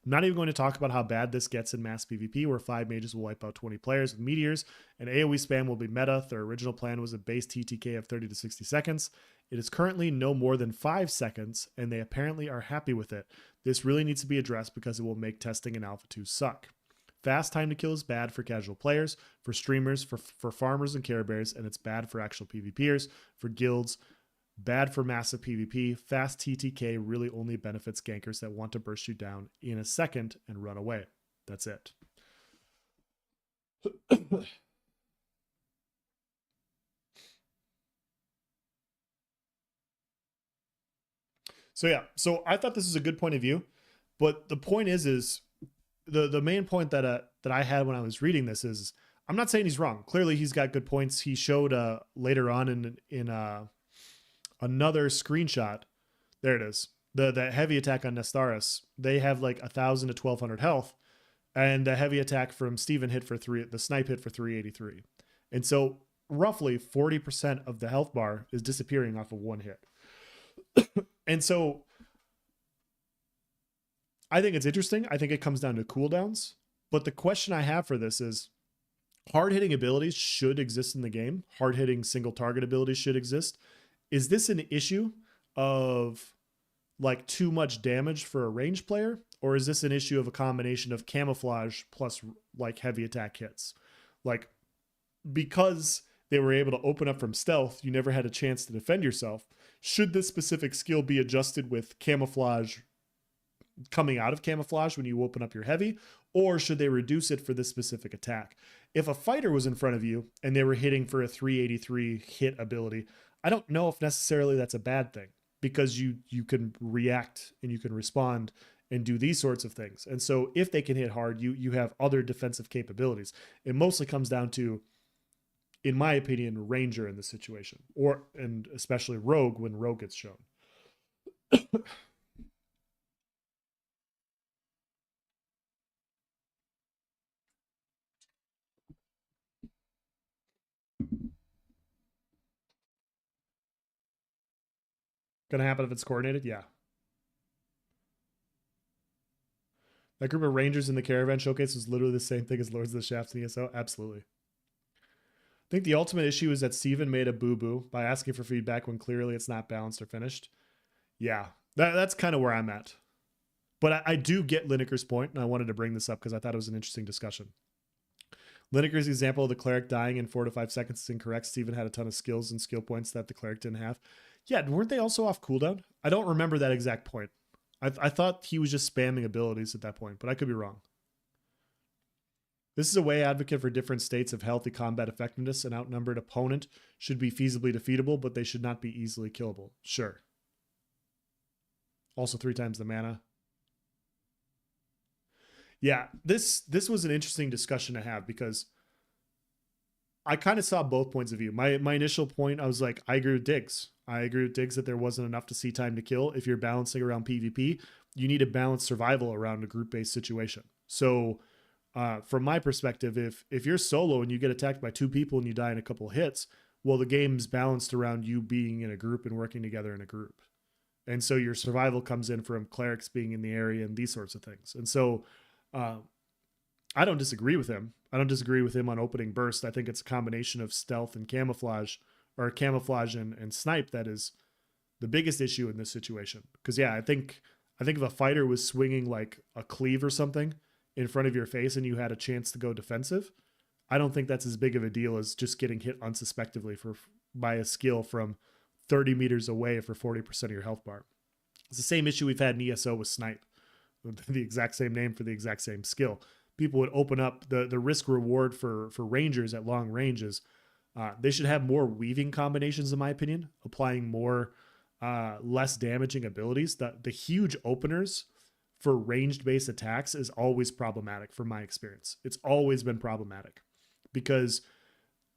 I'm not even going to talk about how bad this gets in mass PvP, where 5 mages will wipe out 20 players with meteors, and AoE spam will be meta. Their original plan was a base TTK of 30 to 60 seconds. It is currently no more than 5 seconds, and they apparently are happy with it. This really needs to be addressed because it will make testing in Alpha 2 suck. Fast time to kill is bad for casual players, for streamers, for farmers and care bears, and it's bad for actual PvPers, for guilds, bad for massive PvP. Fast TTK really only benefits gankers that want to burst you down in a second and run away. That's it. So yeah, so I thought this is a good point of view, but the point is the main point that I had when I was reading this is I'm not saying he's wrong. Clearly, he's got good points. He showed later on in another screenshot. There it is. The heavy attack on Nestaris. They have like 1,000 to 1,200 health, and the heavy attack from Steven hit for 3. The snipe hit for 383, and so roughly 40% of the health bar is disappearing off of one hit. And so I think it's interesting. I think it comes down to cooldowns. But the question I have for this is hard-hitting abilities should exist in the game. Hard-hitting single target abilities should exist. Is this an issue of like too much damage for a ranged player? Or is this an issue of a combination of camouflage plus like heavy attack hits? Like because they were able to open up from stealth, you never had a chance to defend yourself. Should this specific skill be adjusted with camouflage coming out of camouflage when you open up your heavy, or should they reduce it for this specific attack? If a fighter was in front of you and they were hitting for a 383 hit ability, I don't know if necessarily that's a bad thing, because you can react and you can respond and do these sorts of things. And so if they can hit hard, you have other defensive capabilities. It mostly comes down to, in my opinion, Ranger in this situation, and especially Rogue when Rogue gets shown. Gonna happen if it's coordinated? Yeah. That group of Rangers in the Caravan showcase was literally the same thing as Lords of the Shafts in ESO. Absolutely. I think the ultimate issue is that Steven made a boo-boo by asking for feedback when clearly it's not balanced or finished. Yeah, that's kind of where I'm at. But I do get Lineker's point, and I wanted to bring this up because I thought it was an interesting discussion. Lineker's example of the cleric dying in 4 to 5 seconds is incorrect. Steven had a ton of skills and skill points that the cleric didn't have. Yeah, weren't they also off cooldown? I don't remember that exact point. I thought he was just spamming abilities at that point, but I could be wrong. This is a way advocate for different states of healthy combat effectiveness. An outnumbered opponent should be feasibly defeatable, but they should not be easily killable. Sure. Also 3 times the mana. Yeah, this was an interesting discussion to have because I kind of saw both points of view. My initial point, I was like, I agree with Diggs. I agree with Diggs that there wasn't enough to see time to kill. If you're balancing around PvP, you need to balance survival around a group-based situation. So from my perspective, if you're solo and you get attacked by 2 people and you die in a couple of hits, well, the game's balanced around you being in a group and working together in a group. And so your survival comes in from clerics being in the area and these sorts of things. And so I don't disagree with him. I don't disagree with him on opening burst. I think it's a combination of stealth and camouflage, or camouflage and snipe that is the biggest issue in this situation. Because yeah, I think if a fighter was swinging like a cleave or something in front of your face and you had a chance to go defensive, I don't think that's as big of a deal as just getting hit unsuspectively by a skill from 30 meters away for 40% of your health bar. It's the same issue we've had in ESO with snipe, the exact same name for the exact same skill. People would open up the risk reward for rangers at long ranges. They should have more weaving combinations, in my opinion, applying more less damaging abilities. The huge openers for ranged based attacks is always problematic from my experience. It's always been problematic because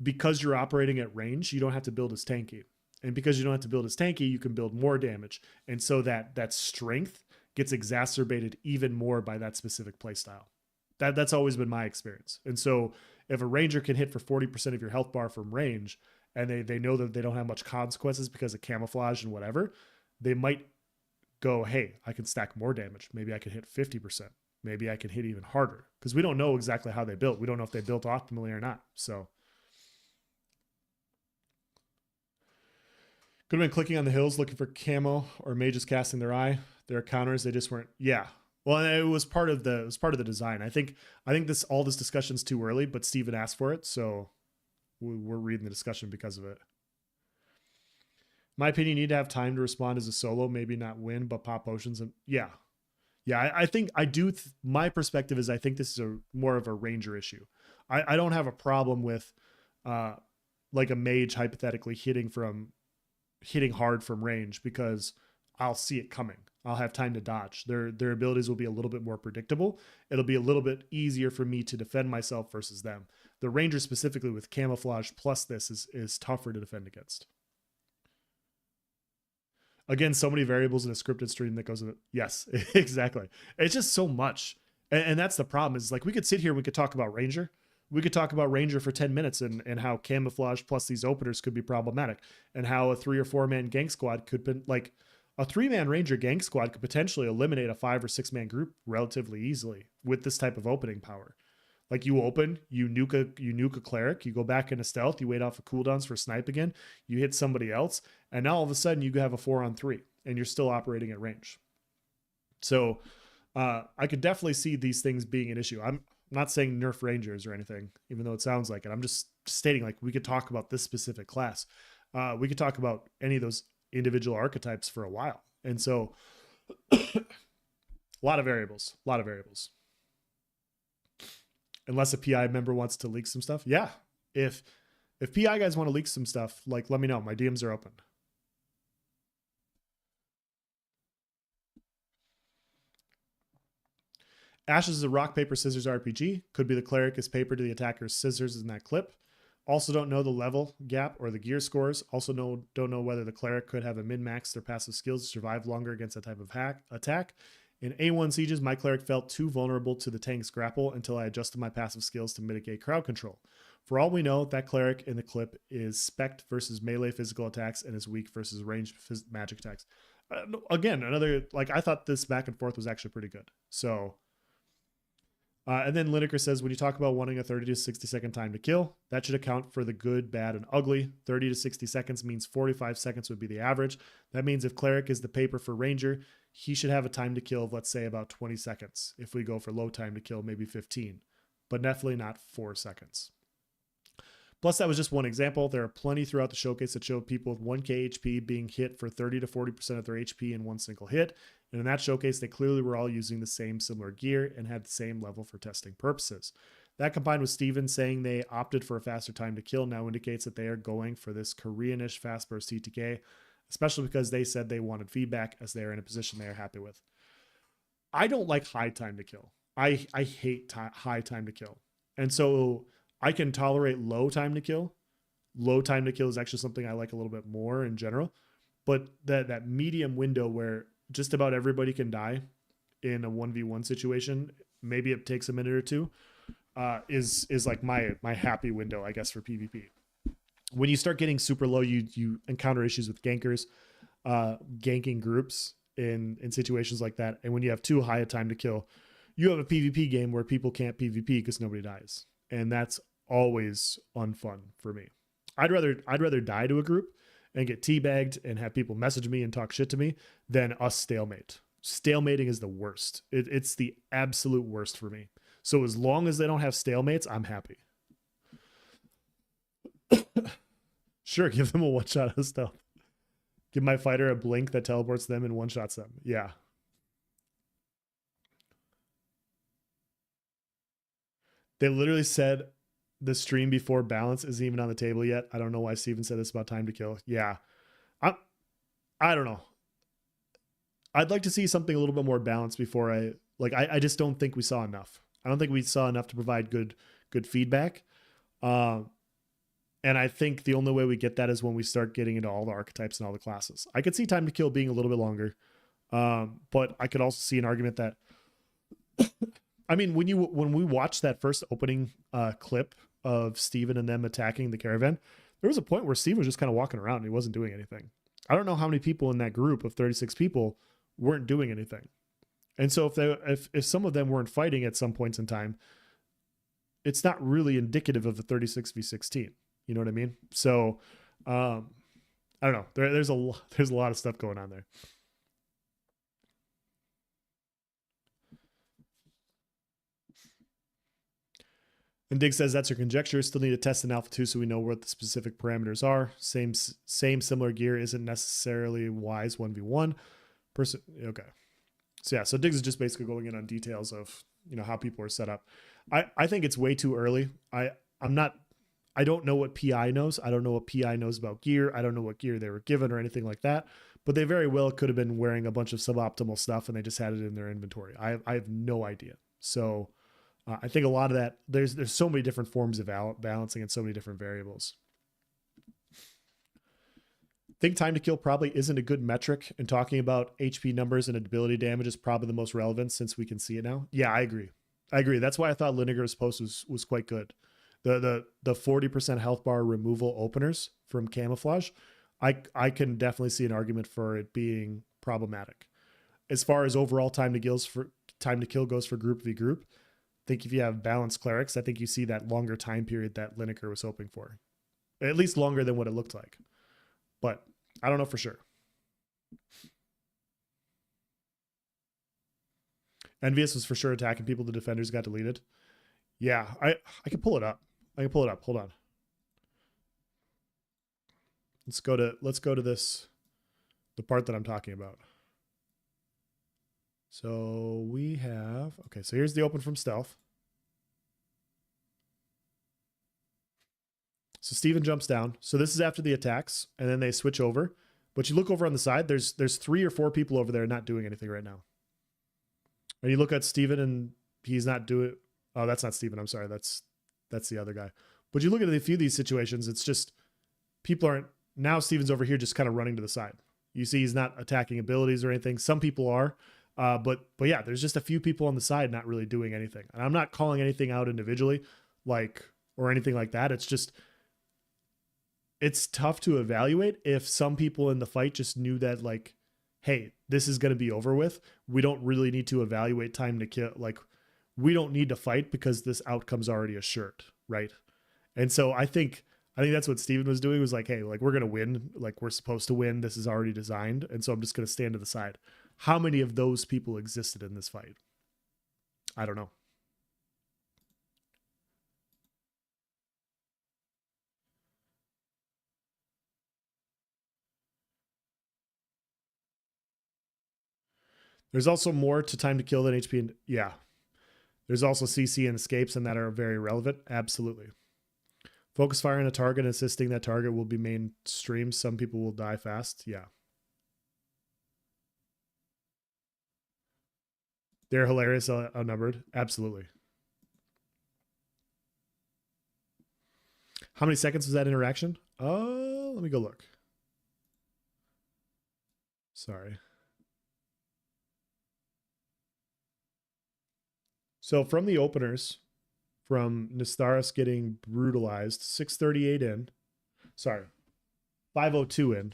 you're operating at range, you don't have to build as tanky. And because you don't have to build as tanky, you can build more damage. And so that strength gets exacerbated even more by that specific playstyle. That's always been my experience. And so if a ranger can hit for 40% of your health bar from range, and they know that they don't have much consequences because of camouflage and whatever, they might go, hey, I can stack more damage. Maybe I can hit 50%. Maybe I can hit even harder, because we don't know exactly how they built. We don't know if they built optimally or not. So could have been clicking on the hills looking for camo, or mages casting their eye. There are counters, they just weren't. Yeah. Well, it was part of the design. I think all this discussion's too early, but Steven asked for it, so we're reading the discussion because of it. My opinion, you need to have time to respond as a solo, maybe not win, but pop potions. And yeah. I think I do. My perspective is I think this is more of a ranger issue. I don't have a problem with like a mage hypothetically hitting hard from range, because I'll see it coming. I'll have time to dodge. Their abilities will be a little bit more predictable. It'll be a little bit easier for me to defend myself versus them. The ranger specifically with camouflage plus this is tougher to defend against. Again, so many variables in a scripted stream that goes in it. Yes, exactly. It's just so much. And that's the problem, is like we could sit here and we could talk about ranger. We could talk about ranger for 10 minutes and how camouflage plus these openers could be problematic, and how a 3 or 4 man gang squad could be like a 3-man ranger gang squad could potentially eliminate a 5 or 6 man group relatively easily with this type of opening power. Like you open, you nuke a cleric, you go back into stealth, you wait off of cooldowns for snipe again, you hit somebody else, and now all of a sudden you have a 4-on-3 and you're still operating at range. So I could definitely see these things being an issue. I'm not saying nerf rangers or anything, even though it sounds like it. I'm just stating, like, we could talk about this specific class. We could talk about any of those individual archetypes for a while. And so a lot of variables. Unless a PI member wants to leak some stuff. Yeah. If PI guys want to leak some stuff, like, let me know. My DMs are open. Ashes is a rock, paper, scissors RPG. Could be the cleric is paper to the attacker's scissors in that clip. Also don't know the level gap or the gear scores. Also don't know whether the cleric could have a min-max their passive skills to survive longer against that type of attack. In A1 sieges, my cleric felt too vulnerable to the tank's grapple until I adjusted my passive skills to mitigate crowd control. For all we know, that cleric in the clip is spect versus melee physical attacks and is weak versus ranged magic attacks. Again, another, like, I thought this back and forth was actually pretty good. So... and then Lineker says, when you talk about wanting a 30 to 60 second time to kill, that should account for the good, bad, and ugly. 30 to 60 seconds means 45 seconds would be the average. That means if cleric is the paper for ranger, he should have a time to kill of, let's say, about 20 seconds. If we go for low time to kill, maybe 15, but definitely not 4 seconds. Plus, that was just one example. There are plenty throughout the showcase that showed people with 1k HP being hit for 30 to 40% of their HP in one single hit. And in that showcase, they clearly were all using the same similar gear and had the same level for testing purposes. That combined with Steven saying they opted for a faster time to kill now indicates that they are going for this Koreanish fast burst TTK, especially because they said they wanted feedback as they are in a position they are happy with. I don't like high time to kill. I hate high time to kill. And so I can tolerate low time to kill. Low time to kill is actually something I like a little bit more in general. But that medium window where just about everybody can die in a 1v1 situation, maybe it takes a minute or two, is like my happy window, I guess, for PvP. When you start getting super low, you encounter issues with gankers, ganking groups in situations like that. And when you have too high a time to kill, you have a PvP game where people can't PvP because nobody dies. And that's always unfun for me. I'd rather die to a group and get teabagged and have people message me and talk shit to me than us stalemate. Stalemating is the worst. It's the absolute worst for me. So as long as they don't have stalemates, I'm happy. Sure, give them a one shot of stealth. Give my fighter a blink that teleports them and one shots them. Yeah. They literally said the stream before balance isn't even on the table yet. I don't know why Steven said this about time to kill. Yeah. I don't know. I'd like to see something a little bit more balanced before I just don't think we saw enough. I don't think we saw enough to provide good feedback. And I think the only way we get that is when we start getting into all the archetypes and all the classes. I could see time to kill being a little bit longer. But I could also see an argument that I mean, when we watched that first opening clip of Steven and them attacking the Caravan, there was a point where Steven was just kind of walking around and he wasn't doing anything. I don't know how many people in that group of 36 people weren't doing anything. And so if some of them weren't fighting at some points in time, it's not really indicative of a 36v16. You know what I mean? So I don't know. There's a lot of stuff going on there. And Dig says that's your conjecture. Still need to test in Alpha 2 so we know what the specific parameters are. Same similar gear isn't necessarily wise 1v1. Okay. So yeah, so Diggs is just basically going in on details of, you know, how people are set up. I think it's way too early. I don't know what PI knows. I don't know what PI knows about gear. I don't know what gear they were given or anything like that. But they very well could have been wearing a bunch of suboptimal stuff and they just had it in their inventory. I have no idea. So I think a lot of that, there's so many different forms of balancing and so many different variables. I think time to kill probably isn't a good metric, and talking about HP numbers and ability damage is probably the most relevant since we can see it now. Yeah, I agree. That's why I thought Linegar's post was quite good. The 40% health bar removal openers from camouflage, I can definitely see an argument for it being problematic. As far as overall time to kill goes for group v group, I think if you have balanced clerics, I think you see that longer time period that Lineker was hoping for. At least longer than what it looked like. But I don't know for sure. Envious was for sure attacking people. The defenders got deleted. Yeah, I can pull it up. Hold on. Let's go to this, the part that I'm talking about. So we have, okay, so here's the open from stealth. So Steven jumps down. So this is after the attacks, and then they switch over. But you look over on the side, there's 3 or 4 people over there not doing anything right now. And you look at Steven and he's not doing, oh, that's not Steven, I'm sorry, that's the other guy. But you look at a few of these situations, it's just people aren't, now Steven's over here just kind of running to the side. You see he's not attacking abilities or anything. Some people are. But yeah, there's just a few people on the side not really doing anything. And I'm not calling anything out individually, or anything like that. It's just, it's tough to evaluate if some people in the fight just knew that, hey, this is going to be over with. We don't really need to evaluate time to kill. We don't need to fight because this outcome's already assured, right? And so I think that's what Steven was doing, was hey, we're going to win. We're supposed to win. This is already designed. And so I'm just going to stand to the side. How many of those people existed in this fight? I don't know. There's also more to time to kill than HP. And yeah. There's also CC and escapes, and that are very relevant. Absolutely. Focus fire on a target and assisting that target will be mainstream. Some people will die fast. Yeah. They're hilarious, outnumbered. Absolutely. How many seconds was that interaction? Let me go look. Sorry. So from the openers, from Nistaris getting brutalized, 638 in. Sorry, 502 in.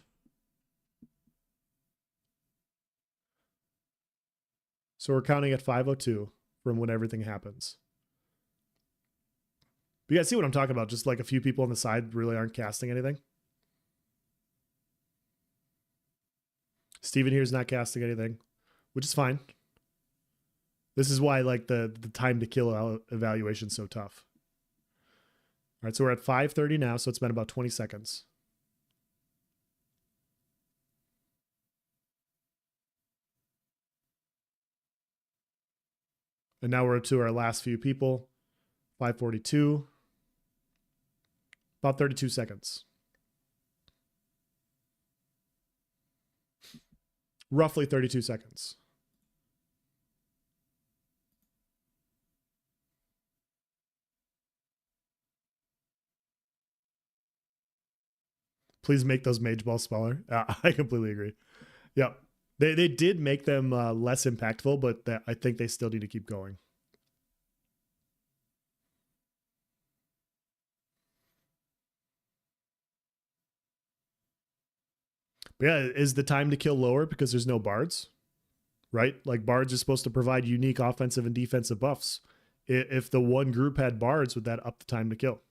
So we're counting at 502 from when everything happens. But you guys see what I'm talking about? Just a few people on the side really aren't casting anything. Steven here is not casting anything, which is fine. This is why like the time to kill evaluation is so tough. All right, so we're at 5:30 now, so it's been about 20 seconds. And now we're to our last few people. 5:42. About 32 seconds. Roughly 32 seconds. Please make those mage balls smaller. I completely agree. Yeah. They did make them less impactful, but I think they still need to keep going. But yeah, is the time to kill lower because there's no bards? Right? Like bards are supposed to provide unique offensive and defensive buffs. If the one group had bards, would that up the time to kill?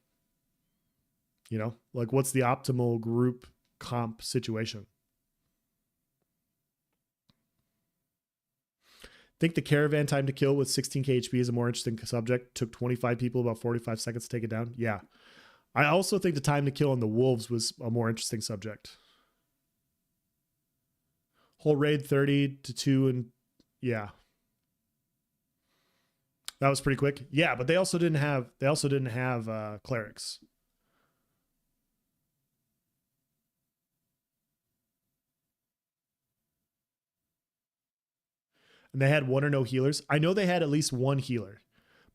You know, like what's the optimal group comp situation? I think the Caravan time to kill with 16k HP is a more interesting subject. Took 25 people about 45 seconds to take it down. Yeah. I also think the time to kill on the wolves was a more interesting subject. Whole raid 30 to 2 and yeah. That was pretty quick. Yeah, but they also didn't have clerics. And they had one or no healers. I know they had at least one healer,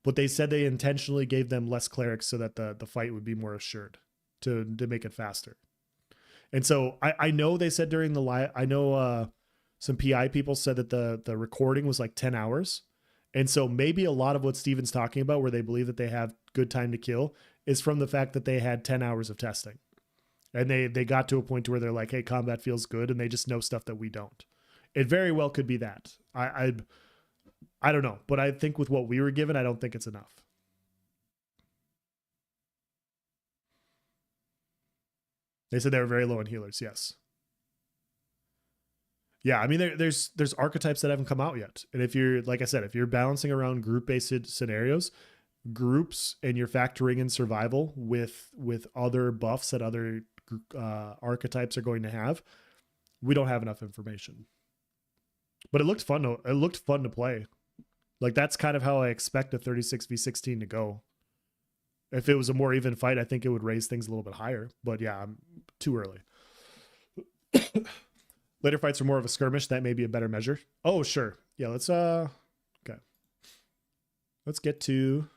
but they said they intentionally gave them less clerics so that the fight would be more assured to make it faster. And so I know they said during the live, I know some PI people said that the recording was like 10 hours. And so maybe a lot of what Steven's talking about, where they believe that they have good time to kill, is from the fact that they had 10 hours of testing. And they got to a point where they're like, hey, combat feels good, and they just know stuff that we don't. It very well could be that. I don't know, but I think with what we were given, I don't think it's enough. They said they were very low in healers. Yes. Yeah, I mean, there's archetypes that haven't come out yet, and if you're, like I said, if you're balancing around group based scenarios, groups, and you're factoring in survival with other buffs that other archetypes are going to have, we don't have enough information. But it looked fun. It looked fun to play. Like that's kind of how I expect a 36v16 to go. If it was a more even fight, I think it would raise things a little bit higher. But yeah, I'm too early. Later fights are more of a skirmish. That may be a better measure. Oh, sure. Yeah, let's okay. Let's get to.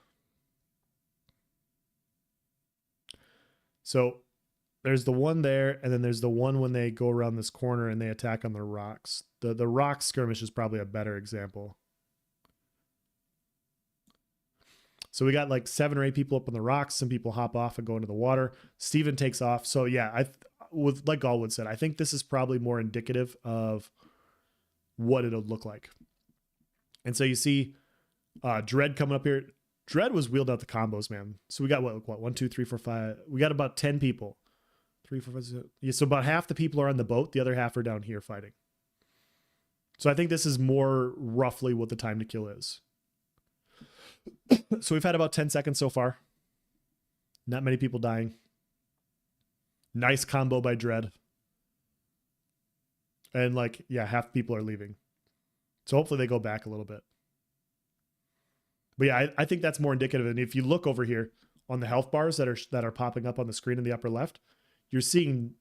So there's the one there, and then there's the one when they go around this corner and they attack on the rocks. The rock skirmish is probably a better example. So we got like 7 or 8 people up on the rocks. Some people hop off and go into the water. Steven takes off. So yeah, with like Galwood said, I think this is probably more indicative of what it'll look like. And so you see Dread coming up here. Dread was wheeled out the combos, man. So we got what 1, 2, 3, 4, 5. We got about 10 people. 3, 4, 5, 6. Yeah, so about half the people are on the boat. The other half are down here fighting. So I think this is more roughly what the time to kill is. So we've had about 10 seconds so far. Not many people dying. Nice combo by Dread. And like, yeah, half people are leaving. So hopefully they go back a little bit. But yeah, I think that's more indicative. And if you look over here on the health bars that are popping up on the screen in the upper left, you're seeing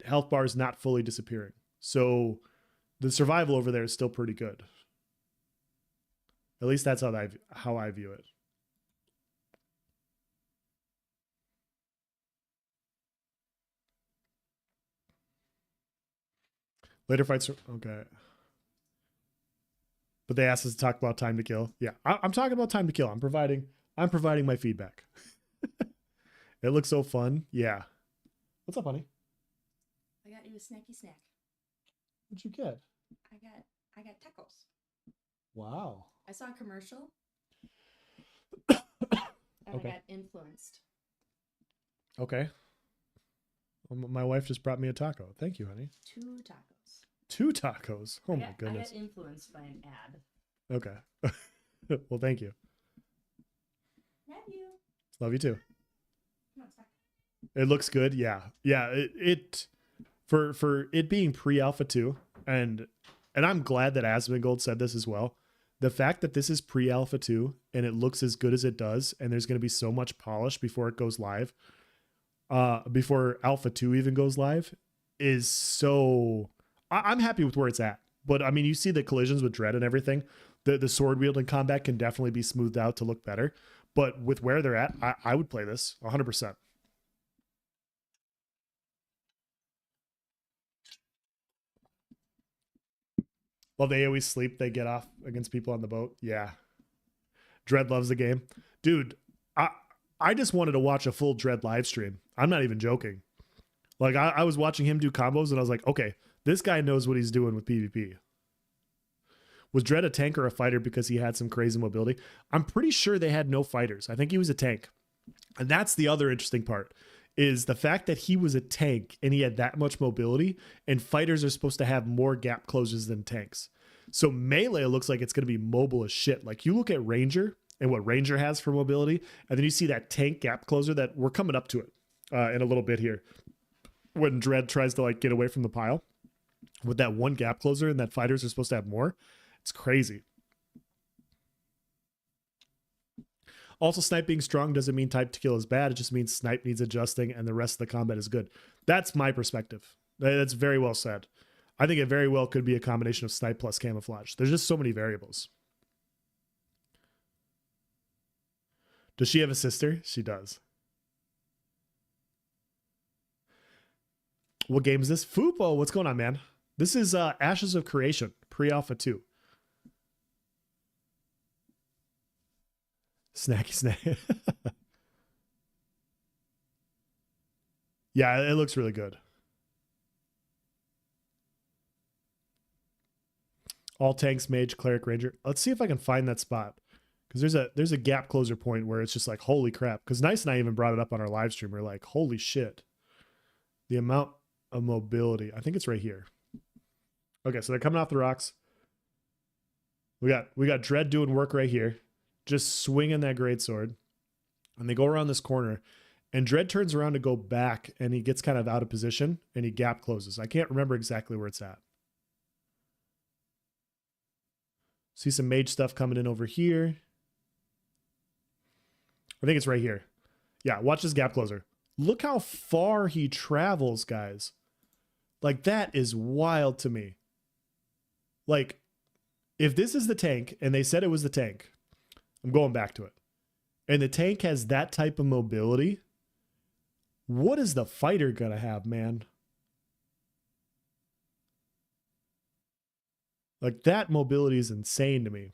health bars not fully disappearing. So the survival over there is still pretty good. At least that's how I view it. Later fights. Okay. But they asked us to talk about time to kill. Yeah, I'm talking about time to kill. I'm providing my feedback. It looks so fun. Yeah. What's up, honey? I got you a snacky snack. What'd you get? I got tacos. Wow. I saw a commercial. And Okay. I got influenced. Okay. My wife just brought me a taco. Thank you, honey. 2 tacos. 2 tacos. Oh I my got goodness. influenced by an ad. Okay. Well, thank you. Love you. Love you too. Come on, it's back. It looks good. Yeah. Yeah. It for it being pre-alpha 2, and I'm glad that Asmongold said this as well. The fact that this is pre-alpha 2 and it looks as good as it does, and there's going to be so much polish before it goes live, before alpha 2 even goes live, is so I'm happy with where it's at. But I mean, you see the collisions with Dread and everything. The sword wielding combat can definitely be smoothed out to look better. But with where they're at, I would play this 100%. Well, they always sleep. They get off against people on the boat. Yeah. Dread loves the game. Dude, I just wanted to watch a full Dread live stream. I'm not even joking. Like, I was watching him do combos, and I was like, okay, this guy knows what he's doing with PvP. Was Dread a tank or a fighter because he had some crazy mobility? I'm pretty sure they had no fighters. I think he was a tank. And that's the other interesting part, is the fact that he was a tank and he had that much mobility, and fighters are supposed to have more gap closures than tanks. So melee looks like it's going to be mobile as shit. Like, you look at Ranger and what Ranger has for mobility, and then you see that tank gap closer that we're coming up to it in a little bit here. When Dread tries to like get away from the pile with that one gap closer, and that fighters are supposed to have more. It's crazy. Also, snipe being strong doesn't mean type to kill is bad. It just means snipe needs adjusting and the rest of the combat is good. That's my perspective. That's very well said. I think it very well could be a combination of snipe plus camouflage. There's just so many variables. Does she have a sister? She does. What game is this? Fupo, what's going on, man? This is Ashes of Creation, pre-alpha 2. Snacky snack. Yeah, it looks really good. All tanks, mage, cleric, ranger. Let's see if I can find that spot. Because there's a gap closer point where it's just like, holy crap. Because Nice and I even brought it up on our live stream. We're like, holy shit. The amount of mobility. I think it's right here. Okay, so they're coming off the rocks. We got Dread doing work right here. Just swinging that greatsword. And they go around this corner. And Dread turns around to go back. And he gets kind of out of position. And he gap closes. I can't remember exactly where it's at. See some mage stuff coming in over here. I think it's right here. Yeah, watch this gap closer. Look how far he travels, guys. Like, that is wild to me. Like, if this is the tank, and they said it was the tank, I'm going back to it, and the tank has that type of mobility, what is the fighter gonna have, man? Like, that mobility is insane to me.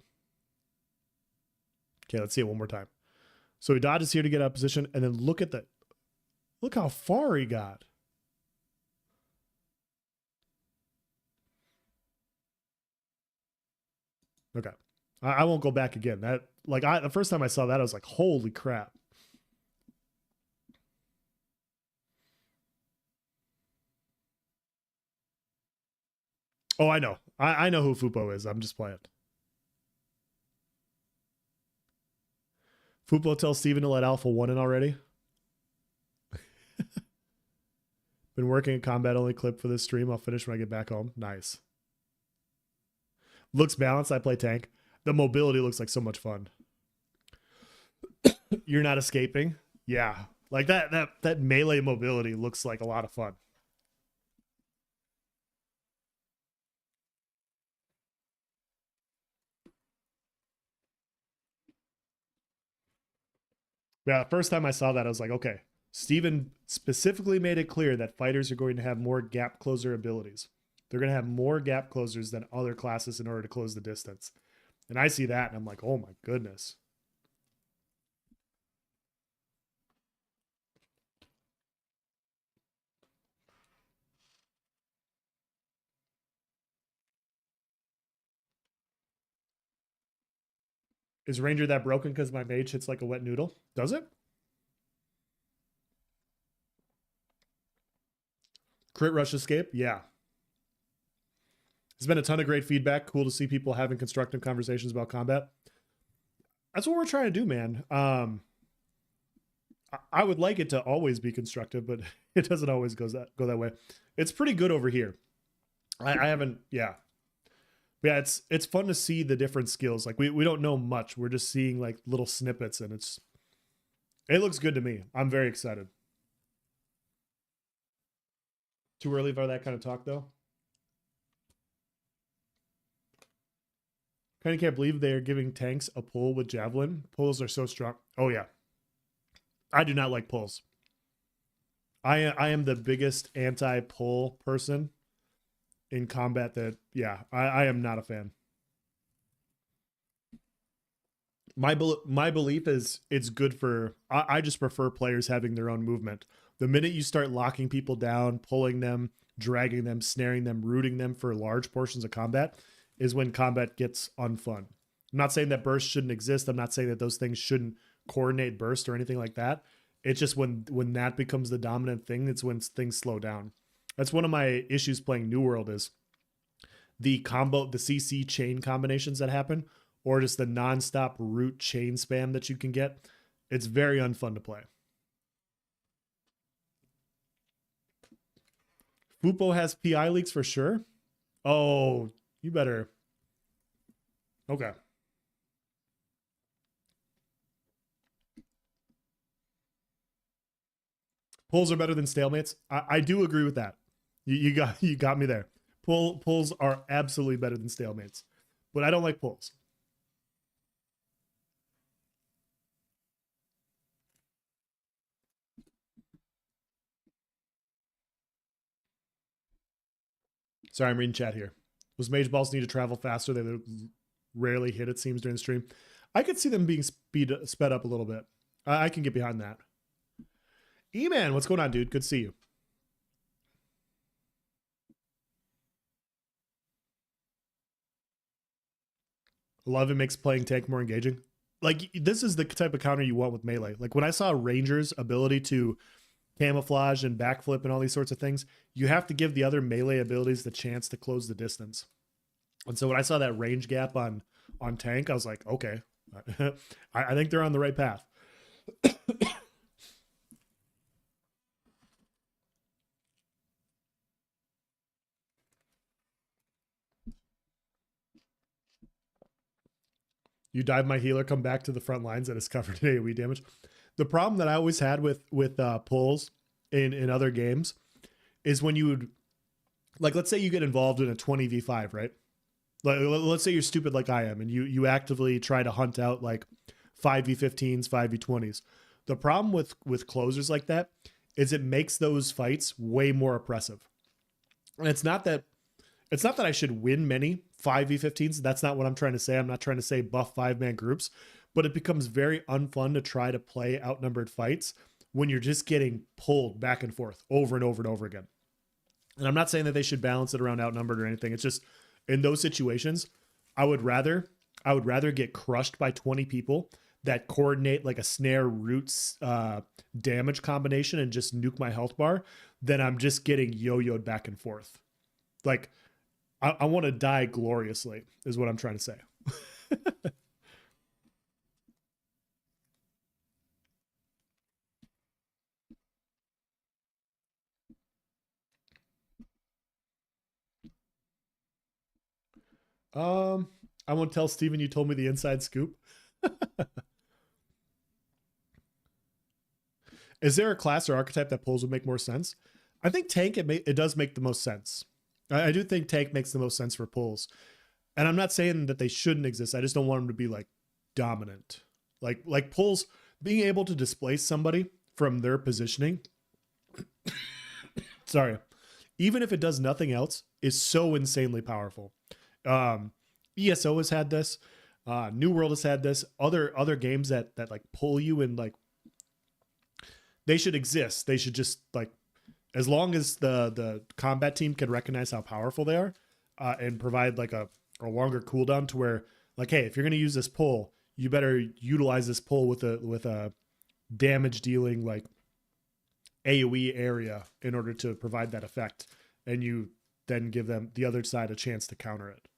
Okay, let's see it one more time. So he dodges here to get out of position, and then look how far he got. Okay. I won't go back again. The first time I saw that, I was like, holy crap. Oh, I know. I know who Fupo is. I'm just playing. Fupo tells Steven to let Alpha 1 in already. Been working a combat only clip for this stream. I'll finish when I get back home. Nice. Looks balanced. I play tank. The mobility looks like so much fun. You're not escaping. Yeah. Like that melee mobility looks like a lot of fun. Yeah, the first time I saw that, I was like, okay. Steven specifically made it clear that fighters are going to have more gap closer abilities. They're going to have more gap closers than other classes in order to close the distance. And I see that, and I'm like, oh my goodness. Is Ranger that broken because my mage hits like a wet noodle? Does it? Crit rush escape? Yeah. There's been a ton of great feedback. Cool to see people having constructive conversations about combat. That's what we're trying to do, man. I would like it to always be constructive, but it doesn't always go that way. It's pretty good over here. I haven't, yeah. But yeah, it's fun to see the different skills. Like we don't know much. We're just seeing like little snippets, and it looks good to me. I'm very excited. Too early for that kind of talk, though. Kind of can't believe they are giving tanks a pull with javelin. Pulls are so strong. Oh yeah, I do not like pulls. I am the biggest anti-pull person in combat. That yeah, I am not a fan. My belief is it's good for. I just prefer players having their own movement. The minute you start locking people down, pulling them, dragging them, snaring them, rooting them for large portions of combat, is when combat gets unfun. I'm not saying that burst shouldn't exist. I'm not saying that those things shouldn't coordinate burst or anything like that. It's just when that becomes the dominant thing, it's when things slow down. That's one of my issues playing New World is the CC chain combinations that happen, or just the nonstop root chain spam that you can get. It's very unfun to play. Fupo has PI leaks for sure. Oh, you better. Okay. Pulls are better than stalemates. I do agree with that. You got me there. Pulls are absolutely better than stalemates, but I don't like pulls. Sorry, I'm reading chat here. Those mage balls need to travel faster. They rarely hit, it seems, during the stream. I could see them being sped up a little bit. I can get behind that. E-Man, what's going on, dude? Good to see you. Love it makes playing tank more engaging. Like, this is the type of counter you want with melee. Like, when I saw Ranger's ability to camouflage and backflip and all these sorts of things, you have to give the other melee abilities the chance to close the distance. And so when I saw that range gap on tank, I was like, okay, I think they're on the right path. You dive my healer, come back to the front lines that is covered in AoE damage. The problem that I always had with pulls in other games is when you would, like, let's say you get involved in a 20v5, right? Like, let's say you're stupid like I am, and you actively try to hunt out like 5v15s, 5v20s. The problem with closers like that is it makes those fights way more oppressive. And it's not that I should win many 5v15s. That's not what I'm trying to say. I'm not trying to say buff 5-man groups, but it becomes very unfun to try to play outnumbered fights when you're just getting pulled back and forth over and over and over again. And I'm not saying that they should balance it around outnumbered or anything. It's just in those situations, I would rather get crushed by 20 people that coordinate like a snare roots damage combination and just nuke my health bar than I'm just getting yo-yoed back and forth. Like, I want to die gloriously is what I'm trying to say. I won't tell Steven you told me the inside scoop. Is there a class or archetype that pulls would make more sense? I think tank, it does make the most sense. I do think tank makes the most sense for pulls. And I'm not saying that they shouldn't exist. I just don't want them to be like dominant. Like pulls, being able to displace somebody from their positioning. Sorry. Even if it does nothing else, is so insanely powerful. ESO has had this. New World has had this. Other games that like pull you and like they should exist. They should just like, as long as the combat team can recognize how powerful they are, and provide like a longer cooldown to where like, hey, if you're gonna use this pull, you better utilize this pull with a damage dealing like AoE area in order to provide that effect. And you then give them the other side a chance to counter it.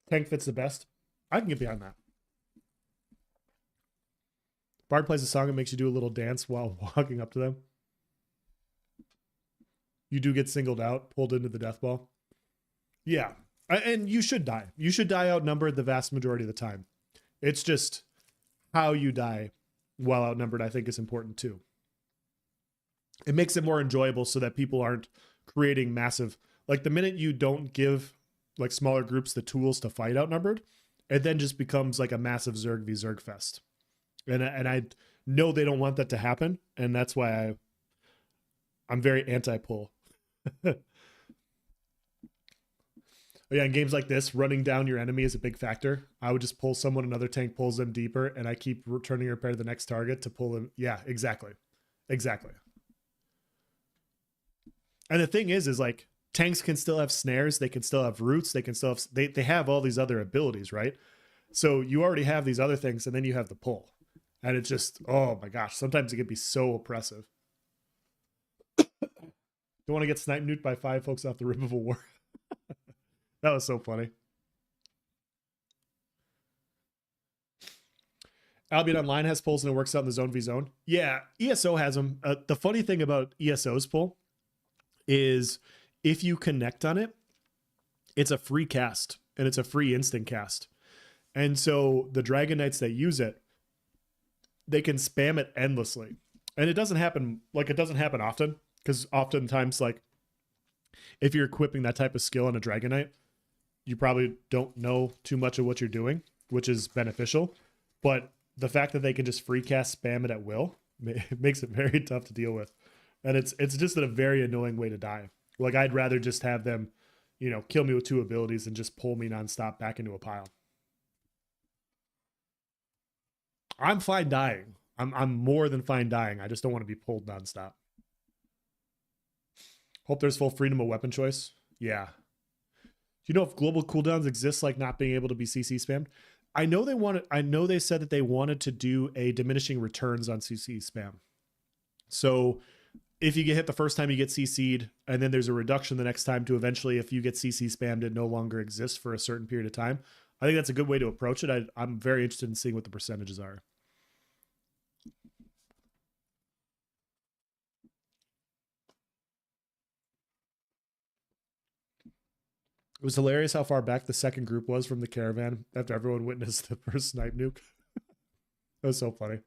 Tank fits the best. I can get behind that. Bard plays a song and makes you do a little dance while walking up to them. You do get singled out, pulled into the death ball. Yeah. And you should die. You should die outnumbered the vast majority of the time. It's just how you die while outnumbered, I think, is important too. It makes it more enjoyable so that people aren't creating massive, like the minute you don't give like smaller groups the tools to fight outnumbered, it then just becomes like a massive Zerg v Zerg fest. And I know they don't want that to happen, and that's why I'm very anti-pull. Yeah, in games like this, running down your enemy is a big factor. I would just pull someone, another tank pulls them deeper, and I keep returning repair to the next target to pull them. Yeah, exactly. Exactly. And the thing is like tanks can still have snares, they can still have roots, they can still have, they have all these other abilities, right? So you already have these other things, and then you have the pull. And it's just, oh my gosh, sometimes it can be so oppressive. Don't want to get snipe nuked by 5 folks off the Rib of a War. That was so funny. Albion Online has pulls and it works out in the zone v zone. Yeah, ESO has them. The funny thing about ESO's pull is if you connect on it, it's a free cast and it's a free instant cast. And so the Dragon Knights that use it, they can spam it endlessly. And it doesn't happen often, because oftentimes, like, if you're equipping that type of skill on a Dragon Knight, you probably don't know too much of what you're doing, which is beneficial. But the fact that they can just free cast spam it at will makes it very tough to deal with. And it's just a very annoying way to die. Like, I'd rather just have them, kill me with 2 abilities and just pull me nonstop back into a pile. I'm fine dying. I'm more than fine dying. I just don't want to be pulled nonstop. Hope there's full freedom of weapon choice. Yeah. Do you know if global cooldowns exist, like not being able to be CC spammed? I know they said that they wanted to do a diminishing returns on CC spam. So if you get hit the first time, you get CC'd, and then there's a reduction the next time to eventually, if you get CC spammed, it no longer exists for a certain period of time. I think that's a good way to approach it. I'm very interested in seeing what the percentages are. It was hilarious how far back the second group was from the caravan after everyone witnessed the first snipe nuke. That was so funny.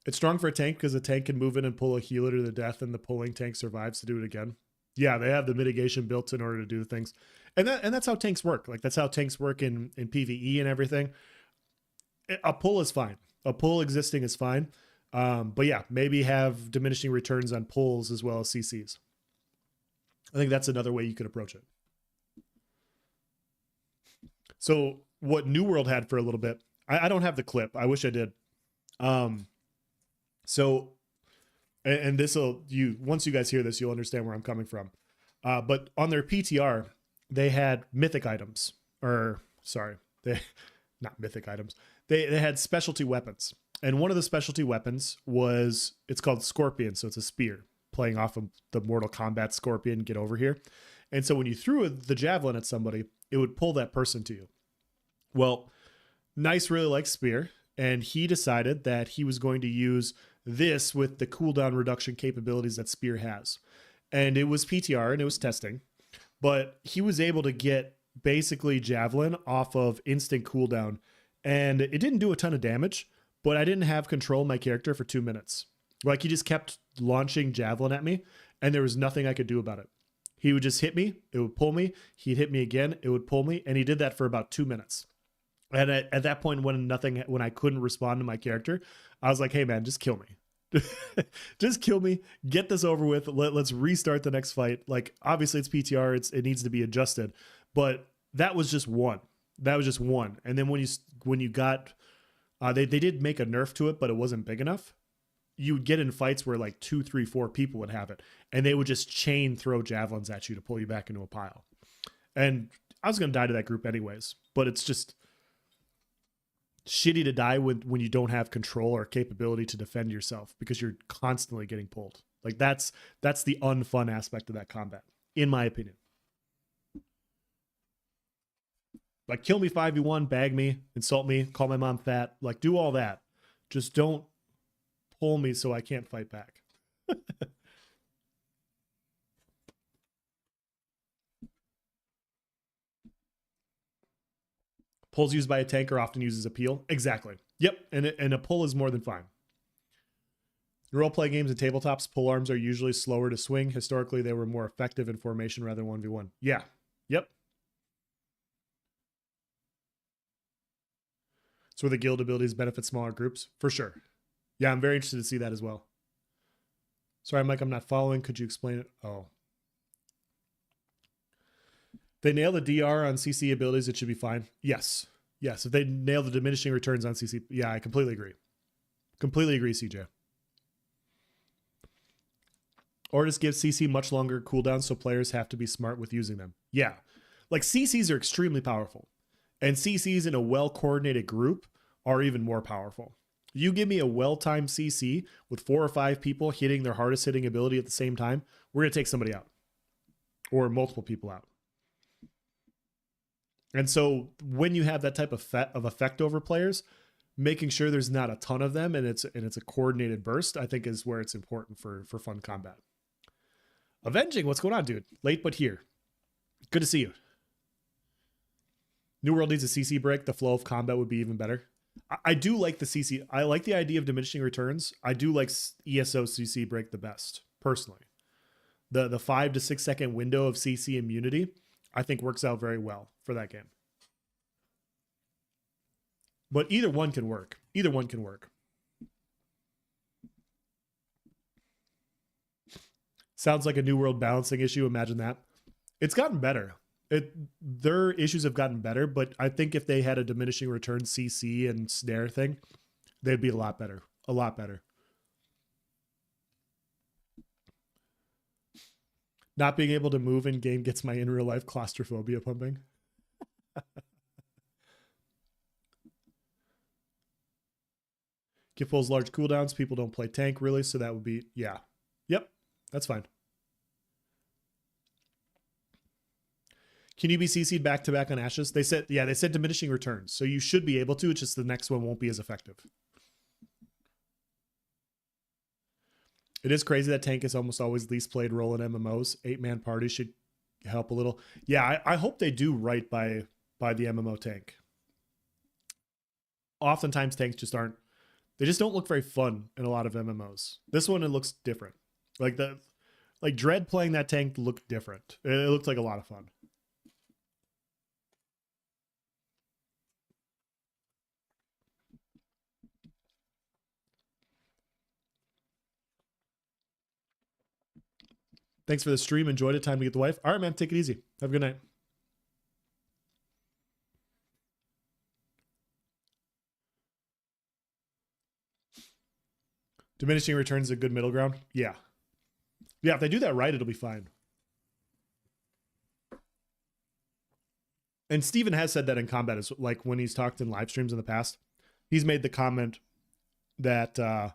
It's strong for a tank because the tank can move in and pull a healer to the death, and the pulling tank survives to do it again. Yeah, they have the mitigation built in order to do things. And that's how tanks work. Like, that's how tanks work in PvE and everything. A pull is fine. A pull existing is fine. But yeah, maybe have diminishing returns on pulls as well as CCs. I think that's another way you could approach it. So what New World had for a little bit, I don't have the clip. I wish I did. So, and once you guys hear this, you'll understand where I'm coming from. But on their PTR, they had mythic items, not mythic items. They had specialty weapons. And one of the specialty weapons it's called Scorpion. So it's a spear playing off of the Mortal Kombat Scorpion, get over here. And so when you threw the javelin at somebody, it would pull that person to you. Well, Nice really likes spear, and he decided that he was going to use this with the cooldown reduction capabilities that spear has. And it was PTR and it was testing, but he was able to get basically javelin off of instant cooldown, and it didn't do a ton of damage, but I didn't have control of my character for 2 minutes. Like, he just kept launching javelin at me, and there was nothing I could do about it. He would just hit me, it would pull me, he'd hit me again, it would pull me, and he did that for about 2 minutes. And at that point, when I couldn't respond to my character, I was like, hey man, just kill me. Just kill me, get this over with. Let's restart the next fight. Like, obviously it's PTR, it needs to be adjusted, but that was just one. And then when you got, they did make a nerf to it, but it wasn't big enough. You would get in fights where like 2, 3, 4 people would have it, and they would just chain throw javelins at you to pull you back into a pile. And I was gonna die to that group anyways, but it's just shitty to die when you don't have control or capability to defend yourself because you're constantly getting pulled. Like that's the unfun aspect of that combat, in my opinion. Like kill me 5v1, bag me, insult me, call my mom fat, like do all that. Just don't pull me so I can't fight back. Pulls used by a tank are often used as a peel. Exactly. Yep. And a pull is more than fine. In roleplay games and tabletops, pull arms are usually slower to swing. Historically, they were more effective in formation rather than 1v1. Yeah. Yep. It's where the guild abilities benefit smaller groups. For sure. Yeah, I'm very interested to see that as well. Sorry, Mike, I'm not following. Could you explain it? Oh. They nail the DR on CC abilities, it should be fine. Yes. Yes. If they nail the diminishing returns on CC, yeah, I completely agree. Completely agree, CJ. Or just give CC much longer cooldowns so players have to be smart with using them. Yeah. Like CCs are extremely powerful. And CCs in a well-coordinated group are even more powerful. You give me a well-timed CC with 4 or 5 people hitting their hardest hitting ability at the same time, we're going to take somebody out. Or multiple people out. And so when you have that type of effect over players, making sure there's not a ton of them and it's a coordinated burst, I think is where it's important for fun combat. Avenging, what's going on, dude? Late but here. Good to see you. New World needs a CC break. The flow of combat would be even better. I do like the CC. I like the idea of diminishing returns. I do like ESO CC break the best, personally. The 5 to 6 second window of CC immunity, I think works out very well for that game. But either one can work. Either one can work. Sounds like a New World balancing issue. Imagine that. It's gotten better. Their issues have gotten better, but I think if they had a diminishing return CC and snare thing, they'd be a lot better. A lot better. Not being able to move in game gets my in real life claustrophobia pumping. Give pulls large cooldowns. People don't play tank really, so that would be, yeah. Yep, that's fine. Can you be CC'd back to back on Ashes? They said, yeah, they said diminishing returns. So you should be able to, it's just the next one won't be as effective. It is crazy that tank is almost always least played role in MMOs. 8-man parties should help a little. Yeah, I hope they do right by the MMO tank. Oftentimes tanks just aren't, they just don't look very fun in a lot of MMOs. This one, it looks different. Like Dread playing that tank looked different. It looked like a lot of fun. Thanks for the stream. Enjoyed it. Time to get the wife. All right, man. Take it easy. Have a good night. Diminishing returns is a good middle ground. Yeah. Yeah, if they do that right, it'll be fine. And Steven has said that in combat, is like when he's talked in live streams in the past, he's made the comment that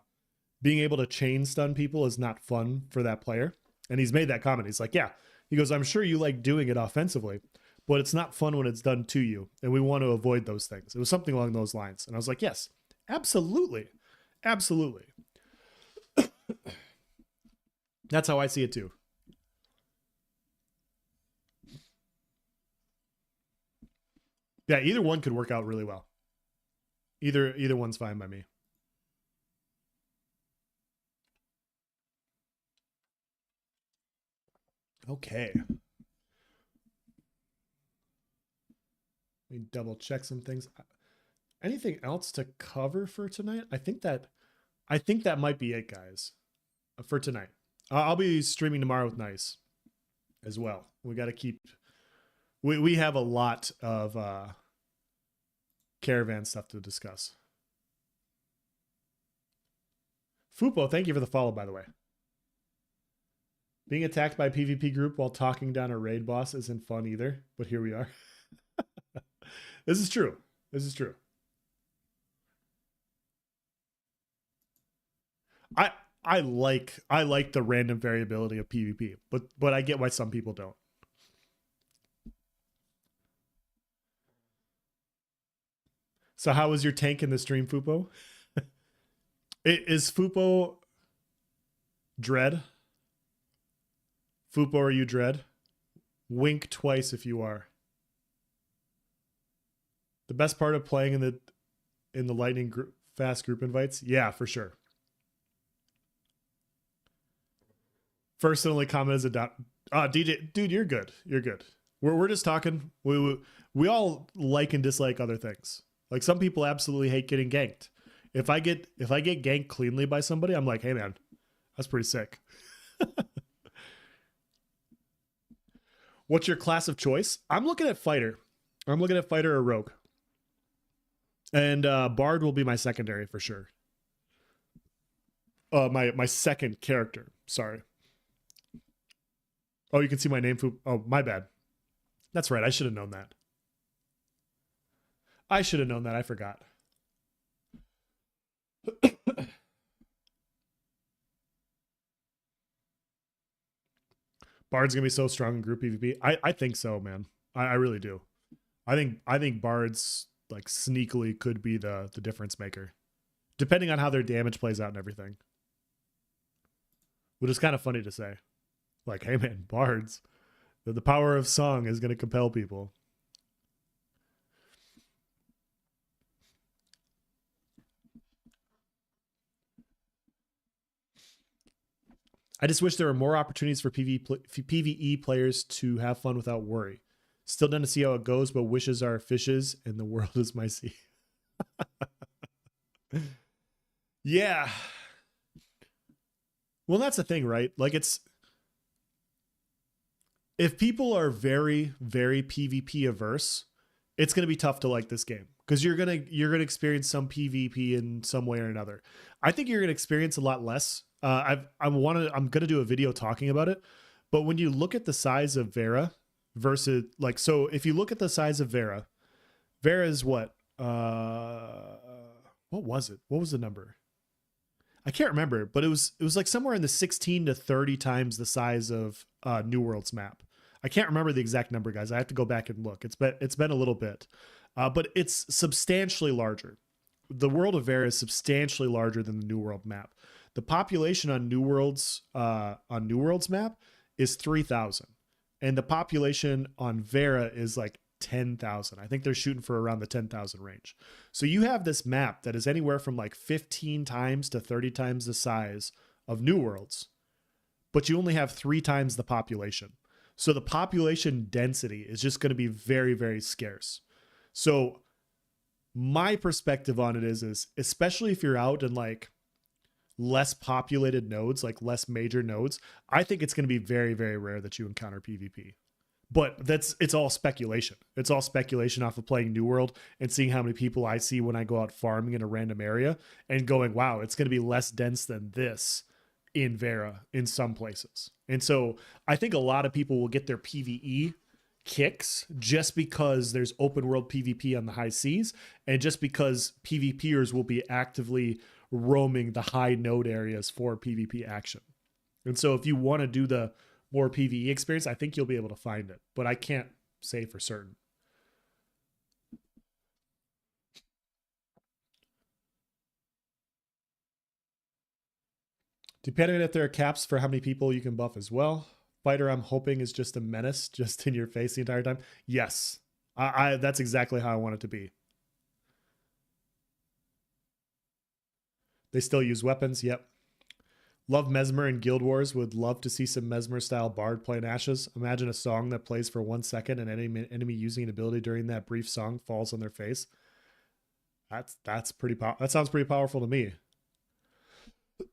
being able to chain stun people is not fun for that player. And he's made that comment. He's like, yeah. He goes, I'm sure you like doing it offensively, but it's not fun when it's done to you. And we want to avoid those things. It was something along those lines. And I was like, yes, absolutely. Absolutely. That's how I see it too. Yeah, either one could work out really well. Either one's fine by me. Okay. Let me double check some things. Anything else to cover for tonight? I think that might be it, guys, for tonight. I'll be streaming tomorrow with Nice as well. We got to keep. We have a lot of Caravan stuff to discuss. Fupo, thank you for the follow, by the way. Being attacked by a PvP group while talking down a raid boss isn't fun either, but here we are. This is true. This is true. I I like the random variability of PvP, but I get why some people don't. So how was your tank in the stream, Fupo? Is Fupo Dread? Fupo, are you Dread? Wink twice if you are. The best part of playing in the lightning fast group invites, yeah, for sure. First and only comment is DJ, dude, you're good. You're good. We're just talking. We all like and dislike other things. Like some people absolutely hate getting ganked. If I get ganked cleanly by somebody, I'm like, hey man, that's pretty sick. What's your class of choice? I'm looking at fighter. I'm looking at fighter or rogue. And Bard will be my secondary for sure. My second character. Sorry. Oh, you can see my name. Oh, my bad. That's right. I should have known that. I should have known that. I forgot. Bard's gonna be so strong in group PvP. I think so, man. I really do. I think Bard's like sneakily could be the difference maker, depending on how their damage plays out and everything. Which is kind of funny to say. Like, hey man, Bards, the power of song is gonna compel people. I just wish there were more opportunities for PvE players to have fun without worry. Still done to see how it goes, but wishes are fishes and the world is my sea. Yeah. Well, that's the thing, right? Like if people are very, very PvP averse, it's going to be tough to like this game because you're going to experience some PvP in some way or another. I think you're going to experience a lot less. I'm going to do a video talking about it, but when you look at the size of Vera versus like, so if you look at the size of Vera is what was it? What was the number? I can't remember, but it was like somewhere in the 16 to 30 times the size of New World's map. I can't remember the exact number, guys. I have to go back and look. It's been a little bit, but it's substantially larger. The world of Vera is substantially larger than the New World map. The population on New World's map is 3,000, and the population on Vera is like 10,000. I think they're shooting for around the 10,000 range. So you have this map that is anywhere from like 15 times to 30 times the size of New World's, but you only have 3 times the population. So the population density is just going to be very, very scarce. So my perspective on it is especially if you're out in like less populated nodes, like less major nodes, I think it's going to be very, very rare that you encounter PvP. But it's all speculation. It's all speculation off of playing New World and seeing how many people I see when I go out farming in a random area and going, wow, it's going to be less dense than this in Vera in some places. And so I think a lot of people will get their PvE kicks just because there's open world PvP on the high seas and just because PvPers will be actively roaming the high node areas for PvP action. And so if you want to do the more PvE experience, I think you'll be able to find it, but I can't say for certain. Depending on if there are caps for how many people you can buff as well. Fighter, I'm hoping, is just a menace just in your face the entire time. Yes, I that's exactly how I want it to be. They still use weapons. Yep. Love Mesmer in Guild Wars. Would love to see some Mesmer style bard playing Ashes. Imagine a song that plays for 1 second and any enemy using an ability during that brief song falls on their face. That's pretty that sounds pretty powerful to me.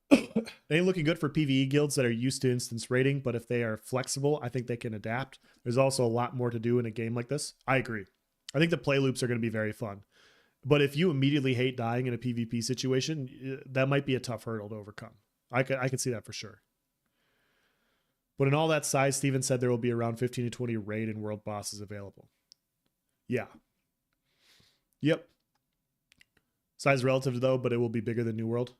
They ain't looking good for PvE guilds that are used to instance rating, but if they are flexible, I think they can adapt. There's also a lot more to do in a game like this. I agree. I think the play loops are going to be very fun. But if you immediately hate dying in a PvP situation, that might be a tough hurdle to overcome. I could see that for sure. But in all that size, Steven said there will be around 15 to 20 raid and world bosses available. Yeah. Yep. Size relative though, but it will be bigger than New World.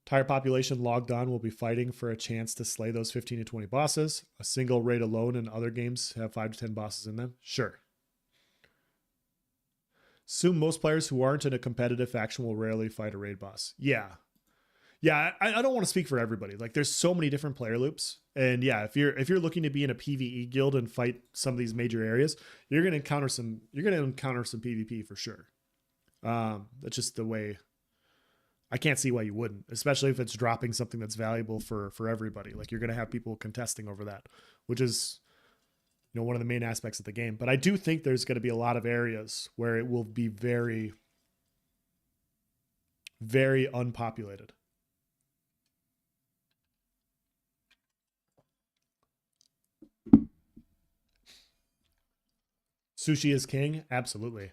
Entire population logged on will be fighting for a chance to slay those 15 to 20 bosses. A single raid alone in other games have 5 to 10 bosses in them. Sure. Assume most players who aren't in a competitive faction will rarely fight a raid boss. Yeah. Yeah, I don't want to speak for everybody. Like there's so many different player loops. And yeah, if you're looking to be in a PvE guild and fight some of these major areas, you're gonna encounter some PvP for sure. That's just the way. I can't see why you wouldn't, especially if it's dropping something that's valuable for everybody. Like you're gonna have people contesting over that, which is one of the main aspects of the game. But I do think there's going to be a lot of areas where it will be very, very unpopulated. Sushi is king? Absolutely.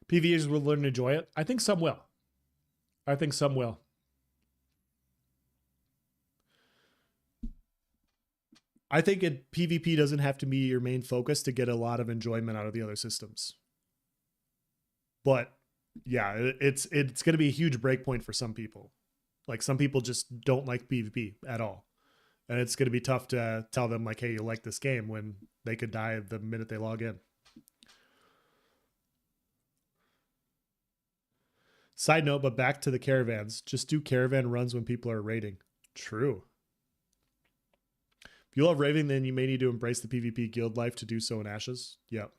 PvEs will learn to enjoy it. I think some will. I think some will. I think PvP doesn't have to be your main focus to get a lot of enjoyment out of the other systems. But yeah, it's going to be a huge breakpoint for some people. Like some people just don't like PvP at all. And it's going to be tough to tell them like, hey, you like this game when they could die the minute they log in. Side note, but back to the caravans. Just do caravan runs when people are raiding. True. If you love raiding, then you may need to embrace the PvP guild life to do so in Ashes. Yep.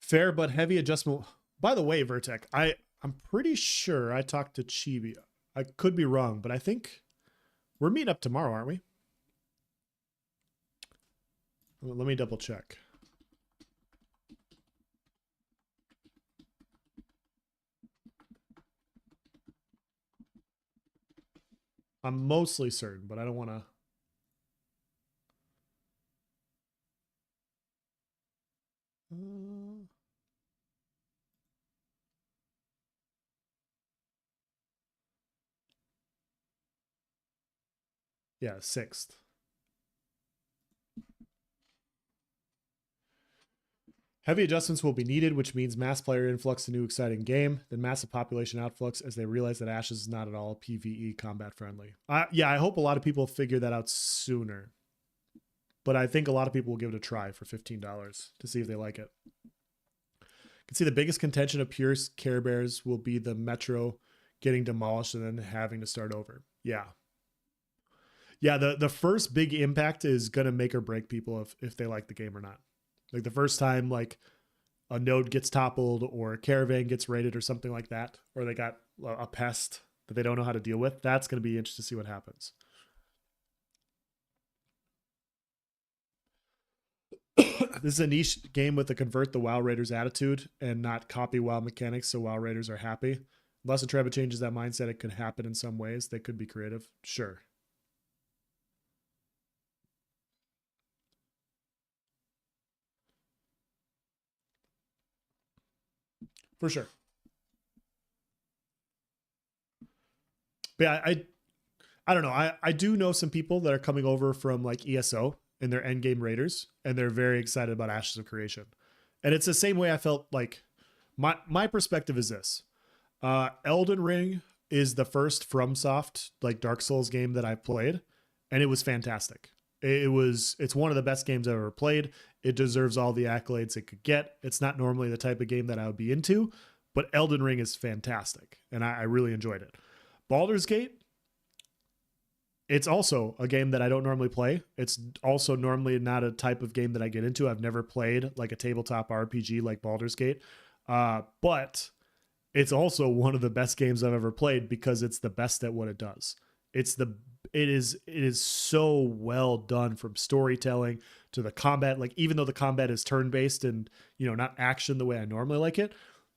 Fair but heavy adjustment. By the way, Vertec, I'm pretty sure I talked to Chibi. I could be wrong, but I think we're meeting up tomorrow, aren't we? Let me double check. I'm mostly certain, but I don't want to. Yeah, 6th. Heavy adjustments will be needed, which means mass player influx to new exciting game, then massive population outflux as they realize that Ashes is not at all PvE combat friendly. Yeah, I hope a lot of people figure that out sooner. But I think a lot of people will give it a try for $15 to see if they like it. You can see the biggest contention of pure Care Bears will be the Metro getting demolished and then having to start over. Yeah. Yeah, the first big impact is going to make or break people if they like the game or not. Like the first time like a node gets toppled or a caravan gets raided or something like that, or they got a pest that they don't know how to deal with, that's going to be interesting to see what happens. This is a niche game with a convert the WoW Raiders attitude and not copy WoW mechanics so WoW Raiders are happy. Unless Intrepid changes that mindset, it could happen in some ways. They could be creative. Sure. For sure. But yeah, I don't know. I do know some people that are coming over from like ESO and they're endgame raiders, and they're very excited about Ashes of Creation. And it's the same way I felt like my perspective is this. Elden Ring is the first FromSoft like Dark Souls game that I've played, and it was fantastic. It's one of the best games I've ever played. It deserves all the accolades it could get. It's not normally the type of game that I would be into, but Elden Ring is fantastic, and I really enjoyed it. Baldur's Gate, it's also a game that I don't normally play. It's also normally not a type of game that I get into. I've never played like a tabletop RPG like Baldur's Gate, but it's also one of the best games I've ever played because it's the best at what it does. It is so well done, from storytelling to the combat. Like even though the combat is turn based and not action the way I normally like it,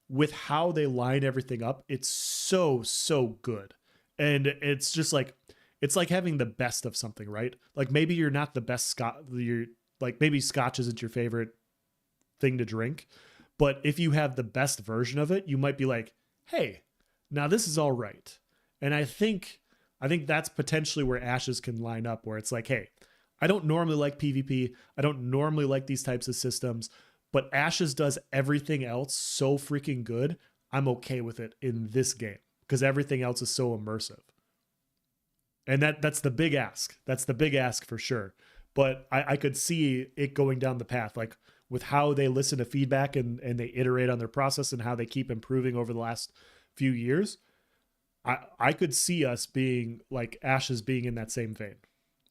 with how they line everything up, it's so good. And it's just like it's like having the best of something, right? Like maybe you're not the best Scotch. You're like maybe Scotch isn't your favorite thing to drink, but if you have the best version of it, you might be like, hey, now this is all right. And I think I think that's potentially where Ashes can line up, where it's like, hey, I don't normally like PvP. I don't normally like these types of systems, but Ashes does everything else so freaking good. I'm okay with it in this game because everything else is so immersive. And that's the big ask. That's the big ask for sure. But I could see it going down the path, like with how they listen to feedback and they iterate on their process and how they keep improving over the last few years. I could see us being like Ashes being in that same vein,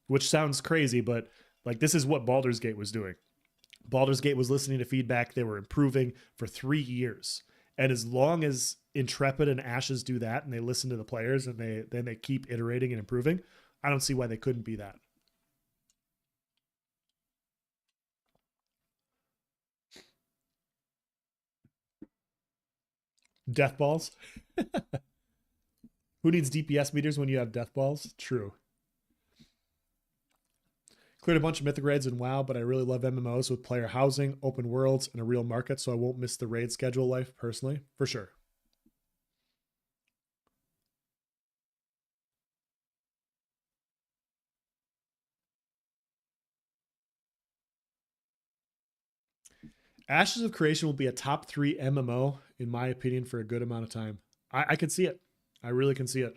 which sounds crazy, but like this is what Baldur's Gate was doing. Baldur's Gate was listening to feedback. They were improving for 3 years. And as long as Intrepid and Ashes do that and they listen to the players and they keep iterating and improving, I don't see why they couldn't be that. Death balls. Who needs DPS meters when you have death balls? True. Cleared a bunch of mythic raids in WoW, but I really love MMOs with player housing, open worlds, and a real market, so I won't miss the raid schedule life personally, for sure. Ashes of Creation will be a top 3 MMO, in my opinion, for a good amount of time. I can see it. I really can see it.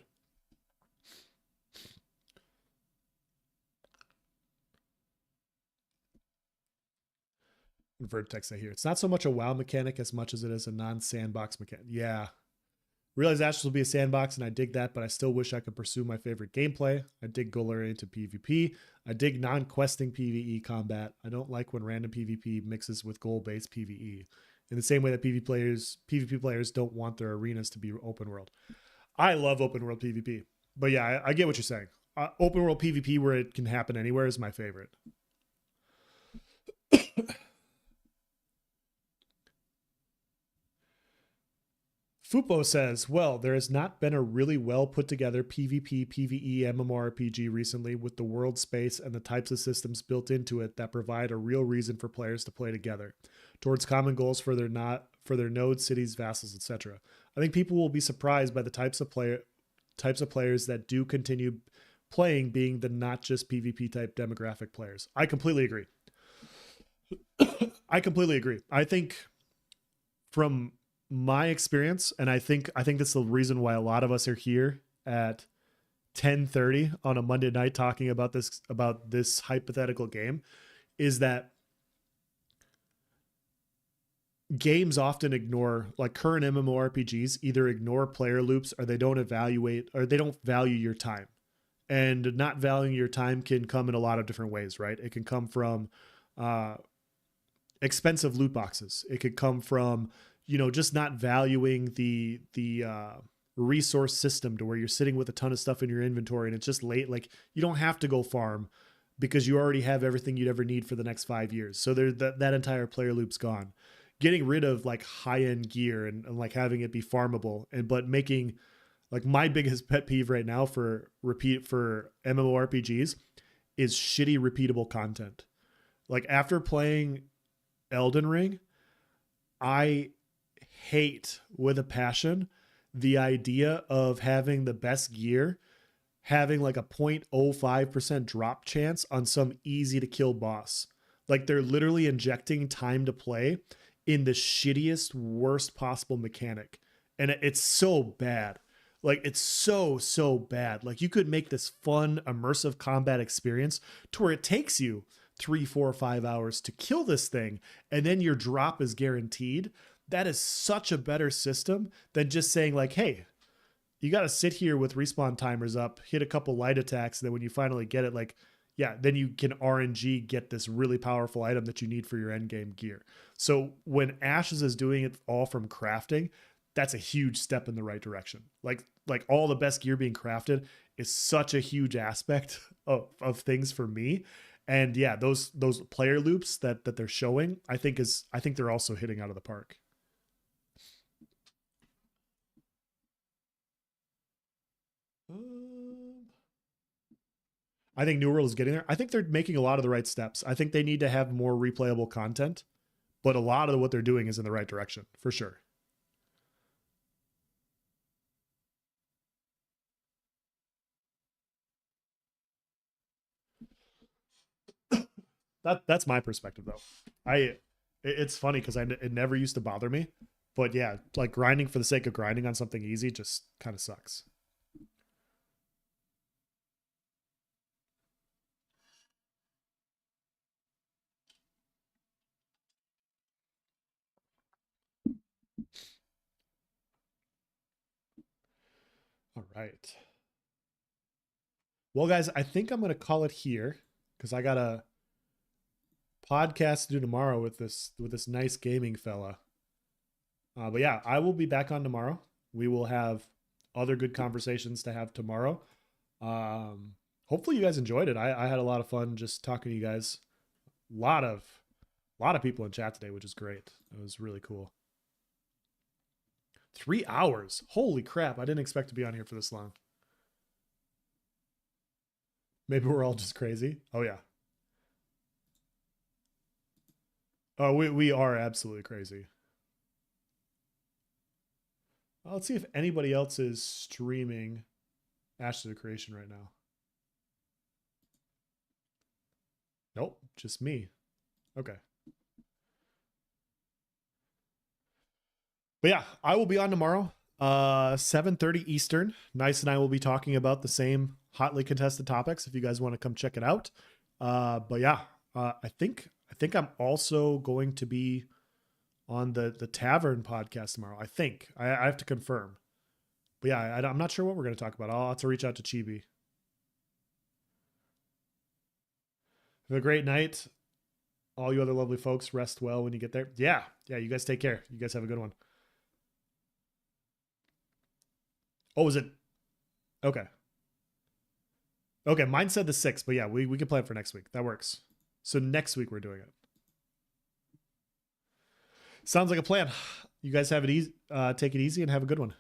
Vertex I hear. It's not so much a WoW mechanic as much as it is a non-sandbox mechanic. Yeah. Realize Ashes will be a sandbox, and I dig that, but I still wish I could pursue my favorite gameplay. I dig goal-oriented PvP. I dig non-questing PvE combat. I don't like when random PvP mixes with goal-based PvE. In the same way that PvP players don't want their arenas to be open world. I love open world PvP. But yeah, I get what you're saying. Open world PvP where it can happen anywhere is my favorite. Fupo says, well, there has not been a really well put together PvP, PvE, mmorpg recently with the world space and the types of systems built into it that provide a real reason for players to play together towards common goals for their nodes, cities, vassals, etc. I think people will be surprised by the types of players that do continue playing being the not just PvP type demographic players. I completely agree. I completely agree. I think from my experience, and I think that's the reason why a lot of us are here at 10:30 on a Monday night talking about this hypothetical game, is that games often ignore, like current MMORPGs either ignore player loops or they don't evaluate or they don't value your time. And not valuing your time can come in a lot of different ways, right? It can come from expensive loot boxes. It could come from, just not valuing the resource system to where you're sitting with a ton of stuff in your inventory and it's just late. Like you don't have to go farm because you already have everything you'd ever need for the next 5 years. So that entire player loop's gone. Getting rid of like high end gear and like having it be farmable but making, like, my biggest pet peeve right now for MMORPGs is shitty repeatable content. Like after playing Elden Ring, I hate with a passion the idea of having the best gear having like a 0.05% drop chance on some easy to kill boss. Like they're literally injecting time to play in the shittiest, worst possible mechanic. And it's so bad. Like it's so bad. Like you could make this fun, immersive combat experience to where it takes you 3, 4, 5 hours to kill this thing, and then your drop is guaranteed. That is such a better system than just saying like, hey, you got to sit here with respawn timers up, hit a couple light attacks, and then when you finally get it, like, yeah, then you can RNG get this really powerful item that you need for your end game gear. So when Ashes is doing it all from crafting, that's a huge step in the right direction. Like all the best gear being crafted is such a huge aspect of things for me. And yeah, those player loops that they're showing, I think they're also hitting out of the park. I think New World is getting there. I think they're making a lot of the right steps. I think they need to have more replayable content, but a lot of what they're doing is in the right direction for sure. That's my perspective though. It's funny because it never used to bother me, but yeah, like grinding for the sake of grinding on something easy just kind of sucks. All right. Well, guys, I think I'm gonna call it here because I got a podcast to do tomorrow with this nice gaming fella. But yeah, I will be back on tomorrow. We will have other good conversations to have tomorrow. Hopefully you guys enjoyed it. I had a lot of fun just talking to you guys. A lot of people in chat today, which is great. It was really cool. 3 hours. Holy crap. I didn't expect to be on here for this long. Maybe we're all just crazy. Oh yeah. Oh, we are absolutely crazy. Let's see if anybody else is streaming Ashes of Creation right now. Nope, just me. Okay. But yeah, I will be on tomorrow, 7:30 Eastern. Nice and I will be talking about the same hotly contested topics if you guys want to come check it out. But yeah, I think I'm also going to be on the Tavern podcast tomorrow. I think I have to confirm. But yeah, I'm not sure what we're going to talk about. I'll have to reach out to Chibi. Have a great night. All you other lovely folks, rest well when you get there. Yeah, you guys take care. You guys have a good one. Oh, is it? Okay. Okay, mine said the 6th, but yeah, we can plan for next week. That works. So next week we're doing it. Sounds like a plan. You guys have it easy. Take it easy and have a good one.